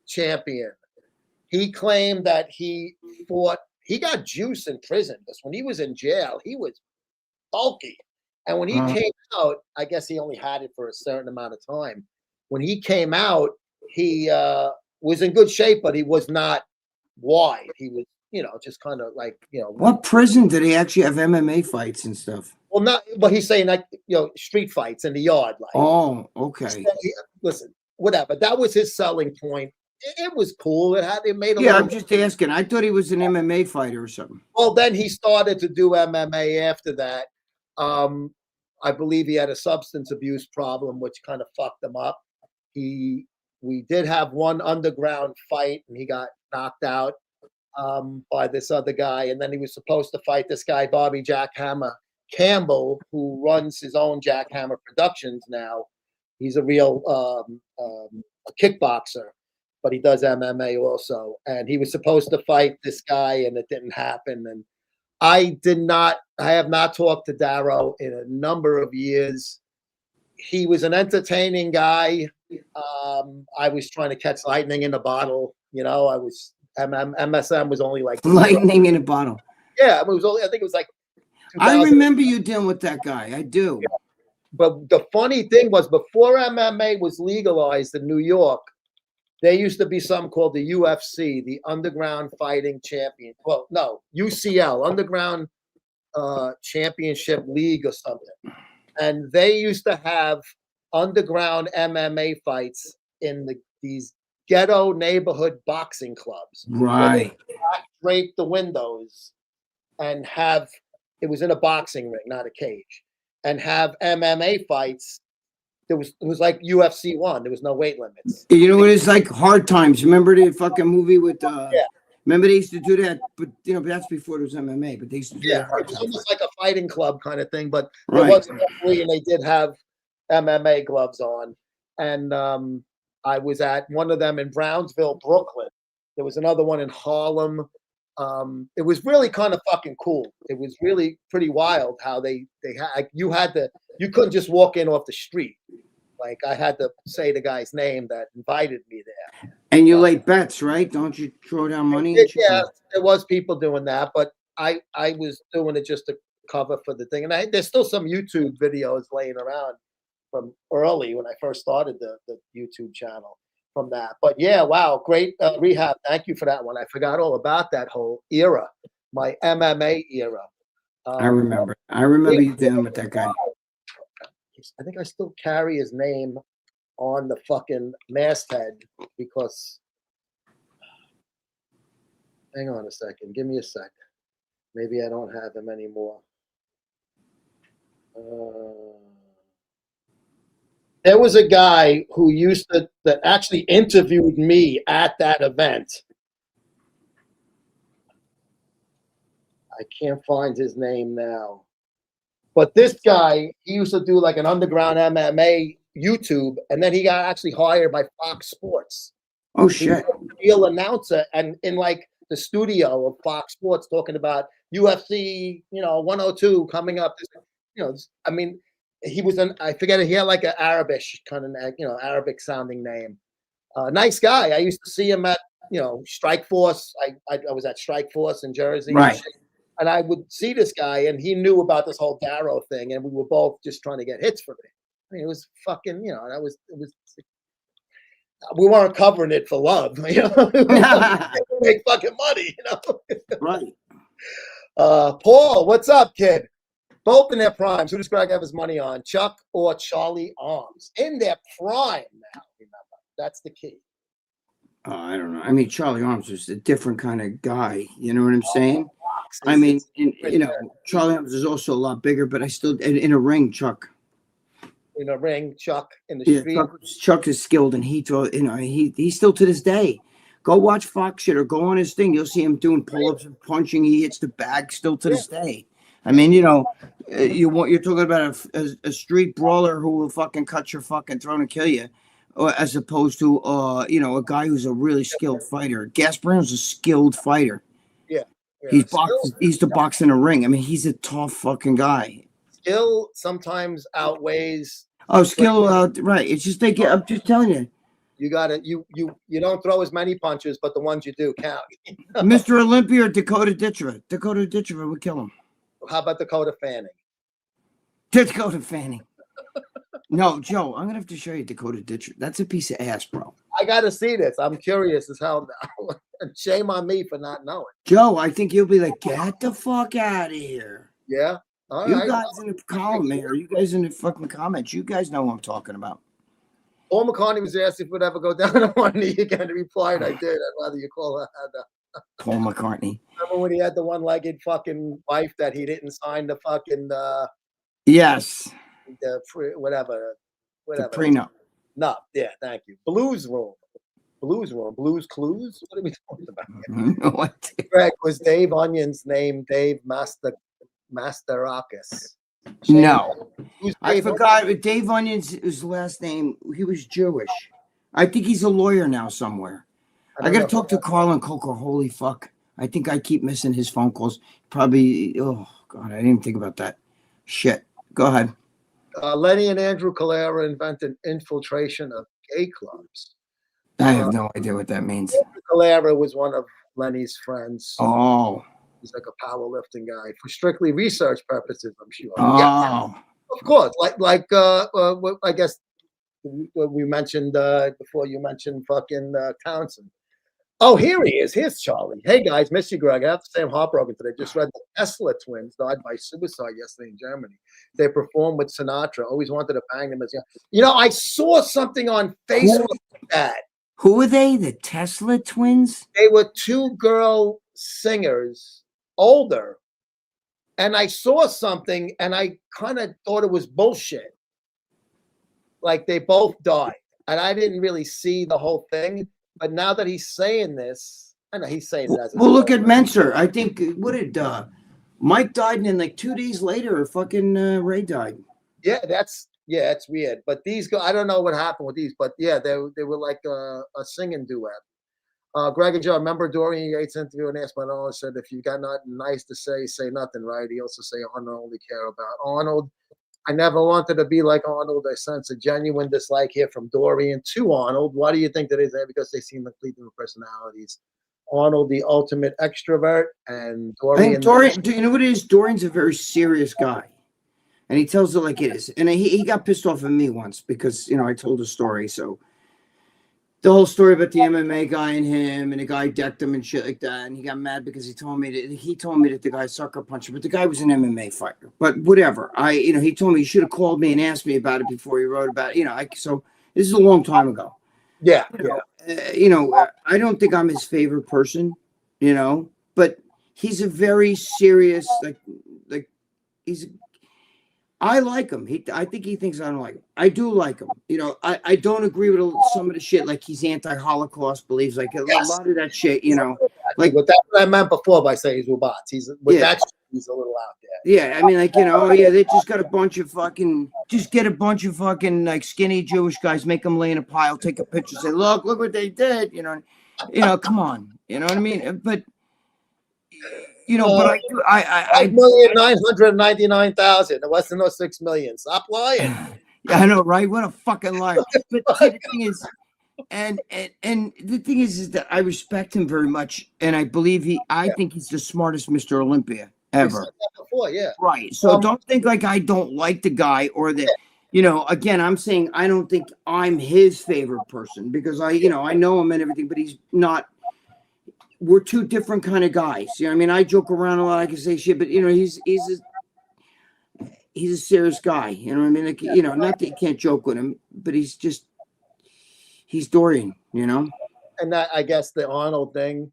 champion. He claimed that he got juice in prison because when he was in jail, he was bulky. And when he came out, I guess he only had it for a certain amount of time. When he came out, he was in good shape, but he was not wide. He was, just kind of like,
What prison did he actually have MMA fights and stuff?
Well, not, but he's saying like, street fights in the yard. Like,
oh, okay.
Listen, whatever. That was his selling point. It was cool. It made a
I'm just asking. I thought he was an MMA fighter or something.
Well, then he started to do MMA after that. I believe he had a substance abuse problem, which kind of fucked him up. We did have one underground fight, and he got knocked out by this other guy. And then he was supposed to fight this guy, Bobby Jackhammer Campbell, who runs his own Jackhammer Productions now. He's a real a kickboxer, but he does MMA also. And he was supposed to fight this guy, and it didn't happen. And I have not talked to Darrow in a number of years. He was an entertaining guy. I was trying to catch lightning in a bottle. MSM was only like
lightning in a bottle.
Yeah, it was only. I think it was like.
I remember you dealing with that guy. I do.
Yeah. But the funny thing was, before MMA was legalized in New York, there used to be something called the UFC, the Underground Fighting Champion. Well, no, UCL, Underground Championship League or something. And they used to have underground MMA fights in these ghetto neighborhood boxing clubs.
Right.
Drape the windows and it was in a boxing ring, not a cage, and have MMA fights. It was like UFC 1. There was no weight limits.
You know what? It's like Hard Times. Remember the fucking movie with Remember they used to do that, but that's before it was MMA. But they used to do that.
It was almost like a fighting club kind of thing. But there wasn't referee, and they did have MMA gloves on. And I was at one of them in Brownsville, Brooklyn. There was another one in Harlem. It was really kind of fucking cool. It was really pretty wild how they had you couldn't just walk in off the street. Like I had to say the guy's name that invited me there.
And you lay bets, right? Don't you throw down money?
Yeah, there was people doing that, but I was doing it just to cover for the thing. And there's still some YouTube videos laying around from early when I first started the YouTube channel from that. But yeah, wow, great rehab. Thank you for that one. I forgot all about that whole era, my MMA era.
I remember you dealing with that guy.
I think I still carry his name on the fucking masthead because Hang on a second. Give me a second. Maybe I don't have him anymore. There was a guy who used to that actually interviewed me at that event. I can't find his name now. But this guy, he used to do like an underground MMA YouTube, and then he got actually hired by Fox Sports.
Oh
He
shit!
was a real announcer, and in like the studio of Fox Sports, talking about UFC, 102 coming up. I mean, he was I forget it. He had like an Arabish kind of, Arabic sounding name. Nice guy. I used to see him at, Strike Force. I was at Strike Force in Jersey.
Right.
And I would see this guy, and he knew about this whole Darrow thing, and we were both just trying to get hits from it. I mean, it was fucking, it was. We weren't covering it for love, We make fucking money,
Right.
Paul, what's up, kid? Both in their primes. Who does Gregg have his money on, Chuck or Charlie Arms? In their prime now. Remember, that's the key.
I don't know. I mean, Charlie Arms was a different kind of guy. You know what I'm saying? I mean, Charlie Arms is also a lot bigger, but I still in a ring, Chuck.
In a ring, Chuck in the street.
Chuck is skilled, and he's still to this day. Go watch Fox shit or go on his thing. You'll see him doing pull-ups and punching. He hits the bag still to this day. I mean, you're talking about a street brawler who will fucking cut your fucking throat and kill you, as opposed to a guy who's a really skilled fighter. Gasparino's a skilled fighter.
Yeah.
He's to box in a ring. I mean, he's a tough fucking guy.
Skill sometimes outweighs.
Oh, skill, right. It's just I'm just telling you.
You gotta you don't throw as many punches, but the ones you do count.
Mr. Olympia or Dakota Ditcher. Dakota Ditcher would kill him.
How about Dakota Fanning?
Dakota Fanning. No, Joe, I'm gonna have to show you Dakota Ditcher. That's a piece of ass, bro.
I gotta see this. I'm curious as hell now. Shame on me for not knowing.
Joe, I think you'll be like, get the fuck out of here.
Yeah. All
you
right.
guys in the column, man, or you guys in the fucking comments, you guys know what I'm talking about.
Paul McCartney was asked if it would ever go down on one knee again. He replied, I did. I'd rather you call that.
Paul McCartney.
Remember when he had the one-legged fucking wife that he didn't sign the fucking
yes.
Whatever.
The prenup.
No, yeah, thank you. Blues Clues. What are we talking about?
What?
Gregg, was Dave Onion's name Dave Masterakis?
No. I
Dave
forgot. Dave Onion's his last name. He was Jewish. I think he's a lawyer now somewhere. I got to talk to Carl and Coco. Holy fuck. I think I keep missing his phone calls. Probably, oh, God, I didn't even think about that. Shit. Go ahead.
Lenny and Andrew Calera invented infiltration of gay clubs.
I have no idea what that means.
Andrew Calera was one of Lenny's friends.
Oh.
He's like a powerlifting guy for strictly research purposes, I'm sure.
Oh.
Yeah, of course. I guess what we mentioned before you mentioned fucking Townsend. Oh, here he is. Here's Charlie. Hey, guys. Miss you, Gregg. I have to say I'm heartbroken today. Just read the Tesla twins died by suicide yesterday in Germany. They performed with Sinatra. Always wanted to bang them as young. I saw something on Facebook like that.
Who were they? The Tesla twins?
They were two girl singers, older. And I saw something, and I kind of thought it was bullshit. Like they both died. And I didn't really see the whole thing. But now that he's saying this, I know he's saying that.
Well, look at Menser. I think, what did Mike died, and then like 2 days later, fucking Ray died.
Yeah, it's weird. But these guys, I don't know what happened with these, but yeah, they were like a singing duet. Gregg and Joe, remember Dorian Yates' interview and asked Manolo said, if you got nothing nice to say nothing, right? He also say Arnold only care about Arnold. I never wanted to be like Arnold. I sense a genuine dislike here from Dorian to Arnold. Why do you think that is? Because they seem like different personalities. Arnold, the ultimate extrovert, and Dorian.
Do you know what it is? Dorian's a very serious guy, and he tells it like it is. And he got pissed off at me once because I told a story. So the whole story about the MMA guy and him, and the guy decked him and shit like that, and he got mad because he told me that the guy sucker punched him, but the guy was an MMA fighter. But whatever, he told me he should have called me and asked me about it before he wrote about it. So this is a long time ago.
Yeah.
I don't think I'm his favorite person. you know, but he's a very serious, like he's. I like him. I think he thinks I don't like him. I do like him. You know, I don't agree with some of the shit. Like he's anti-Holocaust, believes like a
Yes.
lot of that shit. You know, like
What that's what I meant before by saying he's robots. He's with
Yeah.
that shit, he's a little out there.
yeah. I mean, like oh yeah, they just got a bunch of fucking, just get a bunch of fucking like skinny Jewish guys, make them lay in a pile, take a picture, say look what they did. You know, come on. You know what I mean? But but I
5,999,000. It wasn't no 6 million. Stop lying.
Yeah, I know, right? What a fucking liar. But see, the thing is, and the thing is that I respect him very much, and I believe I think he's the smartest Mr. Olympia
We
ever.
said that before, yeah.
Right. So don't think like I don't like the guy or that, again, I'm saying I don't think I'm his favorite person because I know him and everything, but he's not. We're two different kind of guys. You know what I mean? I joke around a lot. I can say shit, but he's a serious guy. You know what I mean? Like, not that you can't joke with him, but he's Dorian,
And that, I guess the Arnold thing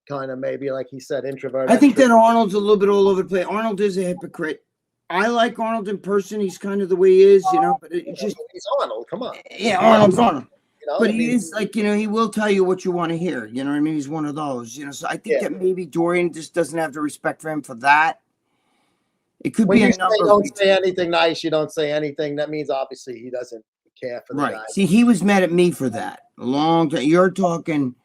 kind of maybe, like he said, introvert.
I think that Arnold's a little bit all over the place. Arnold is a hypocrite. I like Arnold in person. He's kind of the way he is, but it's just.
He's Arnold. Come on.
Yeah, Arnold's Arnold. But he
mean,
is like, he will tell you what you want to hear. You know what I mean? He's one of those, So I think that maybe Dorian just doesn't have the respect for him for that. It could
when
be
you
a
say
number
don't say anything nice, you don't say anything. That means obviously he doesn't care for the guy.
See, he was mad at me for that a long time. You're talking,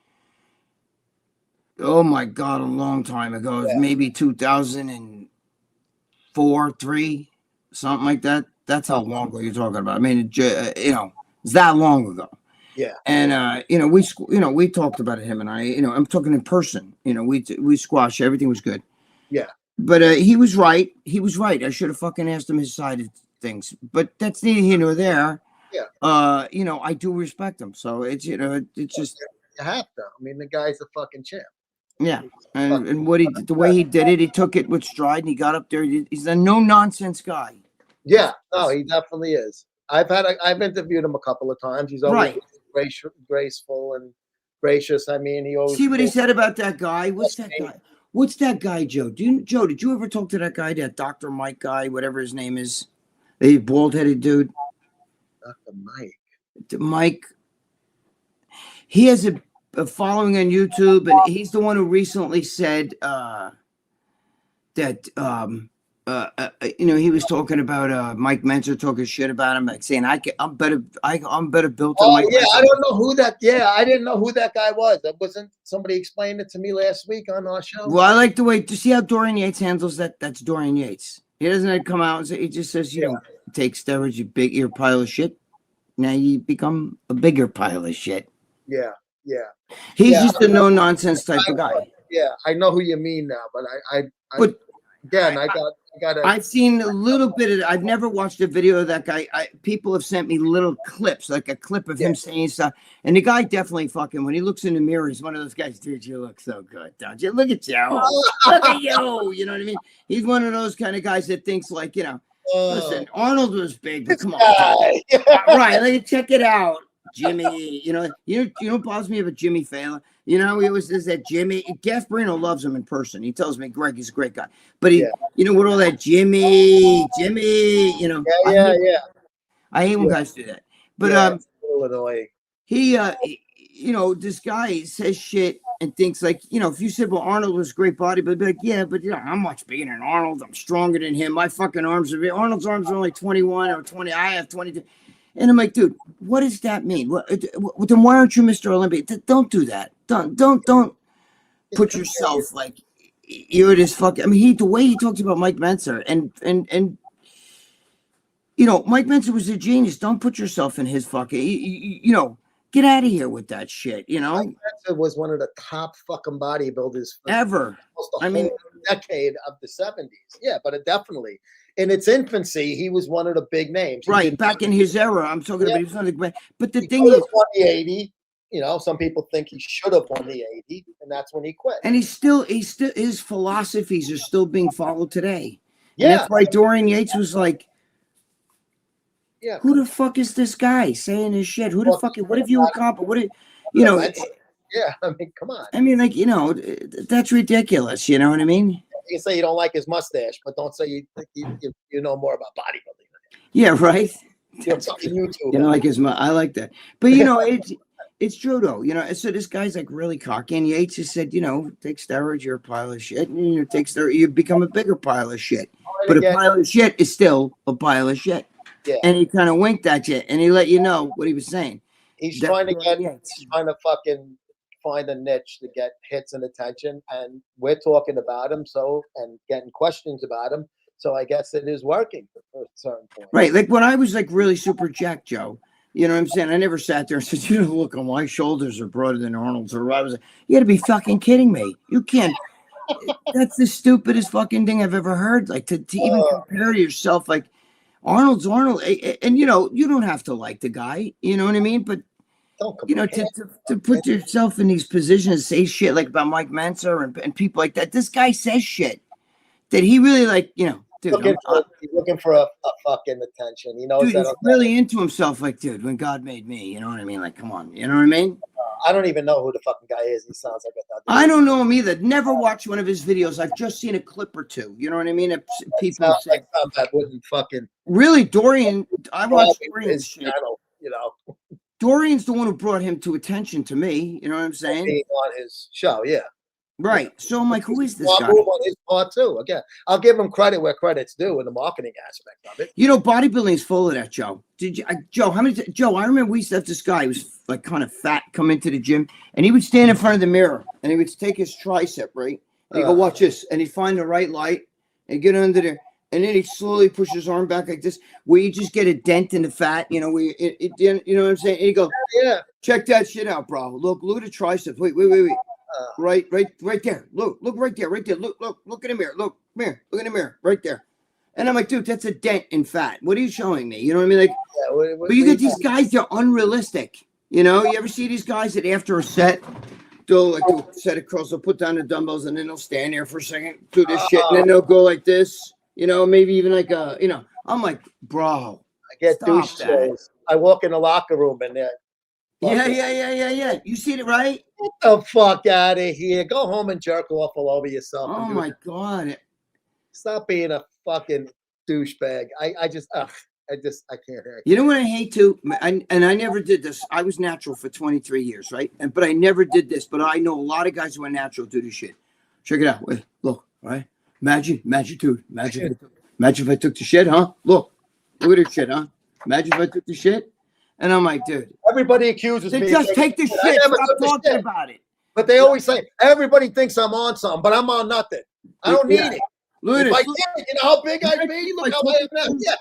oh my God, a long time ago. It was maybe 2004, 3, something like that. That's how long ago you're talking about. I mean, it's that long ago.
Yeah.
And we talked about it, him and I. I'm talking in person. We squashed. Everything was good.
Yeah.
But he was right. He was right. I should have fucking asked him his side of things. But that's neither here nor there.
Yeah.
I do respect him. So it's it's just
you have to. I mean, the guy's a fucking champ.
Yeah. And what the way he did it, he took it with stride and he got up there. He's a no nonsense guy.
Yeah. No, he definitely is. I've interviewed him a couple of times. He's always graceful and gracious. I mean, he always
see what he said about that guy. What's that guy? What's that guy, Joe? Joe, did you ever talk to that guy, that Dr. Mike guy, whatever his name is? The bald-headed dude?
Dr. Mike.
Mike. He has a following on YouTube, and he's the one who recently said that he was talking about Mike Menzer talking shit about him, like saying I'm better built than Mike.
Yeah, I don't know who that. Yeah, I didn't know who that guy was. That wasn't somebody explained it to me last week on our show.
Well, I like the way to see how Dorian Yates handles that. That's Dorian Yates. He doesn't come out and say. He just says, "You don't take steroids, you you're a pile of shit. Now you become a bigger pile of shit."
Yeah.
He's just a no nonsense type of guy.
Yeah, I know who you mean now, but
I've seen a little bit of it. I've never watched a video of that guy. People have sent me little clips, like a clip of him saying stuff. And the guy definitely fucking, when he looks in the mirror, he's one of those guys, dude, you look so good, don't you? Look at you. Look at you. You know what I mean? He's one of those kind of guys that thinks like, listen, Arnold was big, but come on. Right, like, check it out. Jimmy, you know what bothers me about Jimmy Fallon? He always says that Jimmy, Gasparino loves him in person. He tells me Greg is a great guy. But with all that Jimmy, I hate when guys do that. But this guy says shit and thinks like, if you said, well, Arnold was a great body, but be like, yeah, but I'm much bigger than Arnold. I'm stronger than him. My fucking arms are Arnold's arms are only 21 or 20. I have 22. And I'm like, dude, what does that mean? Then why aren't you Mr. Olympia? Don't do that. Don't put yourself like you're this fucking. I mean, the way he talks about Mike Menzer and Mike Menzer was a genius. Don't put yourself in his fucking. Get out of here with that shit. Mike
Menzer was one of the top fucking bodybuilders
ever.
Decade of the 70s. Yeah, but it definitely. In its infancy, he was one of the big names.
Right, back in his era, I'm talking about. He was one of the great. But the thing is,
won the 80. Some people think he should have won the 80, and that's when he quit.
And he's still his philosophies are still being followed today.
Yeah,
and that's why Dorian Yates was like, who the fuck is this guy saying this shit? Who the fuck? What have you accomplished?
Yeah, I mean, come on.
I mean, like, that's ridiculous. You know what I mean?
You can say you don't like his mustache, but don't say you know more about bodybuilding.
Yeah, right.
You're fucking YouTube.
You know, like I like that. But it's true though. So this guy's like really cocky, and Yates just said, take steroids, you're a pile of shit, and take steroids, you become a bigger pile of shit. But a pile of shit is still a pile of shit.
Yeah.
And he kind of winked at you, and he let you know what he was saying.
He's trying to fucking find a niche to get hits and attention, and we're talking about him, and getting questions about him. So I guess it is working for a certain point.
Right. Like when I was like really super jacked, Joe, you know what I'm saying? I never sat there and said, look, my shoulders are broader than Arnold's. Or I was like, you gotta be fucking kidding me. You can't. That's the stupidest fucking thing I've ever heard. Like to even compare to yourself, like Arnold's Arnold. And you don't have to like the guy, you know what I mean? But to put yourself in these positions, say shit like about Mike Mensa and people like that. This guy says shit that he really like, dude.
He's looking for a fucking attention. He knows
dude,
that.
He's really into himself, like, dude, when God made me, you know what I mean? Like, come on, you know what I mean?
I don't even know who the fucking guy is. He sounds like a.
I don't know him either. Never watched one of his videos. I've just seen a clip or two. You know what I mean? People say
like that wouldn't fucking.
Really, Dorian. I watched Dorian's
channel.
Dorian's the one who brought him to attention to me. You know what I'm saying?
Being on his show, yeah.
Right. So I'm like, who is this guy?
Move on his part too. Again, I'll give him credit where credit's due in the marketing aspect of it.
Bodybuilding is full of that, Joe. Joe, I remember we used to have this guy who was like kind of fat come into the gym, and he would stand in front of the mirror and he would take his tricep, right? And he'd go, watch this. And he'd find the right light and get under there. And then he'd slowly push his arm back like this, where you just get a dent in the fat, you know what I'm saying? And he'd go,
yeah,
check that shit out, bro. Look at the triceps. Wait. Right there. Look right there. Look in the mirror. Look in the mirror, right there. And I'm like, dude, that's a dent in fat. What are you showing me? You know what I mean? Like, but you get these guys, they're unrealistic. You ever see these guys that after a set, they'll set across, they'll put down the dumbbells, and then they'll stand there for a second, do this shit, and then they'll go like this. Maybe even like I'm like, bro.
I get douche shows. I walk in the locker room and they're.
Yeah. You see it, right?
Get the fuck out of here. Go home and jerk off all over yourself.
Oh my God.
Stop being a fucking douchebag. I can't hear it.
You know what I hate too? I never did this. I was natural for 23 years, right? But I never did this. But I know a lot of guys who are natural do this shit. Check it out. Wait, look, right? Imagine, dude. Imagine if I took the shit, huh? Look at this shit, huh? Imagine if I took the shit. And I'm like, dude.
Everybody accuses me.
Just take the shit. Stop talking about it.
But they always say, everybody thinks I'm on something, but I'm on nothing. I don't need it.
Look
if I did, you know how big I'd be? Look how I am now. Yeah.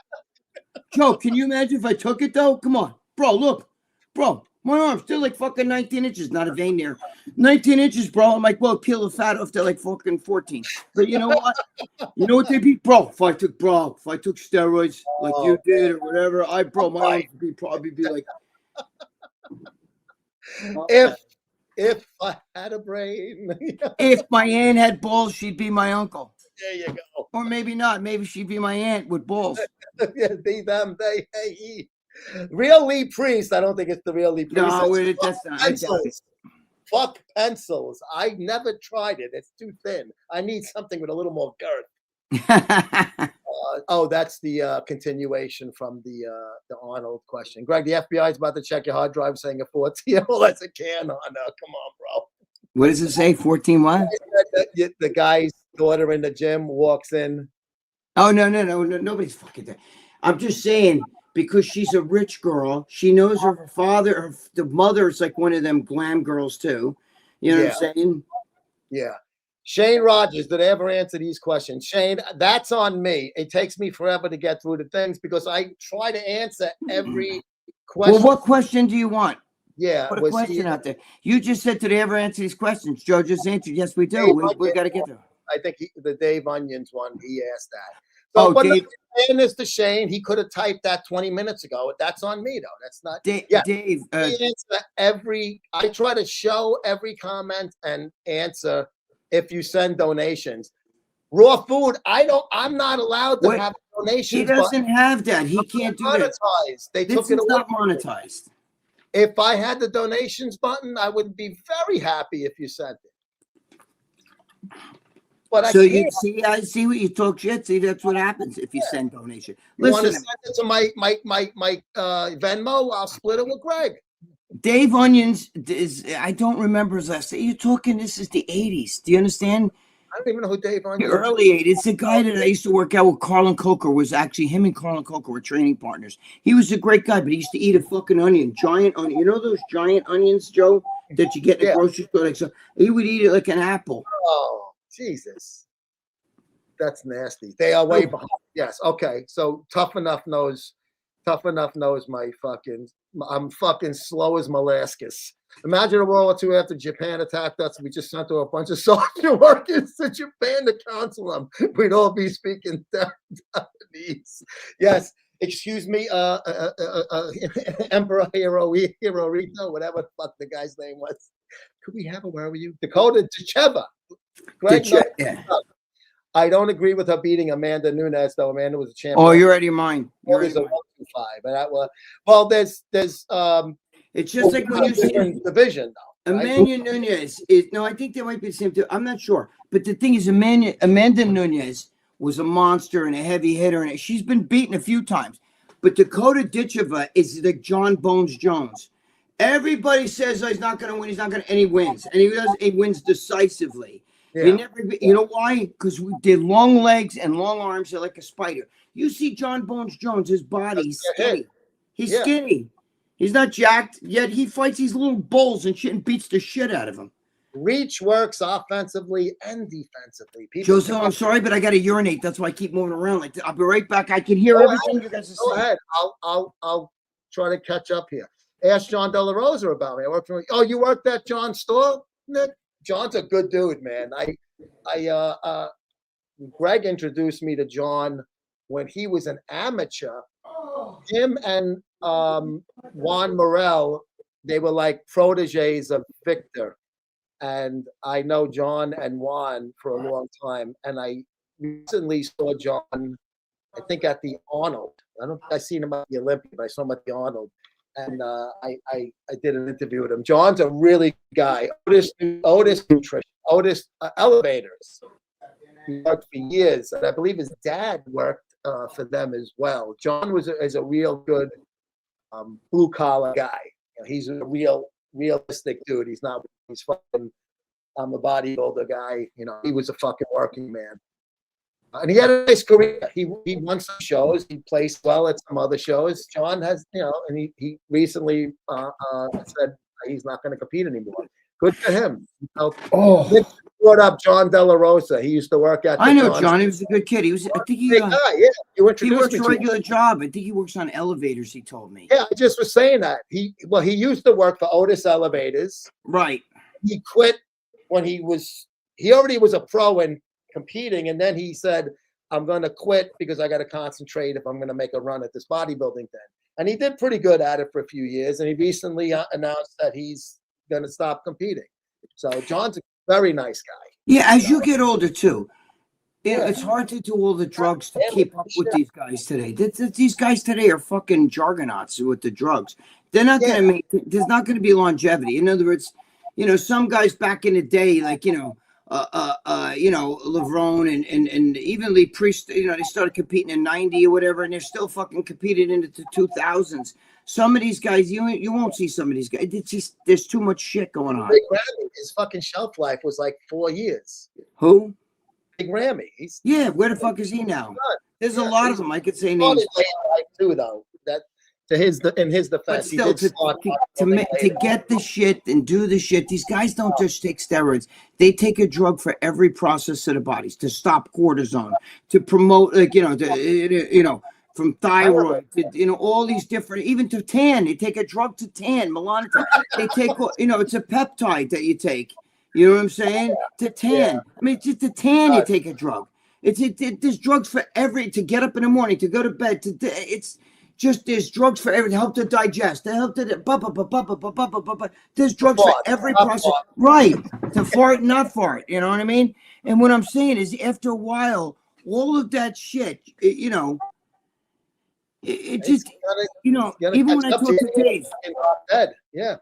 Joe, can you imagine if I took it, though? Come on. Bro, look. Bro, my arm's still like fucking 19 inches. Not a vein there. 19 inches, bro. I'm like, well, peel the fat off to like fucking 14. But you know what? You know what they be? Bro, if I took steroids like you did or whatever, my arms would probably be like.
If I had a brain.
If my aunt had balls, she'd be my uncle.
There you go.
Or maybe not. Maybe she'd be my aunt with balls.
Be them, they, hey. Real Lee Priest. I don't think it's the real Lee Priest.
No, that's not.
Pencils. Fuck pencils. I never tried it. It's too thin. I need something with a little more girth. That's the continuation from the Arnold question. Greg, the FBI is about to check your hard drive saying a 14. Well, that's a can on. Come on, bro.
What does it say? 14 what?
The guy's daughter in the gym walks in.
Oh, no. Nobody's fucking there. I'm just saying, because she's a rich girl, she knows her father, the mother is like one of them glam girls too. You know what I'm saying?
Yeah. Shane Rogers, did I ever answer these questions? Shane, that's on me. It takes me forever to get through the things because I try to answer every question.
Well, what question do you want?
Yeah.
Put a question out there. You just said, did I ever answer these questions? Joe just answered, yes, we do. We got to get there.
I think the Dave Onions one, he asked that.
So,
but
Dave,
fairness to Shane, he could have typed that 20 minutes ago. That's on me, though. That's not.
Dave.
I try to show every comment and answer if you send donations. Raw food, I'm not allowed to have donations.
He doesn't have that. He can't do that.
They
this
took it
is
away.
not monetized.
If I had the donations button, I would be very happy if you sent it. But I
So
can't.
you see, I see what you talk shit. See, that's what happens if you send donation.
You want to
Listen,
send it to my Venmo? I'll split it with Greg.
Dave Onions is, I don't remember his last name. You're talking, this is the 80s. Do you understand?
I don't even know who Dave
The
Onions.
early 80s. It's a guy that I used to work out with. Carlin Coker was actually, him and Carlin Coker were training partners. He was a great guy, but he used to eat a fucking onion, giant onion. You know those giant onions, Joe, that you get in the grocery store? Like, so he would eat it like an apple.
Oh, Jesus. That's nasty. They are way behind. Yes. Okay. So Tough Enough knows my fucking, I'm fucking slow as molasses. Imagine a World War II after Japan attacked us. We just sent a bunch of soldier workers to Japan to counsel them. We'd all be speaking Japanese. Yes. Excuse me, Emperor Hirohito, whatever the fuck the guy's name was. Could we have a, where were you? Dakota Tcheva. Greg,
Yeah.
I don't agree with her beating Amanda Nunes, though. Amanda was a champion.
Oh, you're out of your mind.
It was a 1-2-5, and that was well. There's
It's just like when you see
different division though. Right?
Amanda Nunes is, no, I think they might be the same too. I'm not sure, but the thing is, Amanda Nunes was a monster and a heavy hitter, and she's been beaten a few times. But Dakota Ditcheva is like John Bones Jones. Everybody says, oh, he's not going to win. He's not going to, and he wins, and he does. He wins decisively.
Yeah.
He never, you know why? Because we did long legs and long arms. They're like a spider. You see John Bones Jones, his body, he's skinny. He's skinny. He's not jacked, yet he fights these little bulls and shit and beats the shit out of them.
Reach works offensively and defensively.
Joseph, I'm sorry, but I got to urinate. That's why I keep moving around. Like, I'll be right back. I can hear everything you guys are saying.
Go ahead. I'll try to catch up here. Ask John De La Rosa about me. I worked for. Oh, you worked at John's store, Nick? John's a good dude, man. Greg introduced me to John when he was an amateur. Him and Juan Morel, they were like proteges of Victor. And I know John and Juan for a long time. And I recently saw John, I think at the Arnold. I don't think I seen him at the Olympia, but I saw him at the Arnold. And I did an interview with him. John's a really good guy. Otis Nutrition, Otis Elevators. He worked for years, and I believe his dad worked for them as well. John is a real good blue collar guy. You know, he's a realistic dude. He's fucking. I'm a bodybuilder guy. You know, he was a fucking working man. And he had a nice career. He won some shows. He placed well at some other shows. John has, you know, and he recently said he's not going to compete anymore. Good for him. Nick brought up John De La Rosa. He used to work at.
I know John. He was a good kid. He was. I think he.
Guy, yeah. You
he works a regular
him.
job. I think he works on elevators. He told me.
Yeah, I just was saying that he used to work for Otis Elevators.
Right.
He quit when he already was a pro and competing, and then he said, I'm going to quit because I got to concentrate if I'm going to make a run at this bodybuilding thing. And he did pretty good at it for a few years, and he recently announced that he's going to stop competing. So John's a very nice guy.
Yeah, as you get older too, it's hard to do all the drugs to keep up with these guys today. These guys today are fucking jargonauts with the drugs. They're not going to make. There's not going to be longevity. In other words, you know, some guys back in the day, like Levrone and even Lee Priest, you know, they started competing in 90 or whatever, and they're still fucking competing into the 2000s. Some of these guys, you won't see some of these guys. It's just, there's too much shit going on.
Big Ramy, his fucking shelf life was like 4 years.
Who?
Big Ramy.
Where the fuck is he now? There's a lot of them. I could say names.
Too, though. That in his defense,
but still, to get the shit and do the shit, these guys don't just take steroids. They take a drug for every process of the bodies to stop cortisone, to promote, from thyroid to, all these different, even to tan. They take a drug to tan, melanotan. They take, it's a peptide that you take. You know what I'm saying? To tan. I mean, just to tan, you take a drug. There's drugs for to get up in the morning, to go to bed. There's drugs for everything. Help to digest. They help to there's drugs for every process. Right. To fart, not fart. You know what I mean? And what I'm saying is, after a while, all of that shit, It
It's
just,
gonna,
you know,
it's gonna
even
catch
when I
up
talk
to
to
you.
Dave,
Fucking drop dead. Yeah.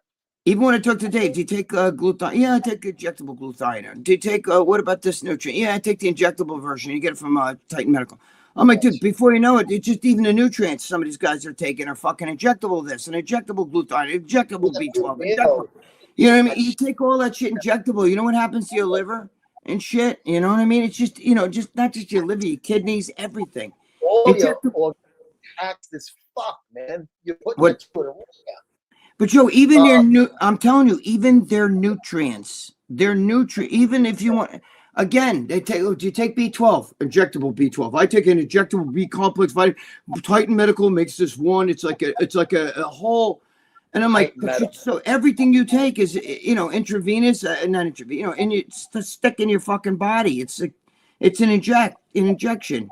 even when I talk to Dave, do you take glutathione? Yeah, I take injectable glutathione. Do you take, what about this nutrient? Yeah, I take the injectable version. You get it from Titan Medical. I'm like, dude, before you know it, it's just even the nutrients some of these guys are taking are fucking injectable this and injectable glutathione, injectable B12, injectable. You know what I mean? You take all that shit injectable. You know what happens to your liver and shit? You know what I mean? It's just, you know, just not just your liver, your kidneys, everything.
All your
Injectable.
organs taxed as fuck, man. You're putting
What?
it to it.
But Joe, even their new, I'm telling you, even their nutrients, even if you want, again, they take, do you take B12, injectable B12? I take an injectable B complex vitamin. Titan Medical makes this one. It's like a whole, and I'm like, so everything you take is, you know, intravenous, not intravenous, you know, and it's to stick in your fucking body. It's like, it's an injection.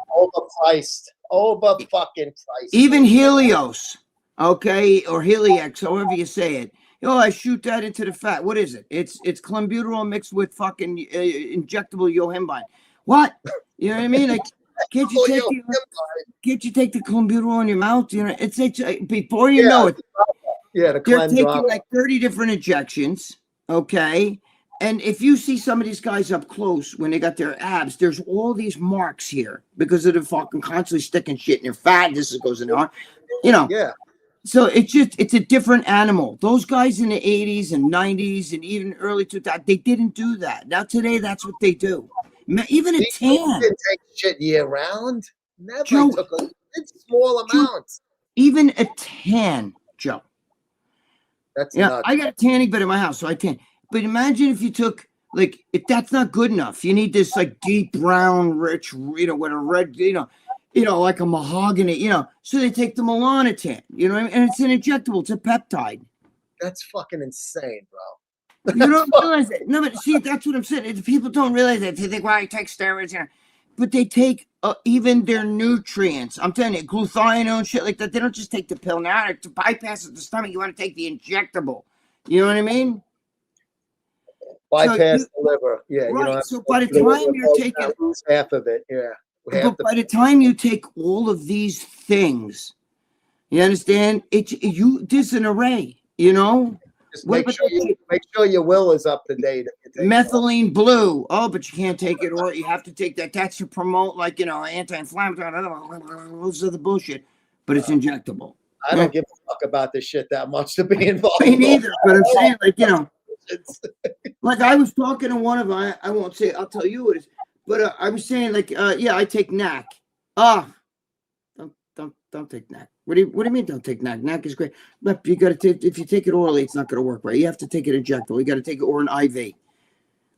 Over fucking priced.
Even Helios, okay, or Helix, however you say it. Oh, I shoot that into the fat. What is it? It's clenbuterol mixed with fucking injectable yohimbine. What? You know what I mean? Like, can't you take the clenbuterol in your mouth? You know, it's before you know it,
the
they're taking like 30 different injections, okay? And if you see some of these guys up close when they got their abs, there's all these marks here because of the fucking constantly sticking shit in your fat. This goes in on, you know.
Yeah.
So it's a different animal. Those guys in the 80s and 90s and even early 2000s, they didn't do that. Now today, that's what they do. Even a tan.
Didn't take shit year round. Never
Joe,
took a small amounts.
Even a tan, Joe.
That's
nuts. I got a tanning bed in my house, so I tan. But imagine if you took, like, if that's not good enough, you need this like deep brown, rich, you know, with a red, you know, like a mahogany, you know. So they take the Melanotan, you know what I mean? And it's an injectable, it's a peptide.
That's fucking insane, bro.
You don't realize it. No, but see, that's what I'm saying. People don't realize that. They think, well, I take steroids, you know. But they take even their nutrients. I'm telling you, glutathione and shit like that. They don't just take the pill. Now to bypass the stomach, you want to take the injectable. You know what I mean?
Bypass the liver. Yeah.
Right.
You know,
so by the time you're taking
half of it, yeah.
But by the time you take all of these things, you understand? There's an array, you know?
Just make sure your will is up to date.
Methylene blue. Oh, but you can't take it, or you have to take that. That's to promote, like, you know, anti-inflammatory. Those are the bullshit. But it's injectable.
I don't give a fuck about this shit that much to be involved.
Me neither. But I'm saying, like, you know, like I was talking to one of them. I won't say. I'll tell you what it is. But I was saying, like, yeah, I take NAC. Don't take NAC. What do you mean don't take NAC? NAC is great. But you got to take, if you take it orally, it's not going to work right. You have to take it injectable. You got to take it or an IV.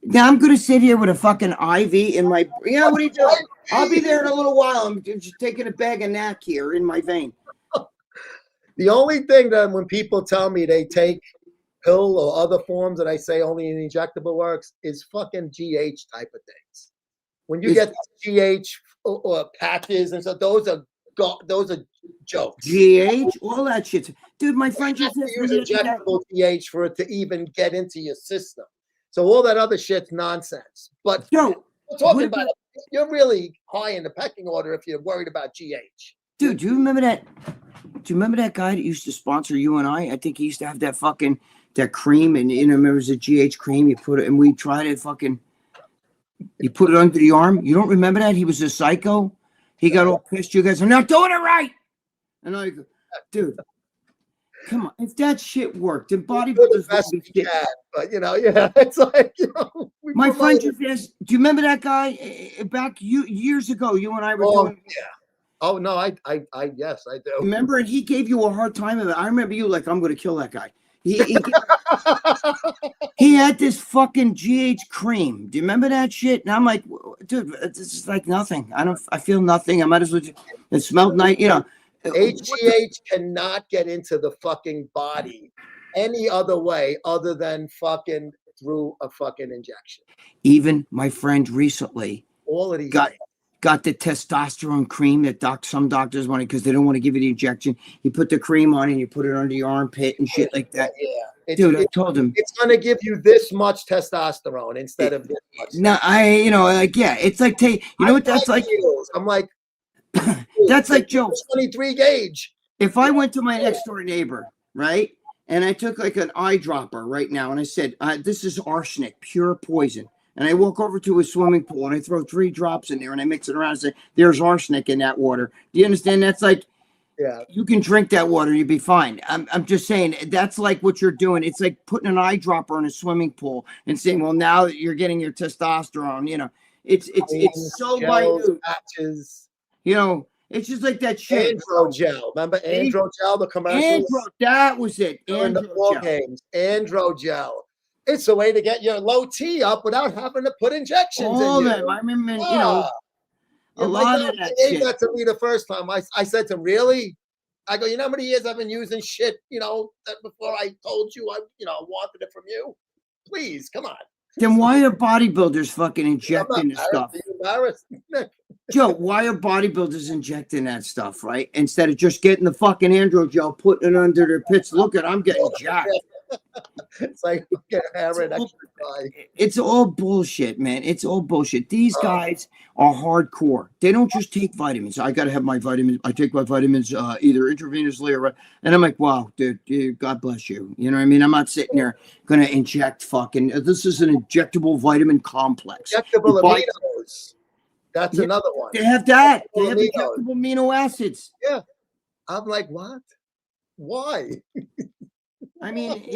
Now I'm going to sit here with a fucking IV in my, yeah, what are you doing? I'll be there in a little while. I'm just taking a bag of NAC here in my vein.
The only thing that when people tell me they take pill or other forms that I say only an injectable works is fucking GH type of things. When you get GH or patches and stuff, those are jokes.
GH, all that shit, dude. My friend just
use injectable GH for it to even get into your system. So all that other shit's nonsense. But
Joe,
we're talking about you're really high in the pecking order if you're worried about GH.
Dude, do you remember that? Do you remember that guy that used to sponsor you and I? I think he used to have that fucking that cream, and you know, remember it was a GH cream. You put it, and we tried it. Fucking, you put it under the arm. You don't remember that? He was a psycho. He got all pissed. You guys are not doing it right. And I go, dude, come on. If that shit worked, then bodybuilders would be shit.
But you know, yeah, it's like, you know.
My friend just asked, do you remember that guy back years ago? You and I were doing.
Yeah. Oh no, I yes, I do.
Remember, and he gave you a hard time of it. I remember you like, I'm going to kill that guy. He had this fucking GH cream. Do you remember that shit? And I'm like, dude, this is like nothing. I feel nothing. I might as well it smelled nice, you know.
HGH cannot get into the fucking body any other way other than fucking through a fucking injection.
Even my friend recently
all of these
got the testosterone cream that some doctors want it because they don't want to give you the injection. You put the cream on and you put it under your armpit and shit like that.
Yeah.
Dude, I told him
it's going to give you this much testosterone instead of this much.
No, you know, like, yeah, it's like, you know what that's like?
I'm like,
That's like Joe.
23 gauge.
If I went to my next door neighbor, right, and I took like an eyedropper right now, and I said, "This is arsenic, pure poison," and I walk over to a swimming pool and I throw 3 drops in there and I mix it around and say, "There's arsenic in that water." Do you understand? That's like,
Yeah.
you can drink that water, you'd be fine. I'm just saying that's like what you're doing. It's like putting an eyedropper in a swimming pool and saying, "Well, now that you're getting your testosterone," it's so minute.
Patches.
It's just like that shit.
Andro gel. Remember Andro gel, the commercials?
That was it.
During the ball games. Andro gel. It's a way to get your low T up without having to put injections
All
in you.
them. I remember, a
Yeah,
lot
my
of
dad
that
gave
shit.
that to me the first time. I said to him, really? I go, you know how many years I've been using shit, that before I told you I wanted it from you? Please, come on.
Then why are bodybuilders fucking
I'm
injecting this stuff?
Are you embarrassed?
Joe, why are bodybuilders injecting that stuff, right? Instead of just getting the fucking andro gel, putting it under their pits. Look at, I'm getting jacked.
It's like, get Aaron exercise.
It's all bullshit, man. It's all bullshit. These guys are hardcore. They don't just take vitamins. I got to have my vitamins. I take my vitamins either intravenously or, and I'm like, wow, dude, God bless you. You know what I mean? I'm not sitting there going to inject fucking, this is an injectable vitamin complex.
Injectable aminos. That's another one.
They have that. They have injectable amino acids.
Yeah. I'm like, what? Why?
I mean,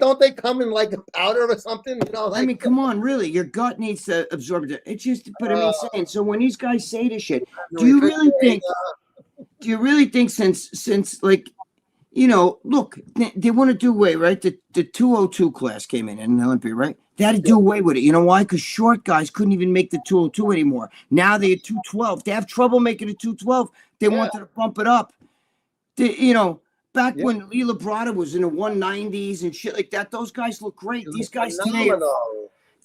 don't they come in like a powder or something?
I mean, come on, really, your gut needs to absorb it. It's just, but I mean, saying, so when these guys say this shit, do you really think since like, look, they want to do away, right? The 202 class came in Olympia, right? They had to do away with it. You know why? Because short guys couldn't even make the 202 anymore. Now they had 212. They have trouble making a 212. They wanted to bump it up. Back when Lee Labrada was in the 190s and shit like that, those guys look great. These guys today,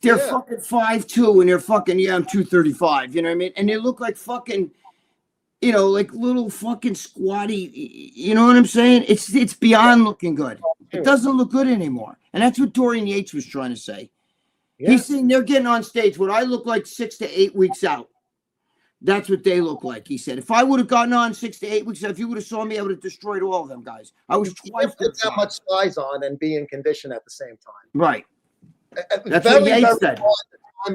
they're fucking 5'2" and they're fucking, I'm 235. You know what I mean? And they look like fucking, like little fucking squatty. You know what I'm saying? It's beyond looking good. It doesn't look good anymore. And that's what Dorian Yates was trying to say. He's saying they're getting on stage. What I look like 6 to 8 weeks out. That's what they look like, he said. If I would have gotten on 6 to 8 weeks, if you would have saw me, I would have destroyed all of them guys. I was twice
put that much size on and be in condition at the same time.
Right. That's what Yates said.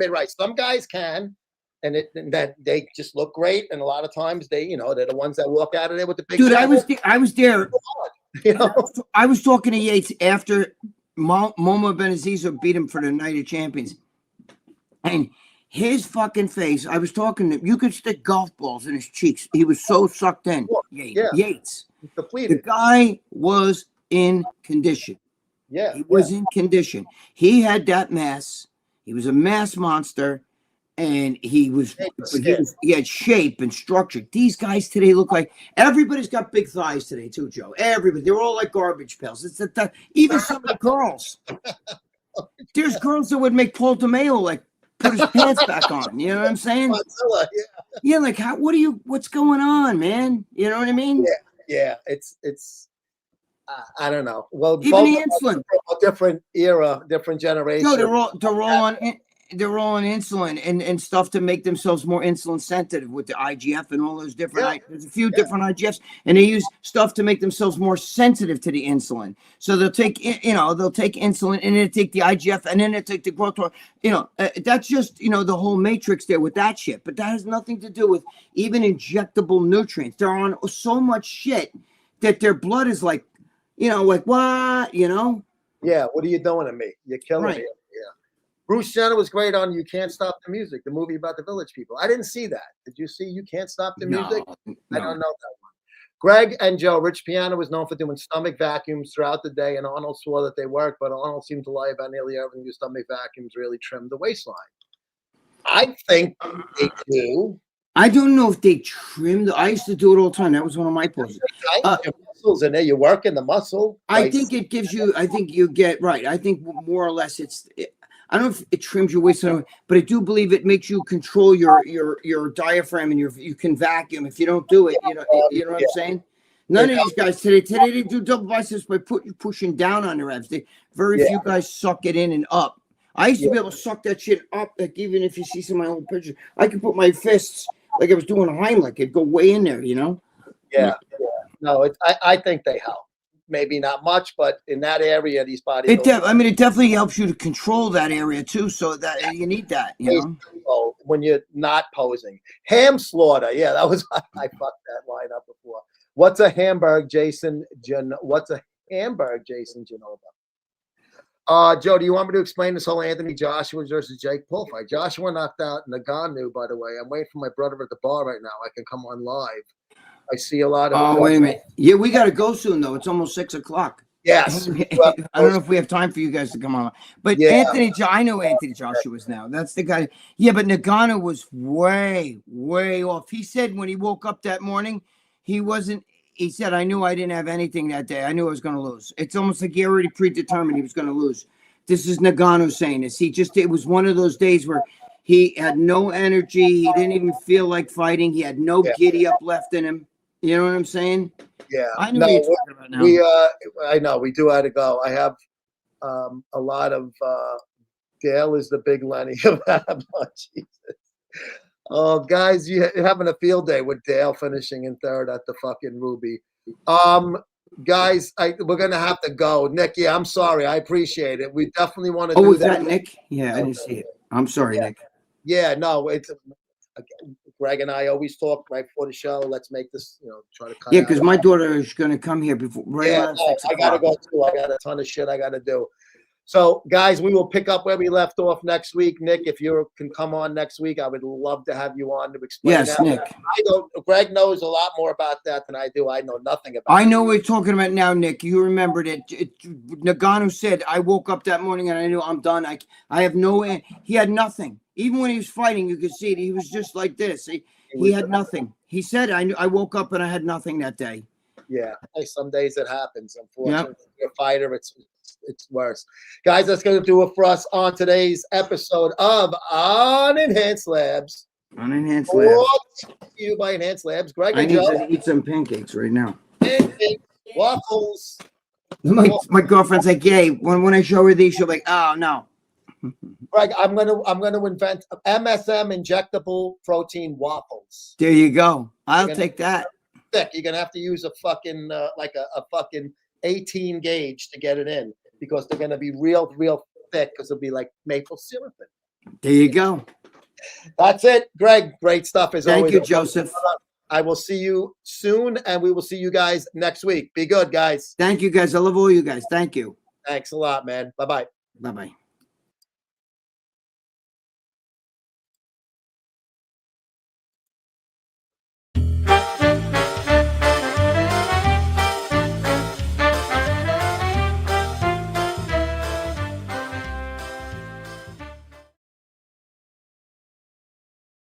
Right. Some guys can, and that they just look great. And a lot of times they're the ones that walk out of there with the big.
Dude, I was there. I was talking to Yates after Momo Benazizo beat him for the Night of Champions. And his fucking face, I was talking to him, you could stick golf balls in his cheeks. He was so sucked in. Yates. The guy was in condition.
Yeah.
He was in condition. He had that mass. He was a mass monster. And he had shape and structure. These guys today look like everybody's got big thighs today, too, Joe. Everybody. They're all like garbage pails. It's even some of the girls. There's girls that would make Paul DeMeo like put his pants back on. You know what I'm saying? Yeah, like what's going on, man? You know what I mean?
Yeah. It's I don't know. Well,
even the insulin.
A different era, different generation.
No, they're all on insulin and stuff to make themselves more insulin sensitive with the IGF and all those different. There's a few different IGFs, and they use stuff to make themselves more sensitive to the insulin. So they'll take insulin and then take the IGF and then they take the growth hormone. That's just the whole matrix there with that shit. But that has nothing to do with even injectable nutrients. They're on so much shit that their blood is like, like what,
Yeah, what are you doing to me? You're killing me. Yeah. Bruce Jenner was great on You Can't Stop the Music, the movie about the Village People. I didn't see that. Did you see You Can't Stop the Music?
No.
I don't know that one. Greg and Joe, Rich Piano was known for doing stomach vacuums throughout the day, and Arnold swore that they worked, but Arnold seemed to lie about nearly everything. Your stomach vacuums really trimmed the waistline. I think they do.
I don't know if they trimmed. I used to do it all the time. That was one of my poses.
Muscles in there. You're working the muscle.
I think it gives you. I think you get right. I think more or less I don't know if it trims your waistline, but I do believe it makes you control your diaphragm and you can vacuum. If you don't do it, you know what I'm saying. None of these guys today they do double biceps by pushing down on their abs. Very few guys suck it in and up. I used to be able to suck that shit up. Like even if you see some of my old pictures, I could put my fists like I was doing Heimlich. It'd go way in there, you know.
Yeah. No, I think they help. Maybe not much, but in that area, these bodybuilders.
I mean, it definitely helps you to control that area too. So that you need that, you know.
Oh, when you're not posing. Ham slaughter. Yeah, that was I fucked that line up before. What's a Hamburg, Jason? What's a Hamburg, Jason Genova? Joe, do you want me to explain this whole Anthony Joshua versus Jake Paul fight? Joshua knocked out Nagano, by the way. I'm waiting for my brother at the bar right now. I can come on live. I see a lot of.
Oh, wait a minute. Yeah, we got to go soon though. It's almost 6:00.
Yes.
I don't know if we have time for you guys to come on, but
Yeah.
I know Anthony Joshua's now. That's the guy. Yeah, but Nagano was way, way off. He said when he woke up that morning, he said, I knew I didn't have anything that day. I knew I was going to lose. It's almost like he already predetermined he was going to lose. This is Nagano saying this. It was one of those days where he had no energy. He didn't even feel like fighting. He had no giddy up left in him. You know what I'm saying?
Yeah.
I know what you're talking about now.
I know we do have to go. I have a lot of Dale is the big Lenny of that. Jesus. Oh, guys, you're having a field day with Dale finishing in third at the fucking Ruby. Guys, we're gonna have to go. Nick, yeah, I'm sorry. I appreciate it. We definitely want to do
was
that.
that Nick? Yeah, I didn't see it. I'm sorry, Nick.
Yeah, no, it's Greg and I always talk right before the show. Let's make this, try to cut.
Yeah, because my daughter is going to come here before.
Yeah, I gotta go too. I got a ton of shit I gotta do. So, guys, we will pick up where we left off next week. Nick, if you can come on next week, I would love to have you on to explain.
Yes,
that.
Nick.
Greg knows a lot more about that than I do. I know nothing about.
I know what you're talking about now, Nick. You remembered it. Nagano said, "I woke up that morning and I knew I'm done. I have no." He had nothing. Even when he was fighting, you could see it. He was just like this. He had nothing. He said, I woke up and I had nothing that day."
Yeah, some days it happens. Unfortunately, you're a fighter, it's worse. Guys, that's going to do it for us on today's episode of Unenhanced Labs.
Unenhanced Labs.
Brought to you by Enhanced Labs. Greg and Joe.
I need to eat some pancakes right now.
Pancakes, waffles.
My girlfriend's like, "Yay!" When I show her these, she'll be like, "Oh no."
Greg, I'm gonna invent MSM injectable protein waffles.
There you go. I'll take that.
Thick. You're gonna have to use a fucking like a fucking 18 gauge to get it in because they're gonna be real thick because it'll be like maple syrup.
There you go.
That's it, Greg. Great stuff as always.
Thank you, Joseph.
I will see you soon, and we will see you guys next week. Be good, guys.
Thank you, guys. I love all you guys. Thank you.
Thanks a lot, man. Bye-bye.
Bye-bye.